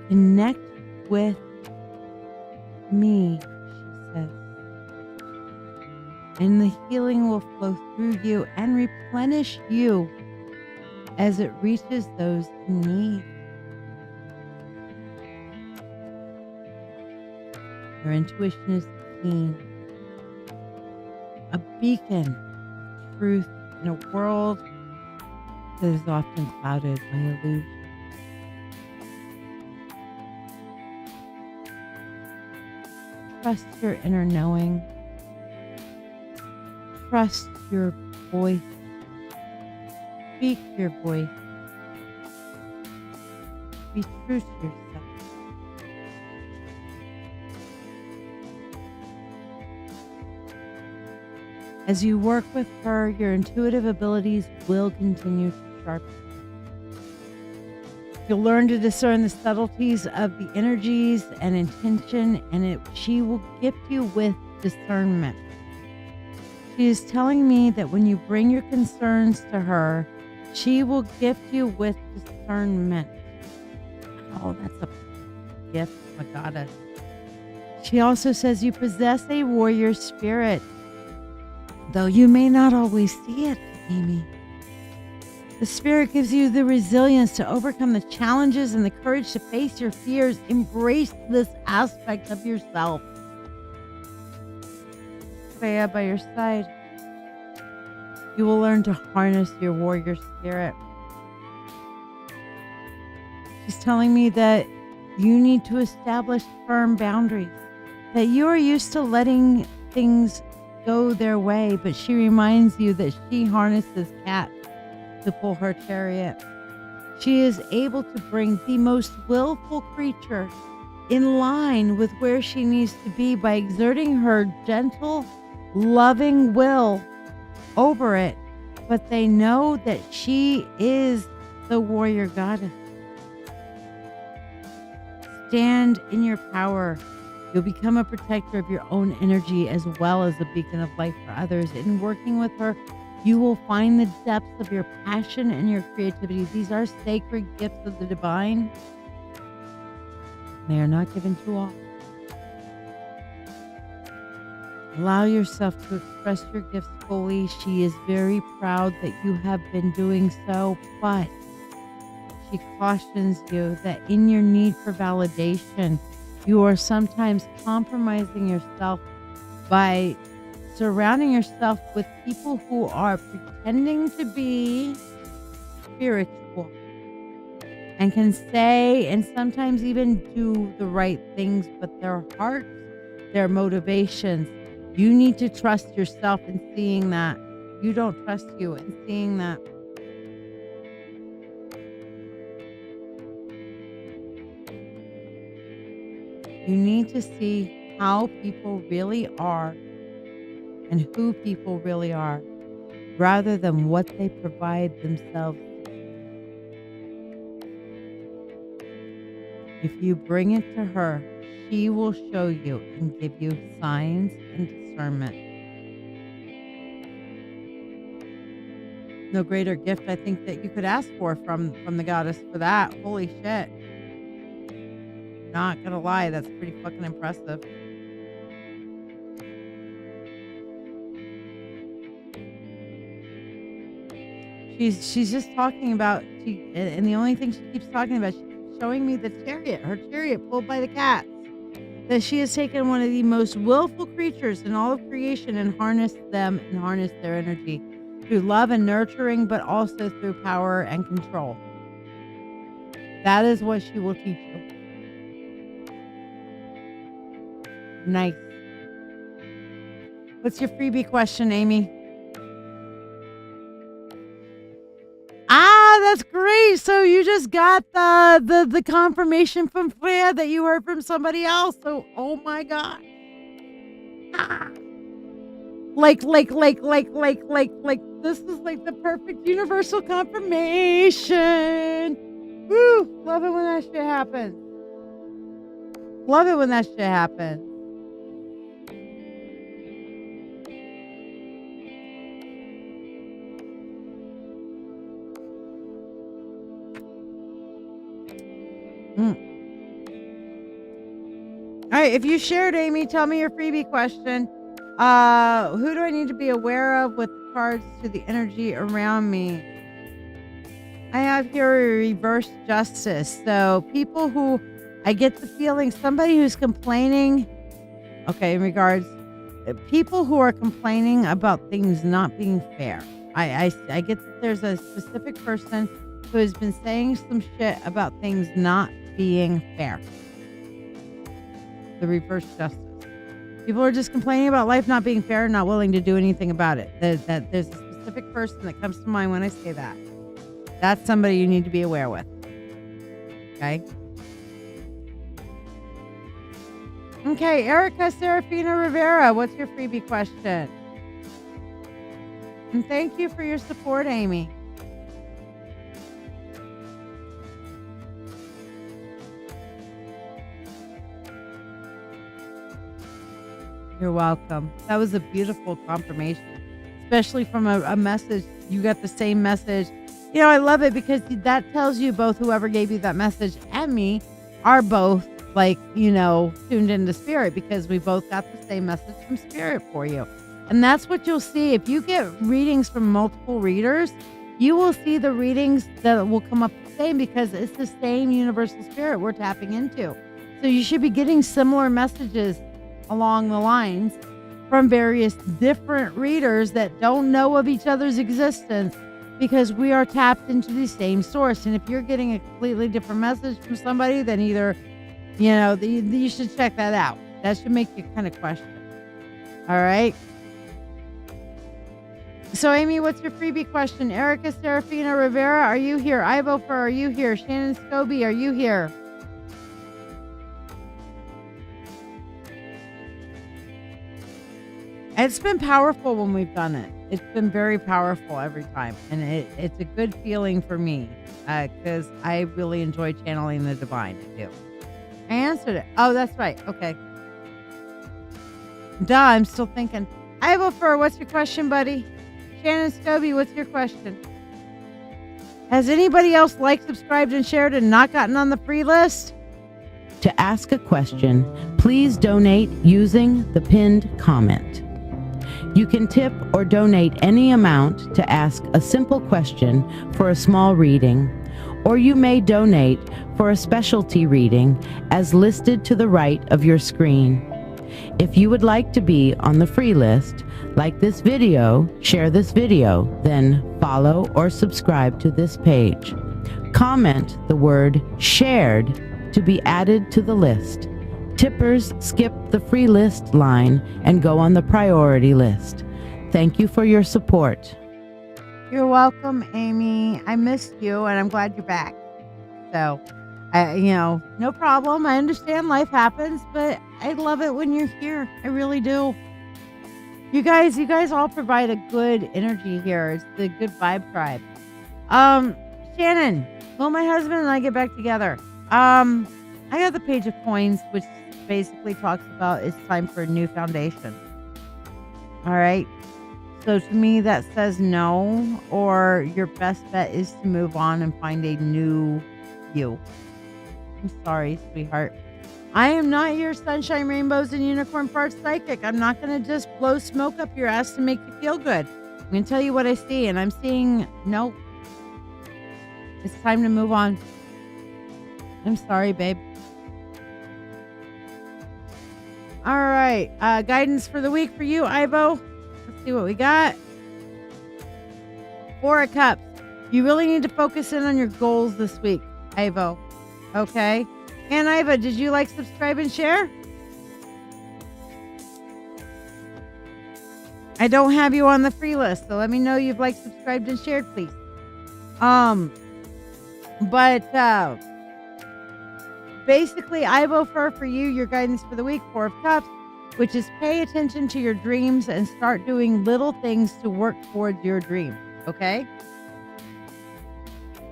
Connect with me, she says. And the healing will flow through you and replenish you as it reaches those in need. Your intuition is keen, a beacon of truth in a world that is often clouded by illusion. Trust your inner knowing. Trust your voice. Speak your voice. Be true to yourself. As you work with her, your intuitive abilities will continue to sharpen. You'll learn to discern the subtleties of the energies and intention, and she will gift you with discernment. She is telling me that when you bring your concerns to her, she will gift you with discernment. Oh, that's a gift from a goddess. She also says you possess a warrior spirit, though you may not always see it, Amy. The spirit gives you the resilience to overcome the challenges and the courage to face your fears. Embrace this aspect of yourself. Shiya by your side. You will learn to harness your warrior spirit. She's telling me that you need to establish firm boundaries, that you are used to letting things go their way, but she reminds you that she harnesses cats to pull her chariot. She is able to bring the most willful creature in line with where she needs to be by exerting her gentle, loving will over it. But they know that she is the warrior goddess. Stand in your power. You'll become a protector of your own energy as well as a beacon of light for others. In working with her, you will find the depths of your passion and your creativity. These are sacred gifts of the divine. They are not given to all. Allow yourself to express your gifts fully. She is very proud that you have been doing so, but she cautions you that in your need for validation, you are sometimes compromising yourself by surrounding yourself with people who are pretending to be spiritual and can say and sometimes even do the right things, but their hearts, their motivations, you need to trust yourself in seeing that. You don't trust you in seeing that. You need to see how people really are and who people really are, rather than what they provide themselves. If you bring it to her, she will show you and give you signs and discernment. No greater gift, I think, that you could ask for from the goddess for that. Holy shit. Not gonna lie, that's pretty fucking impressive. She's just talking about, and the only thing she keeps talking about, she keeps showing me the chariot, her chariot pulled by the cats. That she has taken one of the most willful creatures in all of creation and harnessed them and harnessed their energy through love and nurturing, but also through power and control. That is what she will teach you. Nice. What's your freebie question, Amy? Okay, so you just got the confirmation from Freya that you heard from somebody else. So, oh my God. Ah. Like, this is like the perfect universal confirmation. Woo! Love it when that shit happens. Love it when that shit happens. All right, if you shared, Amy, tell me your freebie question. Who do I need to be aware of with cards to the energy around me? I have here a reverse justice. So people who I get the feeling somebody who's complaining. Okay, in regards people who are complaining about things not being fair. I get that there's a specific person who has been saying some shit about things not being fair. The reverse justice. People are just complaining about life not being fair and not willing to do anything about it. There's a specific person that comes to mind when I say that. That's somebody you need to be aware with. Okay? Okay, Erica Serafina Rivera, what's your freebie question? And thank you for your support, Amy. You're welcome. That was a beautiful confirmation, especially from a message. You got the same message. You know, I love it because that tells you both whoever gave you that message and me are both tuned into spirit because we both got the same message from spirit for you. And that's what you'll see. If you get readings from multiple readers, you will see the readings that will come up the same because it's the same universal spirit we're tapping into. So you should be getting similar messages along the lines from various different readers that don't know of each other's existence because we are tapped into the same source. And if you're getting a completely different message from somebody, then either, you should check that out. That should make you kind of question. All right. So, Amy, what's your freebie question? Erica Serafina Rivera, are you here? Ivo Fur, are you here? Shannon Scobie, are you here? It's been powerful when we've done it. It's been very powerful every time. And it's a good feeling for me because I really enjoy channeling the divine. I do. I answered it. Oh, that's right. Okay. Duh, I'm still thinking. Ivo Fur, what's your question, buddy? Shannon Scobie, what's your question? Has anybody else liked, subscribed, and shared and not gotten on the free list? To ask a question, please donate using the pinned comment. You can tip or donate any amount to ask a simple question for a small reading, or you may donate for a specialty reading as listed to the right of your screen. If you would like to be on the free list, like this video, share this video, then follow or subscribe to this page. Comment the word shared to be added to the list. Tippers skip the free list line and go on the priority list. Thank you for your support. You're welcome, Amy. I missed you and I'm glad you're back. So, no problem. I understand life happens, but I love it when you're here. I really do. You guys all provide a good energy here. It's the good vibe tribe. Shannon, will my husband and I get back together? I got the Page of Coins, which basically talks about it's time for a new foundation. All right. So to me, that says no, or your best bet is to move on and find a new you. I'm sorry, sweetheart. I am not your sunshine, rainbows, and unicorn part psychic. I'm not going to just blow smoke up your ass to make you feel good. I'm going to tell you what I see, and I'm seeing, nope. It's time to move on. I'm sorry, babe. All right. Guidance for the week for you, Ivo. Let's see what we got. 4 of Cups. You really need to focus in on your goals this week, Ivo. Okay? And Ivo, did you like, subscribe, and share? I don't have you on the free list, so let me know you've liked, subscribed, and shared, please. But basically, I will for you your guidance for the week, 4 of Cups, which is pay attention to your dreams and start doing little things to work towards your dream. Okay?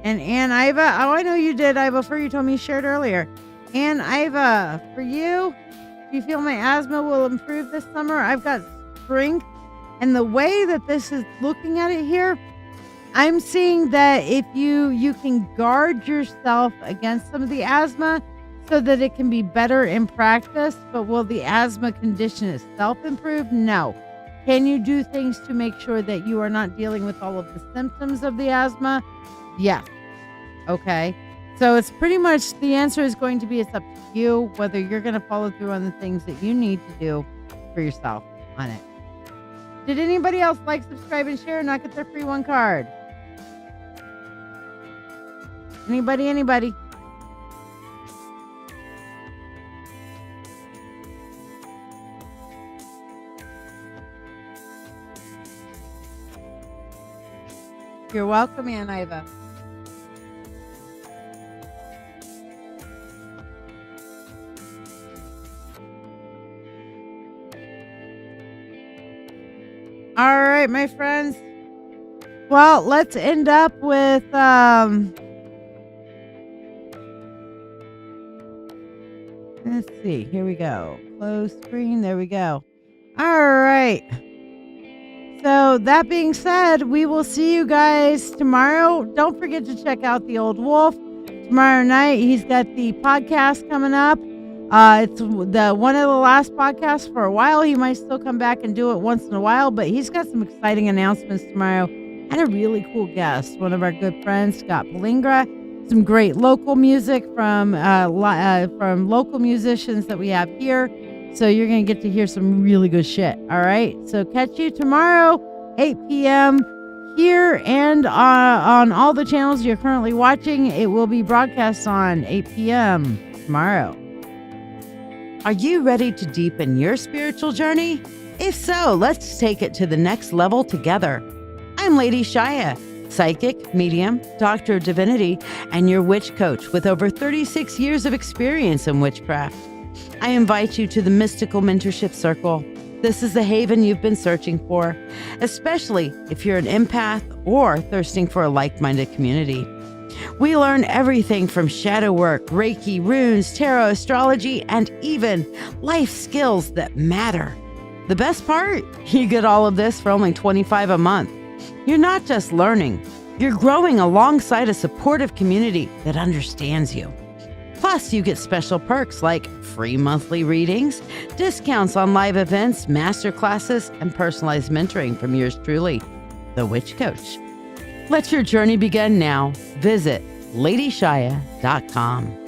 And Iva, oh, I know you did, Iva, for you told me you shared earlier. And Iva, for you, do you feel my asthma will improve this summer? I've got strength. And the way that this is looking at it here, I'm seeing that if you can guard yourself against some of the asthma so that it can be better in practice, but will the asthma condition itself improve? No. Can you do things to make sure that you are not dealing with all of the symptoms of the asthma? Yes. Okay. So it's pretty much, the answer is going to be, it's up to you whether you're going to follow through on the things that you need to do for yourself on it. Did anybody else like, subscribe, and share and not get their free 1 card? Anybody? You're welcome, Aunt Iva. All right, my friends. Well, let's end up with let's see. Here we go. Close screen. There we go. All right. So that being said, we will see you guys tomorrow. Don't forget to check out The Old Wolf tomorrow night. He's got the podcast coming up. It's the one of the last podcasts for a while. He might still come back and do it once in a while, but he's got some exciting announcements tomorrow and a really cool guest. One of our good friends, Scott Palingra. Some great local music from local musicians that we have here. So you're going to get to hear some really good shit. All right. So catch you tomorrow, 8 p.m. here and on all the channels you're currently watching. It will be broadcast on 8 p.m. tomorrow. Are you ready to deepen your spiritual journey? If so, let's take it to the next level together. I'm LadyShiya, psychic, medium, doctor of divinity, and your witch coach with over 36 years of experience in witchcraft. I invite you to the Mystical Mentorship Circle. This is the haven you've been searching for, especially if you're an empath or thirsting for a like-minded community. We learn everything from shadow work, Reiki, runes, tarot, astrology, and even life skills that matter. The best part? You get all of this for only $25 a month. You're not just learning, you're growing alongside a supportive community that understands you. Plus, you get special perks like free monthly readings, discounts on live events, masterclasses, and personalized mentoring from yours truly, the Witch Coach. Let your journey begin now. Visit LadyShiya.com.